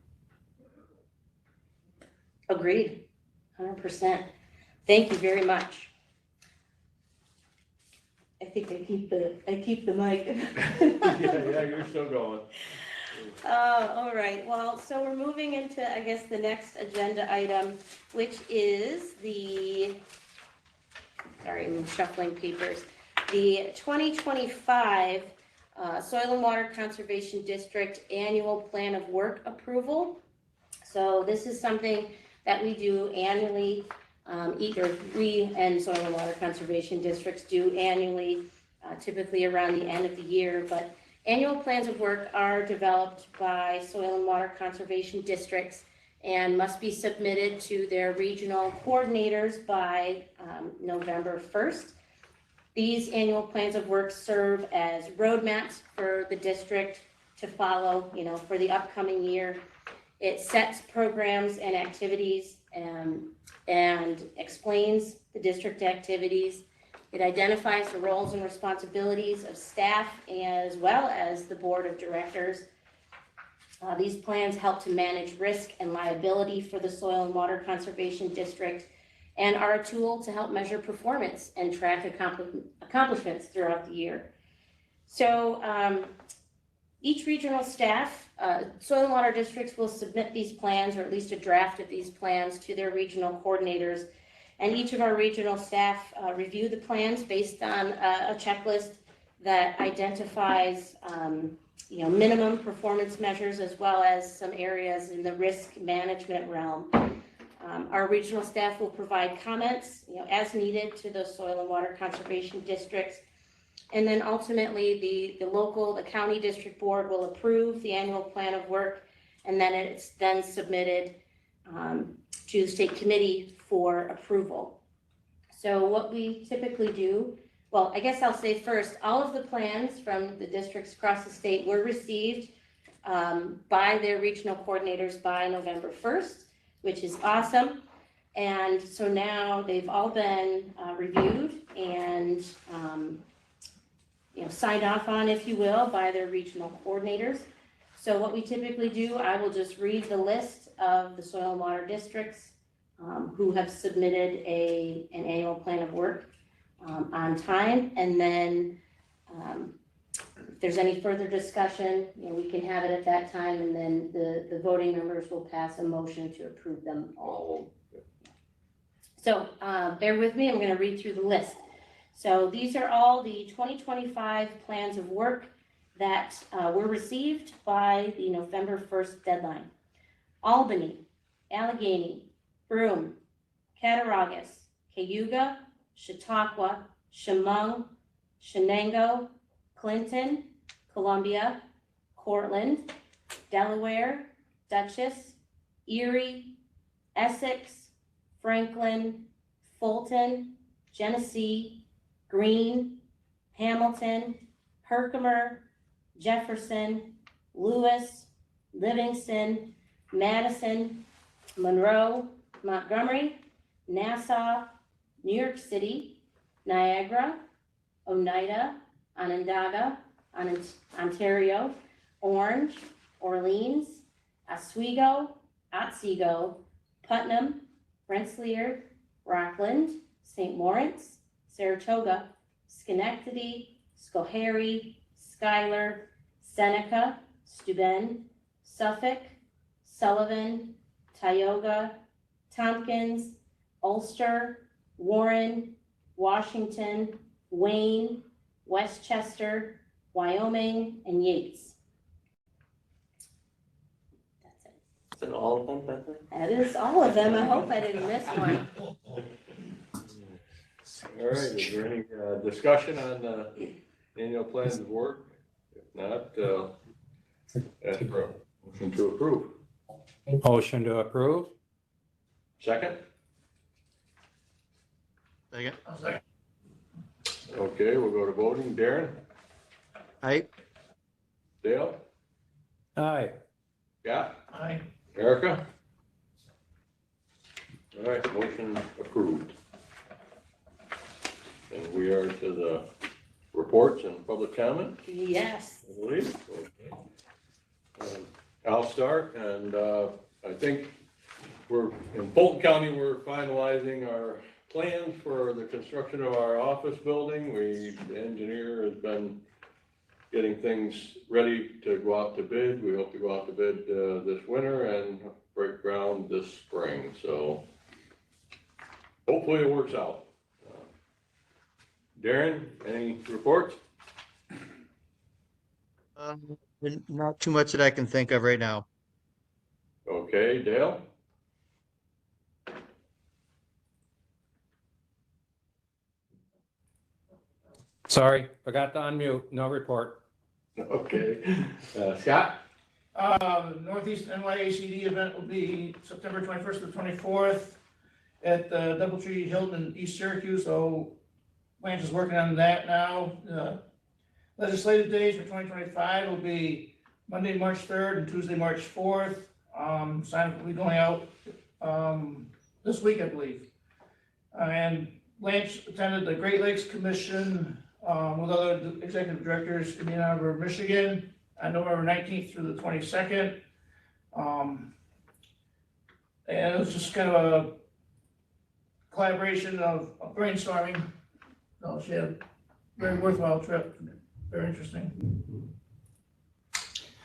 S2: Agreed, 100%. Thank you very much. I think I keep the mic.
S4: yeah, you're still going.
S2: All right, well, so we're moving into, the next agenda item, which is I'm shuffling papers. The 2025 Soil and Water Conservation District Annual Plan of Work Approval. So this is something that we do annually, either we and Soil and Water Conservation Districts do annually, typically around the end of the year, but annual plans of work are developed by Soil and Water Conservation Districts and must be submitted to their regional coordinators by November 1st. These annual plans of work serve as roadmaps for the district to follow, for the upcoming year. It sets programs and activities and explains the district activities. It identifies the roles and responsibilities of staff as well as the board of directors. These plans help to manage risk and liability for the Soil and Water Conservation District and are a tool to help measure performance and track accomplishments throughout the year. So each regional staff, soil and water districts will submit these plans, or at least a draft of these plans, to their regional coordinators. And each of our regional staff review the plans based on a checklist that identifies minimum performance measures as well as some areas in the risk management realm. Our regional staff will provide comments, as needed to the soil and water conservation districts. And then ultimately the county district board will approve the annual plan of work, and then it's then submitted to the state committee for approval. So what we typically do, well, I guess I'll say first, all of the plans from the districts across the state were received by their regional coordinators by November 1st, which is awesome. And so now they've all been reviewed and signed off on, if you will, by their regional coordinators. So what we typically do, I will just read the list of the soil and water districts who have submitted an annual plan of work on time. And then if there's any further discussion, we can have it at that time, and then the voting members will pass a motion to approve them all. So bear with me, I'm going to read through the list. So these are all the 2025 plans of work that were received by the November 1st deadline. Albany, Allegheny, Broome, Cattaraugus, Cayuga, Chautauqua, Chemung, Shenango, Clinton, Columbia, Cortland, Delaware, Dutchess, Erie, Essex, Franklin, Fulton, Genesee, Greene, Hamilton, Herkimer, Jefferson, Lewis, Livingston, Madison, Monroe, Montgomery, Nassau, New York City, Niagara, Oneida, Onondaga, Ontario, Orange, Orleans, Oswego, Otsego, Putnam, Rensselaer, Rockland, St. Lawrence, Saratoga, Schenectady, Schoharie, Schuyler, Seneca, Steuben, Suffolk, Sullivan, Tioga, Tompkins, Ulster, Warren, Washington, Wayne, Westchester, Wyoming, and Yates. That's it.
S3: Is that all of them, Bethany?
S2: That is all of them. I hope I didn't miss one.
S4: All right, is there any discussion on the annual plans of work? If not, ask for a motion to approve.
S1: Motion to approve?
S4: Second?
S5: Second.
S6: I'll second.
S4: Okay, we'll go to voting. Darren?
S5: Aye.
S4: Dale?
S1: Aye.
S4: Scott?
S6: Aye.
S4: Erica? All right, motion approved. And we are to the reports and public comment,
S2: Yes.
S4: I believe. Okay. I'll start, and I think we're, in Fulton County, we're finalizing our plans for the construction of our office building. The engineer has been getting things ready to go out to bid. We hope to go out to bid this winter and break ground this spring, so hopefully it works out. Darren, any reports?
S5: Not too much that I can think of right now.
S4: Okay, Dale?
S1: Sorry, forgot to unmute. No report.
S4: Okay. Scott?
S6: Northeast NYACD event will be September 21st to 24th at the Doubletree Hilton in East Syracuse. So Lance is working on that now. Legislative days for 2025 will be Monday, March 3rd and Tuesday, March 4th. Sign will be going out this week, I believe. And Lance attended the Great Lakes Commission with other executive directors in Ann Arbor, Michigan, on November 19th through the 22nd. And it was just kind of a collaboration of brainstorming. So she had a very worthwhile trip, very interesting.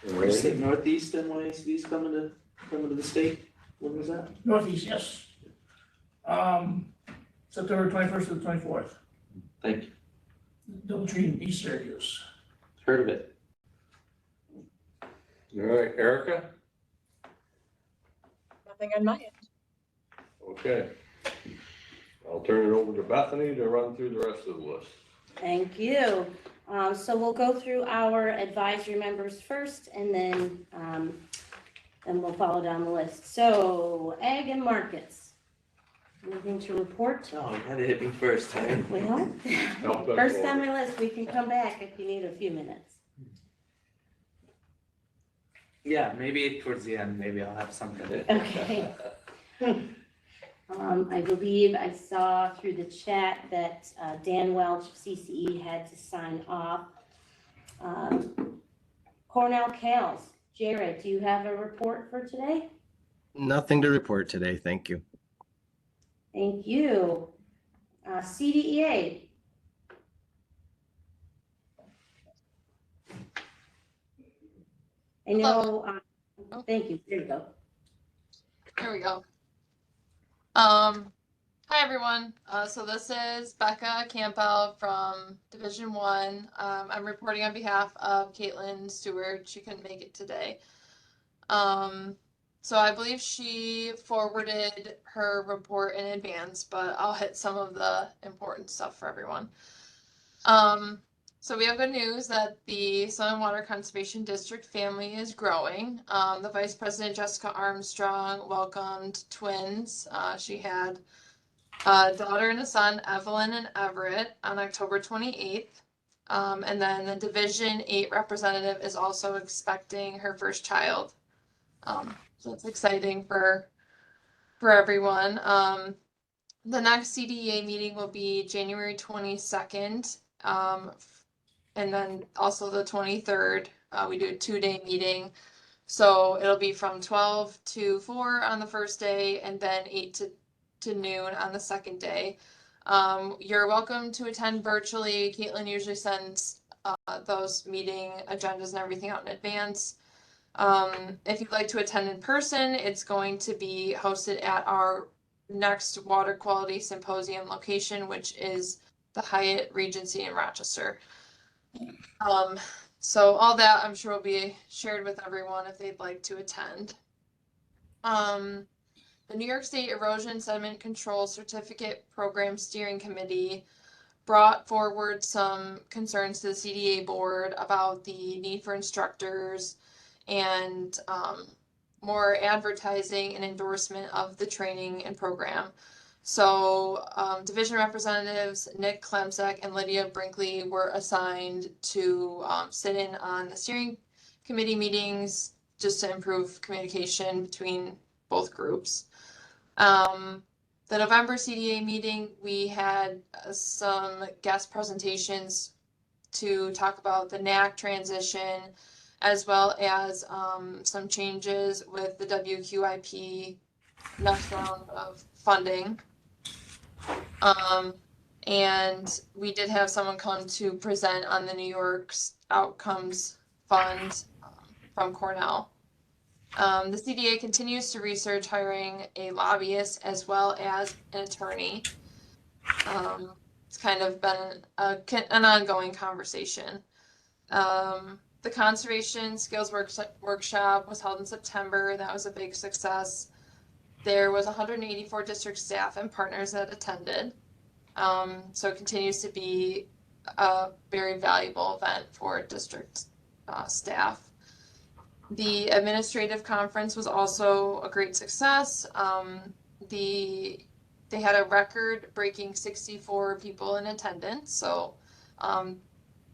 S3: You said Northeast NYACD's coming to the state? When was that?
S6: Northeast, yes. September 21st to the 24th.
S3: Thank you.
S6: Doubletree in East Syracuse.
S3: Heard of it.
S4: All right, Erica?
S11: Nothing on my end.
S4: Okay. I'll turn it over to Bethany to run through the rest of the list.
S2: Thank you. So we'll go through our advisory members first, and then we'll follow down the list. So, Ag and Markets. Anything to report?
S3: Oh, you had to hit me first, huh?
S2: Well, first on my list, we can come back if you need a few minutes.
S3: Yeah, maybe towards the end, maybe I'll have something.
S2: Okay. I believe I saw through the chat that Dan Welch, CCE, had to sign off. Cornell Cales. Jared, do you have a report for today?
S14: Nothing to report today. Thank you.
S2: Thank you. CDEA. I know, thank you. There you go.
S15: Here we go. Hi everyone. So this is Becca Campbell from Division 1. I'm reporting on behalf of Caitlin Stewart. She couldn't make it today. So I believe she forwarded her report in advance, but I'll hit some of the important stuff for everyone. So we have good news that the Soil and Water Conservation District family is growing. The Vice President, Jessica Armstrong, welcomed twins. She had a daughter and a son, Evelyn and Everett, on October 28th. And then the Division 8 representative is also expecting her first child. So it's exciting for everyone. The next CDEA meeting will be January 22nd. And then also the 23rd, we do a 2-day meeting. So it'll be from 12 to 4 on the first day and then 8 to noon on the second day. You're welcome to attend virtually. Caitlin usually sends those meeting agendas and everything out in advance. If you'd like to attend in person, it's going to be hosted at our next water quality symposium location, which is the Hyatt Regency in Rochester. So all that I'm sure will be shared with everyone if they'd like to attend. The New York State Erosion Sediment Control Certificate Program Steering Committee brought forward some concerns to the CDA board about the need for instructors and more advertising and endorsement of the training and program. So division representatives Nick Klemczak and Lydia Brinkley were assigned to sit in on the steering committee meetings just to improve communication between both groups. The November CDA meeting, we had some guest presentations to talk about the NAC transition, as well as some changes with the WQIP next round of funding. And we did have someone come to present on the New York's Outcomes Fund from Cornell. The CDA continues to research hiring a lobbyist as well as an attorney. It's kind of been an ongoing conversation. The Conservation Skills Workshop was held in September. That was a big success. There was 184 district staff and partners that attended. So it continues to be a very valuable event for district staff. The administrative conference was also a great success. They had a record-breaking 64 people in attendance. So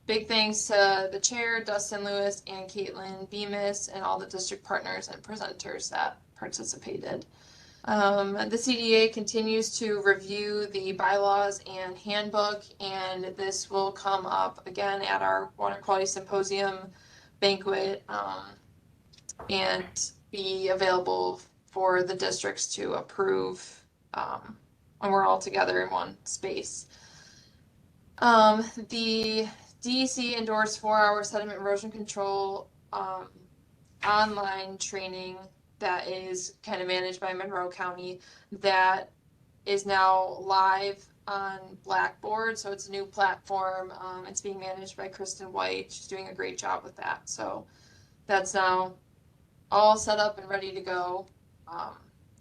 S15: big thanks to the chair, Dustin Lewis, and Caitlin Bemis, and all the district partners and presenters that participated. The CDA continues to review the bylaws and handbook, and this will come up again at our water quality symposium banquet, and be available for the districts to approve when we're all together in one space. The DEC endorsed 4-hour sediment erosion control online training that is kind of managed by Monroe County that is now live on Blackboard. So it's a new platform. It's being managed by Kristen White. She's doing a great job with that. So that's now all set up and ready to go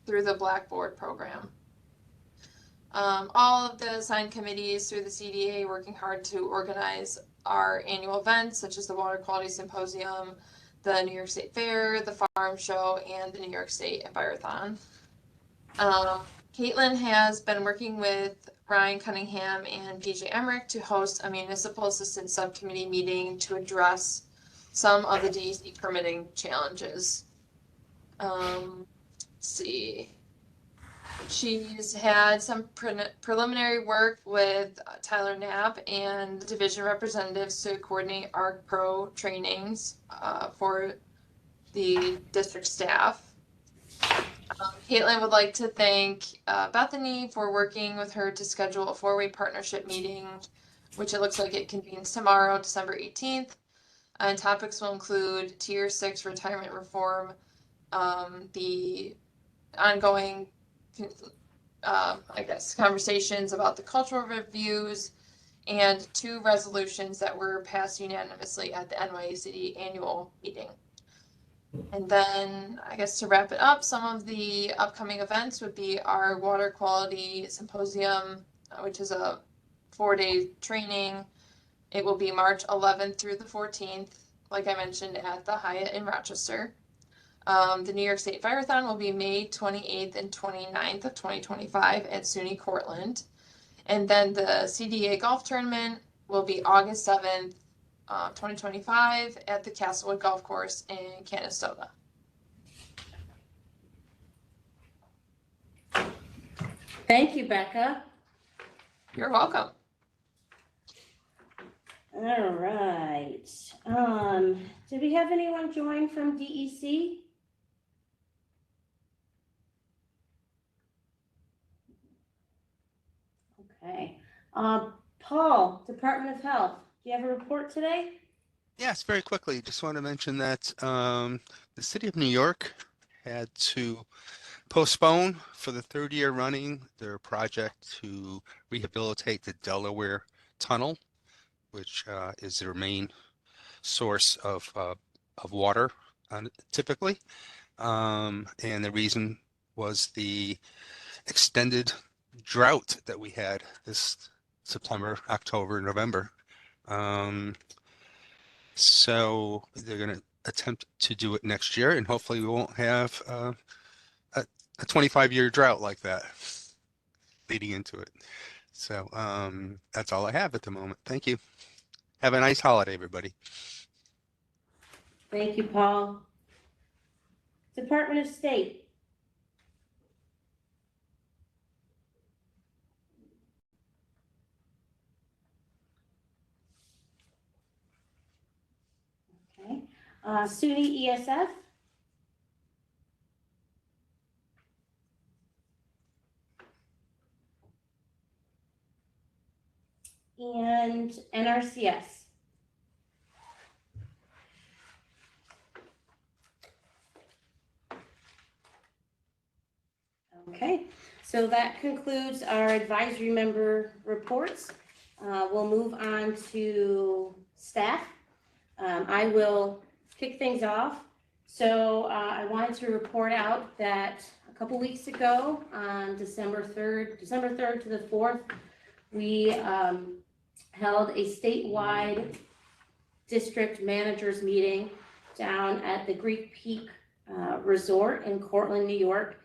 S15: through the Blackboard program. All of the assigned committees through the CDA working hard to organize our annual events, such as the Water Quality Symposium, the New York State Fair, the Farm Show, and the New York State Envirothon. Caitlin has been working with Ryan Cunningham and PJ Emmerich to host a municipal assistance subcommittee meeting to address some of the DEC permitting challenges. Let's see. She's had some preliminary work with Tyler Knapp and division representatives to coordinate ARC Pro trainings for the district staff. Caitlin would like to thank Bethany for working with her to schedule a 4-way partnership meeting, which it looks like it convenes tomorrow, December 18th. And topics will include Tier 6 retirement reform, the ongoing conversations about the cultural reviews, and 2 resolutions that were passed unanimously at the NYACD annual meeting. And then, I guess to wrap it up, some of the upcoming events would be our Water Quality Symposium, which is a 4-day training. It will be March 11th through the 14th, like I mentioned, at the Hyatt in Rochester. The New York State Envirothon will be May 28th and 29th of 2025 at SUNY Cortland. And then the CDA Golf Tournament will be August 7th, 2025 at the Castlewood Golf Course in Canastota.
S2: Thank you, Becca.
S15: You're welcome.
S2: All right. Did we have anyone join from DEC? Okay. Paul, Department of Health, do you have a report today?
S16: Yes, very quickly. Just want to mention that the city of New York had to postpone for the 3rd year running their project to rehabilitate the Delaware Tunnel, which is their main source of water typically. And the reason was the extended drought that we had this September, October, November. So they're going to attempt to do it next year, and hopefully we won't have a 25-year drought like that leading into it. So that's all I have at the moment. Thank you. Have a nice holiday, everybody.
S2: Thank you, Paul. Department of State. Okay. SUNY ESF. And NRCS. Okay, so that concludes our advisory member reports. We'll move on to staff. I will kick things off. So I wanted to report out that a couple weeks ago on December 3rd to the 4th, we held a statewide district managers meeting down at the Greek Peak Resort in Cortland, New York.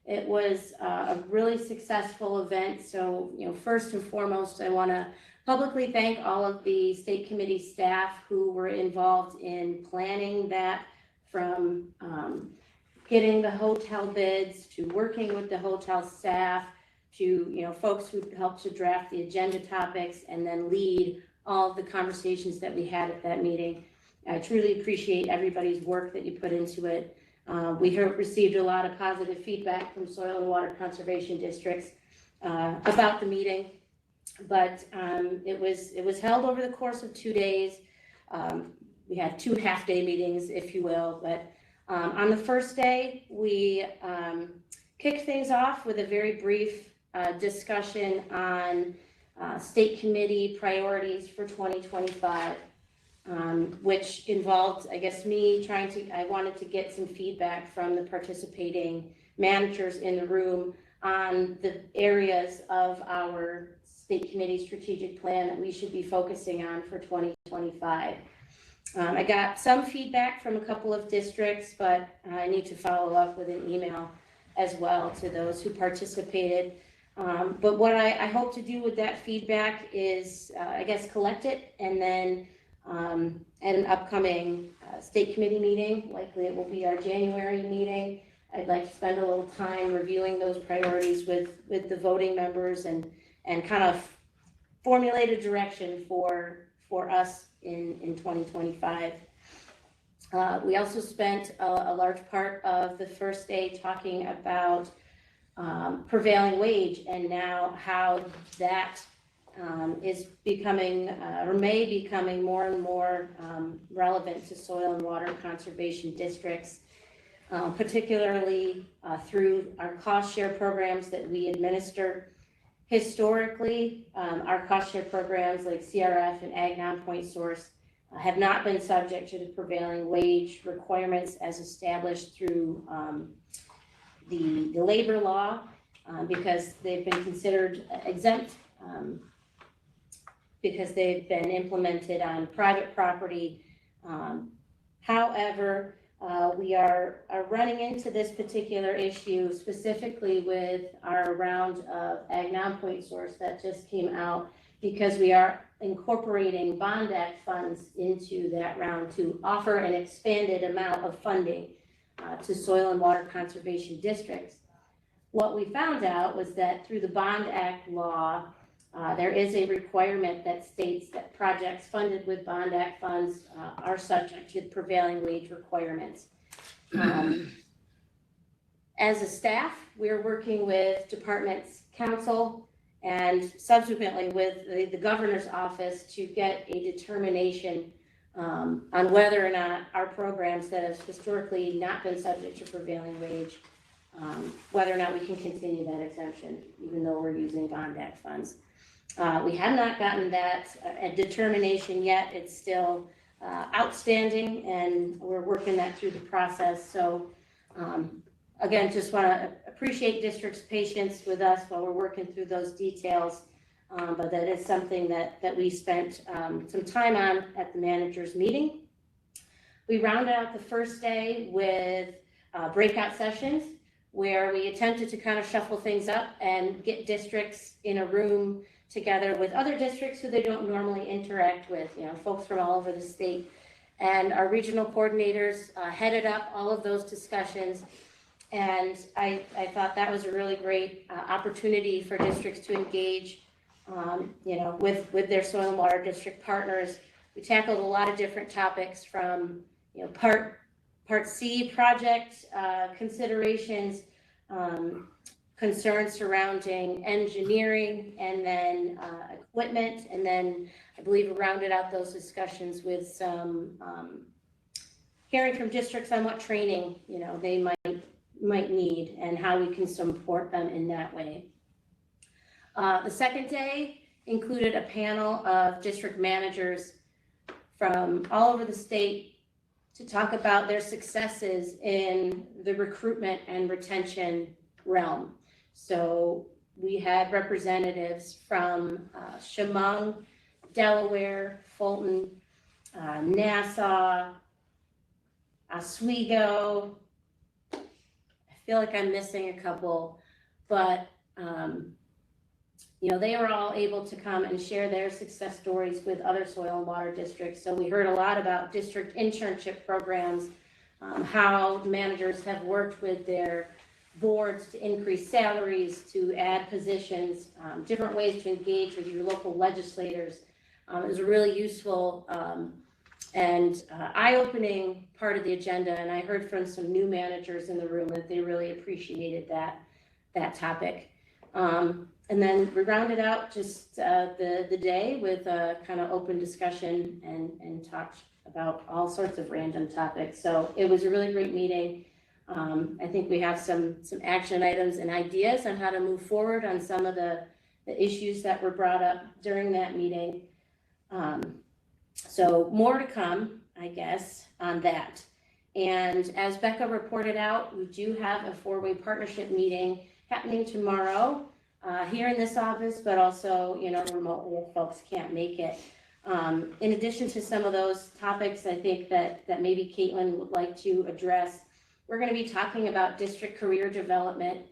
S2: It was a really successful event. So, first and foremost, I want to publicly thank all of the state committee staff who were involved in planning that, from getting the hotel bids, to working with the hotel staff, to folks who helped to draft the agenda topics and then lead all of the conversations that we had at that meeting. I truly appreciate everybody's work that you put into it. We received a lot of positive feedback from soil and water conservation districts about the meeting, but it was held over the course of 2 days. We had 2 half-day meetings, if you will, but on the first day, we kicked things off with a very brief discussion on state committee priorities for 2025. Which involved, I guess, I wanted to get some feedback from the participating managers in the room on the areas of our state committee strategic plan that we should be focusing on for 2025. I got some feedback from a couple of districts, but I need to follow up with an email as well to those who participated. But what I hope to do with that feedback is, I guess, collect it and then at an upcoming state committee meeting, likely it will be our January meeting, I'd like to spend a little time reviewing those priorities with the voting members and kind of formulate a direction for us in 2025. We also spent a large part of the first day talking about prevailing wage and now how that is becoming or may becoming more and more relevant to soil and water conservation districts, particularly through our cost share programs that we administer. Historically, our cost share programs like CRF and Ag Non-Point Source have not been subject to the prevailing wage requirements as established through the labor law because they've been considered exempt because they've been implemented on private property. However, we are running into this particular issue specifically with our round of Ag Non-Point Source that just came out because we are incorporating Bond Act funds into that round to offer an expanded amount of funding to soil and water conservation districts. What we found out was that through the Bond Act law, there is a requirement that states that projects funded with Bond Act funds are subject to prevailing wage requirements. As a staff, we're working with departments, council, and subsequently with the governor's office to get a determination on whether or not our programs that have historically not been subject to prevailing wage, whether or not we can continue that exemption, even though we're using Bond Act funds. We have not gotten that a determination yet. It's still outstanding, and we're working that through the process. So, again, just want to appreciate district's patience with us while we're working through those details. But that is something that we spent some time on at the managers' meeting. We rounded out the first day with breakout sessions where we attempted to kind of shuffle things up and get districts in a room together with other districts who they don't normally interact with, folks from all over the state. And our regional coordinators headed up all of those discussions. And I thought that was a really great opportunity for districts to engage, with their soil and water district partners. We tackled a lot of different topics from, Part C project considerations, concerns surrounding engineering, and then equipment, and then I believe we rounded out those discussions with some hearing from districts on what training they might need and how we can support them in that way. The second day included a panel of district managers from all over the state to talk about their successes in the recruitment and retention realm. So we had representatives from Chemung, Delaware, Fulton, Nassau, Oswego. I feel like I'm missing a couple, but they were all able to come and share their success stories with other soil and water districts. So we heard a lot about district internship programs, how managers have worked with their boards to increase salaries, to add positions, different ways to engage with your local legislators. It was a really useful and eye-opening part of the agenda, and I heard from some new managers in the room that they really appreciated that topic. And then we rounded out just the day with a kind of open discussion and talked about all sorts of random topics. So it was a really great meeting. I think we have some action items and ideas on how to move forward on some of the issues that were brought up during that meeting. So more to come, I guess, on that. And as Becca reported out, we do have a four-way partnership meeting happening tomorrow here in this office, but also, remotely if folks can't make it. In addition to some of those topics, I think that maybe Caitlin would like to address, we're going to be talking about district career development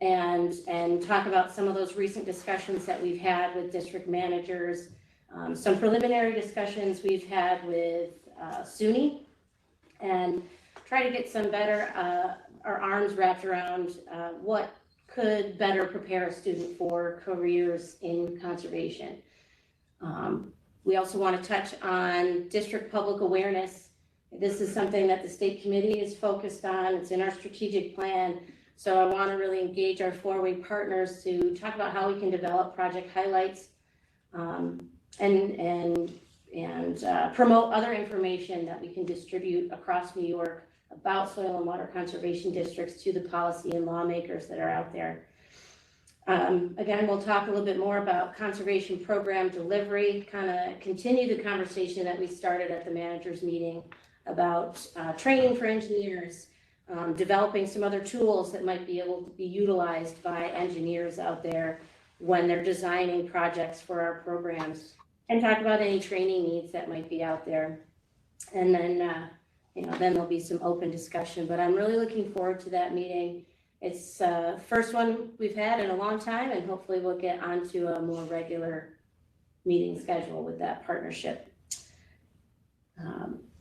S2: and talk about some of those recent discussions that we've had with district managers, some preliminary discussions we've had with SWCC, and try to get some better, our arms wrapped around what could better prepare a student for careers in conservation. We also want to touch on district public awareness. This is something that the state committee is focused on. It's in our strategic plan. So I want to really engage our four-way partners to talk about how we can develop project highlights and promote other information that we can distribute across New York about soil and water conservation districts to the policy and lawmakers that are out there. Again, we'll talk a little bit more about conservation program delivery, kind of continue the conversation that we started at the managers meeting about training for engineers, developing some other tools that might be able to be utilized by engineers out there when they're designing projects for our programs, and talk about any training needs that might be out there. And then, then there'll be some open discussion, but I'm really looking forward to that meeting. It's first one we've had in a long time, and hopefully we'll get onto a more regular meeting schedule with that partnership.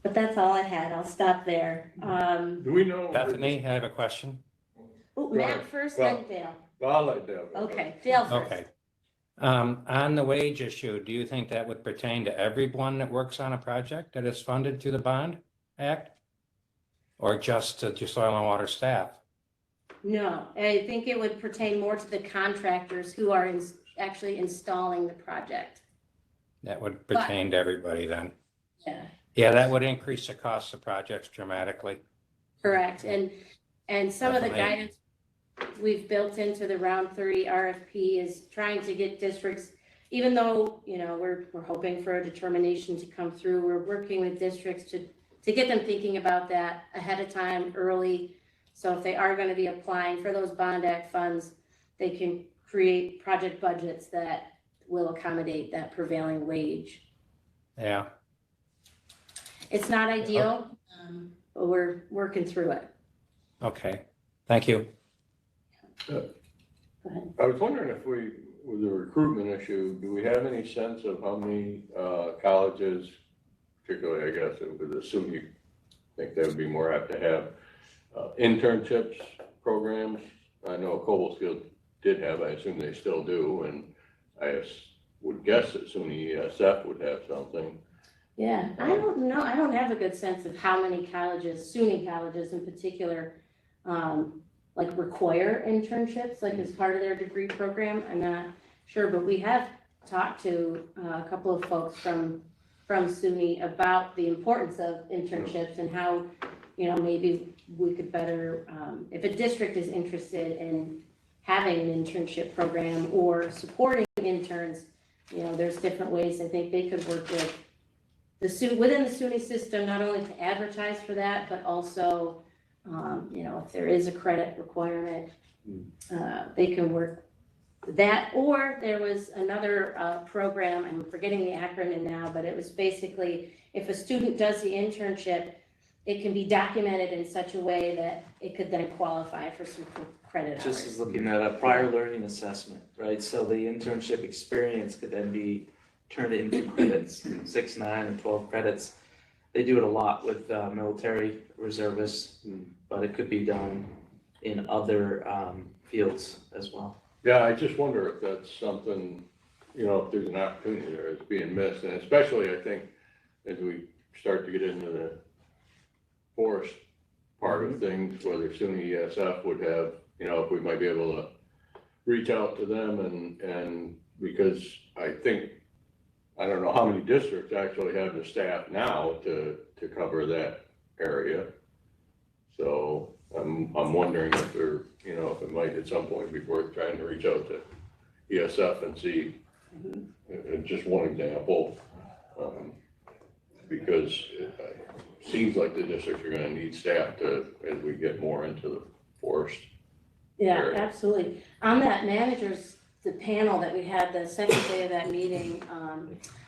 S2: But that's all I had. I'll stop there.
S4: Do we know?
S1: Bethany, I have a question.
S2: Matt first, then Dale.
S4: I'll let Dale go.
S2: Okay, Dale first.
S1: Okay. On the wage issue, do you think that would pertain to everyone that works on a project that is funded through the Bond Act? Or just to soil and water staff?
S2: No, I think it would pertain more to the contractors who are actually installing the project.
S1: That would pertain to everybody then?
S2: Yeah.
S1: Yeah, that would increase the cost of projects dramatically.
S2: Correct, and some of the
S1: Definitely.
S2: guidance we've built into the round 30 RFP is trying to get districts, even though, we're hoping for a determination to come through, we're working with districts to get them thinking about that ahead of time, early. So if they are going to be applying for those Bond Act funds, they can create project budgets that will accommodate that prevailing wage.
S1: Yeah.
S2: It's not ideal, but we're working through it.
S1: Okay, thank you.
S4: I was wondering if with the recruitment issue, do we have any sense of how many colleges, particularly, I guess, it would assume you think that would be more apt to have internships, programs? I know Cobblesfield did have, I assume they still do, and I would guess that SUNY ESF would have something.
S2: Yeah, I don't know. I don't have a good sense of how many colleges, SUNY colleges in particular, like require internships, like as part of their degree program. I'm not sure, but we have talked to a couple of folks from SUNY about the importance of internships and how, maybe we could better, if a district is interested in having an internship program or supporting interns, there's different ways I think they could work with within the SUNY system, not only to advertise for that, but also, if there is a credit requirement, they can work with that. Or there was another program, I'm forgetting the acronym now, but it was basically if a student does the internship, it can be documented in such a way that it could then qualify for some credit hours.
S3: Just as looking at a prior learning assessment, right? So the internship experience could then be turned into credits, 6, 9, and 12 credits. they do it a lot with military reservists, but it could be done in other fields as well.
S4: Yeah, I just wonder if that's something, if there's an opportunity there that's being missed, and especially I think as we start to get into the forest part of things, whether SUNY ESF would have, if we might be able to reach out to them and because I think, I don't know how many districts actually have the staff now to cover that area. So I'm wondering if there, if it might at some point be worth trying to reach out to ESF and see, just one example, because it seems like the districts are gonna need staff as we get more into the forest.
S2: Yeah,
S4: area.
S2: absolutely. On that the panel that we had the second day of that meeting,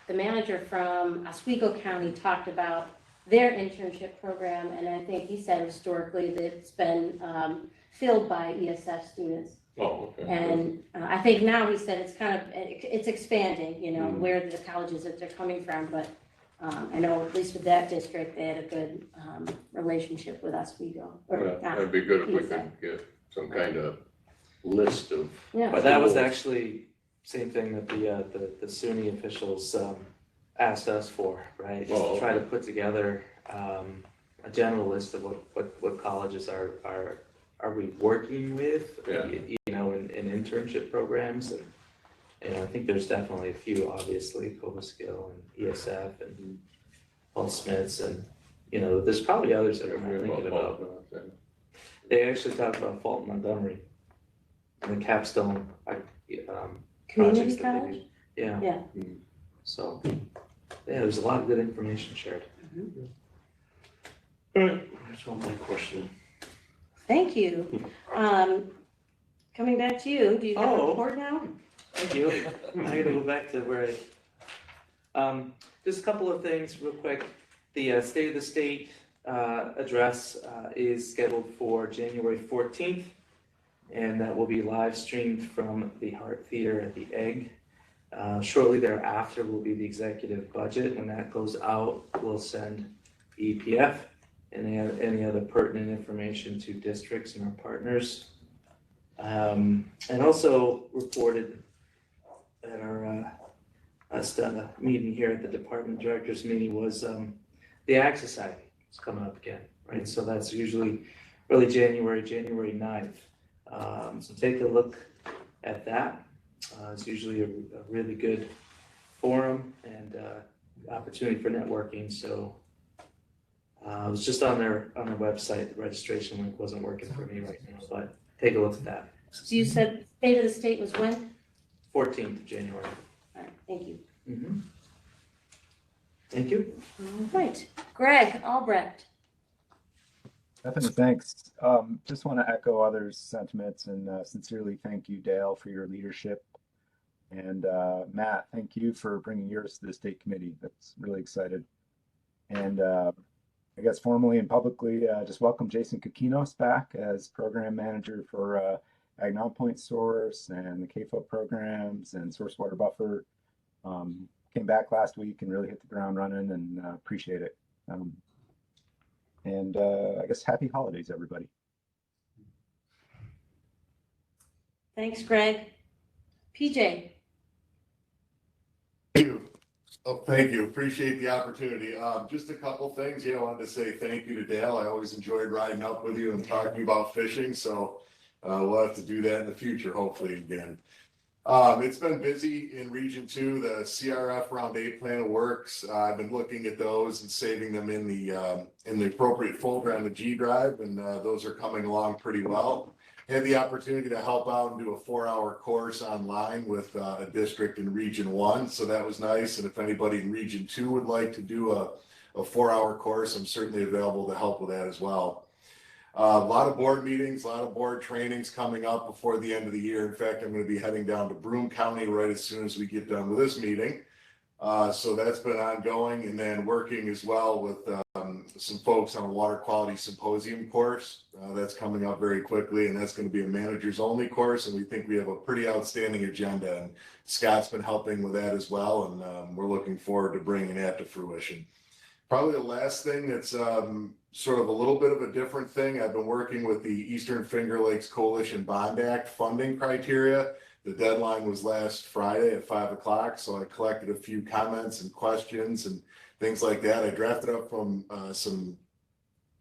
S2: the manager from Oswego County talked about their internship program, and I think he said historically that it's been filled by ESF students.
S4: Oh, okay.
S2: And I think now he said it's expanding, where the colleges that they're coming from, but I know at least with that district, they had a good relationship with Oswego.
S4: That'd be good if we could get some kind of list of.
S2: Yeah.
S3: But that was actually same thing that the SUNY officials asked us for, right?
S4: Oh,
S3: To try to put together a general list of what colleges are we working with, in internship programs, and I think there's definitely a few, obviously, Covaskill and ESF and Paul Smiths, and there's probably others that we're not thinking about. They actually talked about Fulton Montgomery and the capstone
S2: Community
S3: projects that they
S2: college?
S3: do. Yeah.
S2: Yeah.
S3: So, there's a lot of good information shared.
S4: All right, that's all my question.
S2: Thank you. Coming back to you, do you have a report now?
S3: Thank you. I gotta go back to where just a couple of things real quick. The State of the State address is scheduled for January 14th, and that will be live streamed from the Hart Theater at the Egg. Shortly thereafter will be the executive budget. When that goes out, we'll send EPF and any other pertinent information to districts and our partners. And also reported at our meeting here at the department directors meeting was the Ag Society is coming up again, right? So that's usually early January 9th. So take a look at that. It's usually a really good forum and opportunity for networking. So it was just on their website. The registration link wasn't working for me right now, but take a look at that.
S2: So you said State of the State was when?
S3: 14th of January.
S2: All right, thank you.
S3: Thank you.
S2: All right, Greg Albrecht.
S8: Stephanie, thanks. Just want to echo others' sentiments and sincerely thank you, Dale, for your leadership. And Matt, thank you for bringing yours to the state committee. That's really excited. And I guess formally and publicly, just welcome Jason Kokinos back as program manager for Ag Non-Point Source and the KFO programs and Source Water Buffer. Came back last week and really hit the ground running, and appreciate it. And I guess happy holidays, everybody.
S2: Thanks, Greg. PJ.
S9: Oh, thank you. Appreciate the opportunity. Just a couple things. I wanted to say thank you to Dale. I always enjoyed riding up with you and talking about fishing. So we'll have to do that in the future, hopefully again. It's been busy in Region 2. The CRF Round 8 plan of works. I've been looking at those and saving them in the appropriate folder on the G drive, and those are coming along pretty well. Had the opportunity to help out and do a 4-hour course online with a district in Region 1, so that was nice. And if anybody in Region 2 would like to do a 4-hour course, I'm certainly available to help with that as well. A lot of board meetings, a lot of board trainings coming up before the end of the year. In fact, I'm going to be heading down to Broome County right as soon as we get done with this meeting. So that's been ongoing, and then working as well with some folks on a water quality symposium course. That's coming up very quickly, and that's going to be a managers only course, and we think we have a pretty outstanding agenda, and Scott's been helping with that as well, and we're looking forward to bringing that to fruition. Probably the last thing that's sort of a little bit of a different thing. I've been working with the Eastern Finger Lakes Coalition Bond Act funding criteria. The deadline was last Friday at 5 o'clock, so I collected a few comments and questions and things like that. I drafted up from some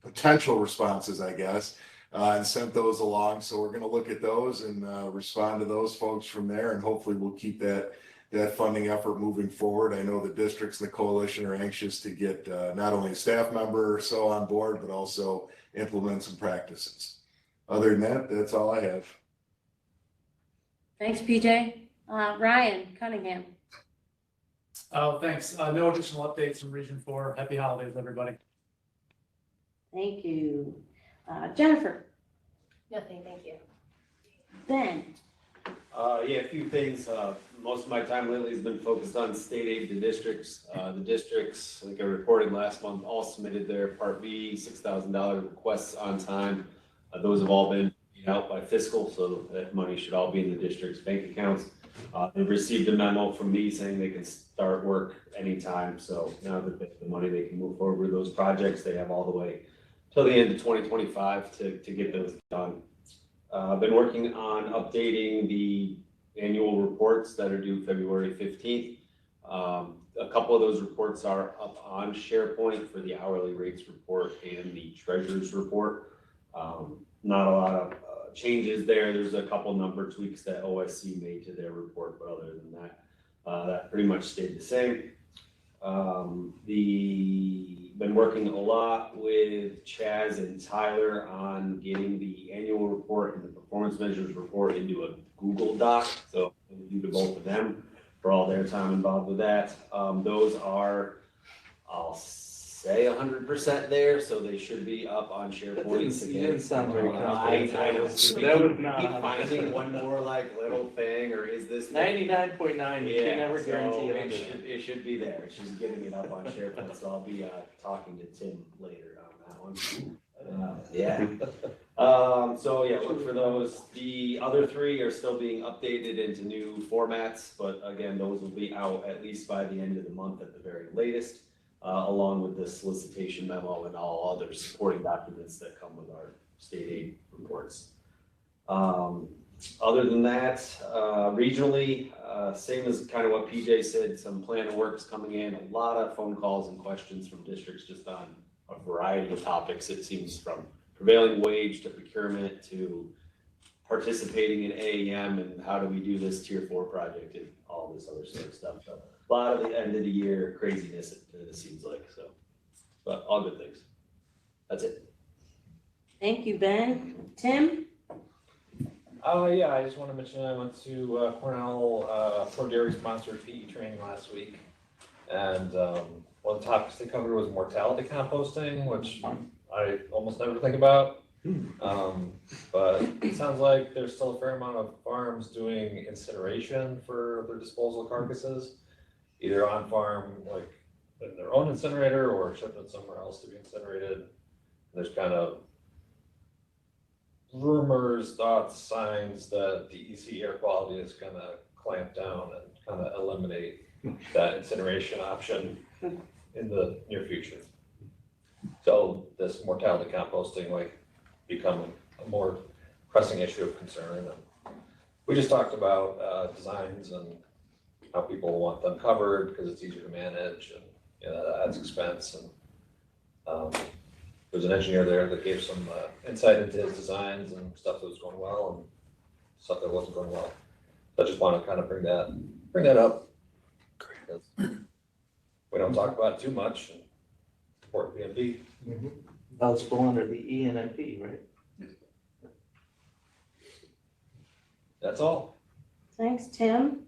S9: potential responses, I guess, and sent those along. So we're going to look at those and respond to those folks from there, and hopefully we'll keep that funding effort moving forward. I know the districts and the coalition are anxious to get not only a staff member or so on board, but also implement some practices. Other than that, that's all I have.
S2: Thanks, PJ. Ryan Cunningham.
S11: Oh, thanks. No additional updates from Region 4. Happy holidays, everybody.
S2: Thank you. Jennifer.
S10: Nothing, thank you.
S2: Ben.
S22: Yeah, a few things. Most of my time lately has been focused on state aid to districts. The districts, like I reported last month, all submitted their Part B $6,000 requests on time. Those have all been paid out by fiscal, so that money should all be in the district's bank accounts. They've received a memo from me saying they can start work anytime. So now that they have the money, they can move forward with those projects. They have all the way till the end of 2025 to get those done. I've been working on updating the annual reports that are due February 15th. A couple of those reports are up on SharePoint for the hourly rates report and the treasurer's report. Not a lot of changes there. There's a couple number tweaks that OSC made to their report, but other than that, that pretty much stayed the same. Been working a lot with Chaz and Tyler on getting the annual report and the performance measures report into a Google Doc. So due to both of them for all their time involved with that. Those are, I'll say 100% there, so they should be up on SharePoint.
S3: You didn't sound very confident.
S22: I was
S3: That was not
S22: keep finding one more like little thing, or is this
S3: 99.9, you can never guarantee
S22: so
S3: it.
S22: it should be there. She's getting it up on SharePoint, so I'll be talking to Tim later on that one. So yeah, look for those. The other three are still being updated into new formats, but again, those will be out at least by the end of the month at the very latest, along with the solicitation memo and all other supporting documents that come with our state aid reports. Other than that, regionally, same as kind of what PJ said, some plan of works coming in, a lot of phone calls and questions from districts just on a variety of topics, it seems, from prevailing wage to procurement to participating in AEM and how do we do this tier 4 project and all this other sort of stuff. So a lot of the end of the year craziness, it seems like, so, but all good things. That's it.
S2: Thank you, Ben. Tim?
S23: Yeah, I just want to mention I went to Cornell Pro Dairy sponsored PE training last week. And one of the topics they covered was mortality composting, which I almost never think about. But it sounds like there's still a fair amount of farms doing incineration for their disposal of carcasses, either on farm, like in their own incinerator, or shipped it somewhere else to be incinerated. There's kind of rumors, thoughts, signs that the EC air quality is going to clamp down and kind of eliminate that incineration option in the near future. So this mortality composting might become a more pressing issue of concern. And we just talked about designs and how people want them covered because it's easier to manage, and that adds expense. And there's an engineer there that gave some insight into his designs and stuff that was going well and stuff that wasn't going well. So I just want to kind of bring that up. We don't talk about it too much and support BMP.
S3: Eligible under the ENMP, right?
S23: That's all.
S2: Thanks, Tim.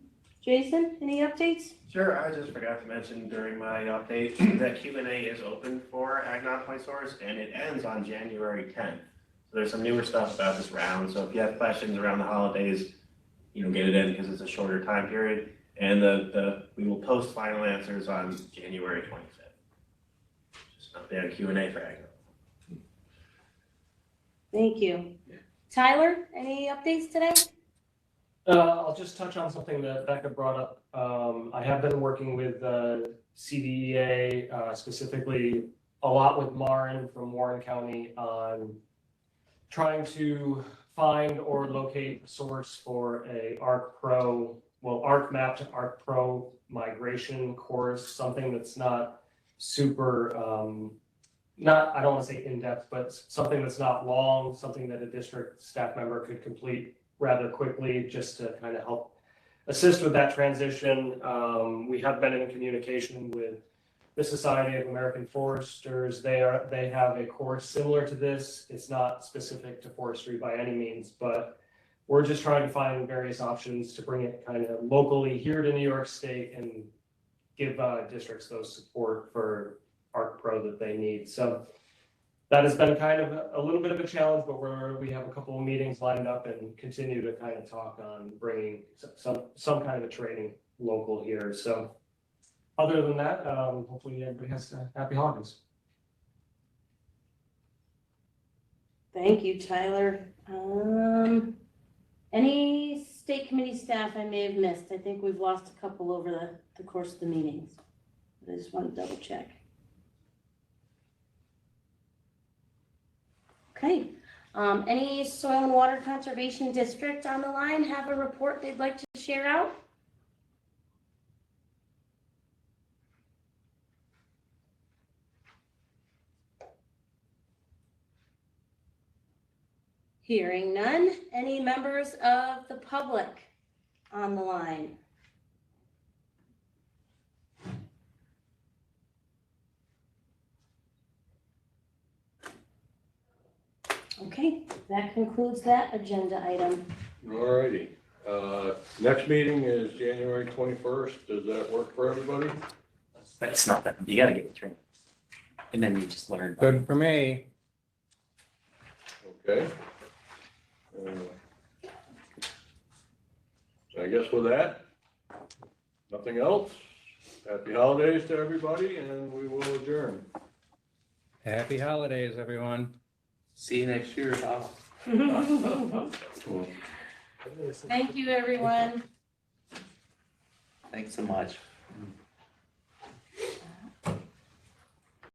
S2: Jason, any updates?
S19: Sure, I just forgot to mention during my update that Q&A is open for Agnog Point Source and it ends on January 10th. So there's some newer stuff about this round. So if you have questions around the holidays, get it in because it's a shorter time period. And we will post final answers on January 25th. Just an update on Q&A for Agnog.
S2: Thank you. Tyler, any updates today?
S13: I'll just touch on something that Becca brought up. I have been working with CDEA, specifically a lot with Marin from Warren County on trying to find or locate a source for a ARC map to ARC Pro migration course, something that's not super, I don't want to say in-depth, but something that's not long, something that a district staff member could complete rather quickly, just to kind of help assist with that transition. We have been in communication with the Society of American Foresters. They have a course similar to this. It's not specific to forestry by any means, but we're just trying to find various options to bring it kind of locally here to New York State and give districts those support for ARC Pro that they need. So that has been kind of a little bit of a challenge, but we have a couple of meetings lined up and continue to kind of talk on bringing some kind of a training local here. So other than that, hopefully everybody has happy holidays.
S2: Thank you, Tyler. Any state committee staff I may have missed? I think we've lost a couple over the course of the meetings. I just want to double check. Okay. Any soil and water conservation district on the line have a report they'd like to share out? Hearing none. Any members of the public on the line? Okay, that concludes that agenda item.
S4: All righty. Next meeting is January 21st. Does that work for everybody?
S3: But it's not that, you gotta get the training. And then you just learn.
S1: Good for me.
S4: Okay. So I guess with that, nothing else. Happy holidays to everybody, and we will adjourn.
S1: Happy holidays, everyone.
S3: See you next year, Tom.
S2: Thank you, everyone.
S3: Thanks so much.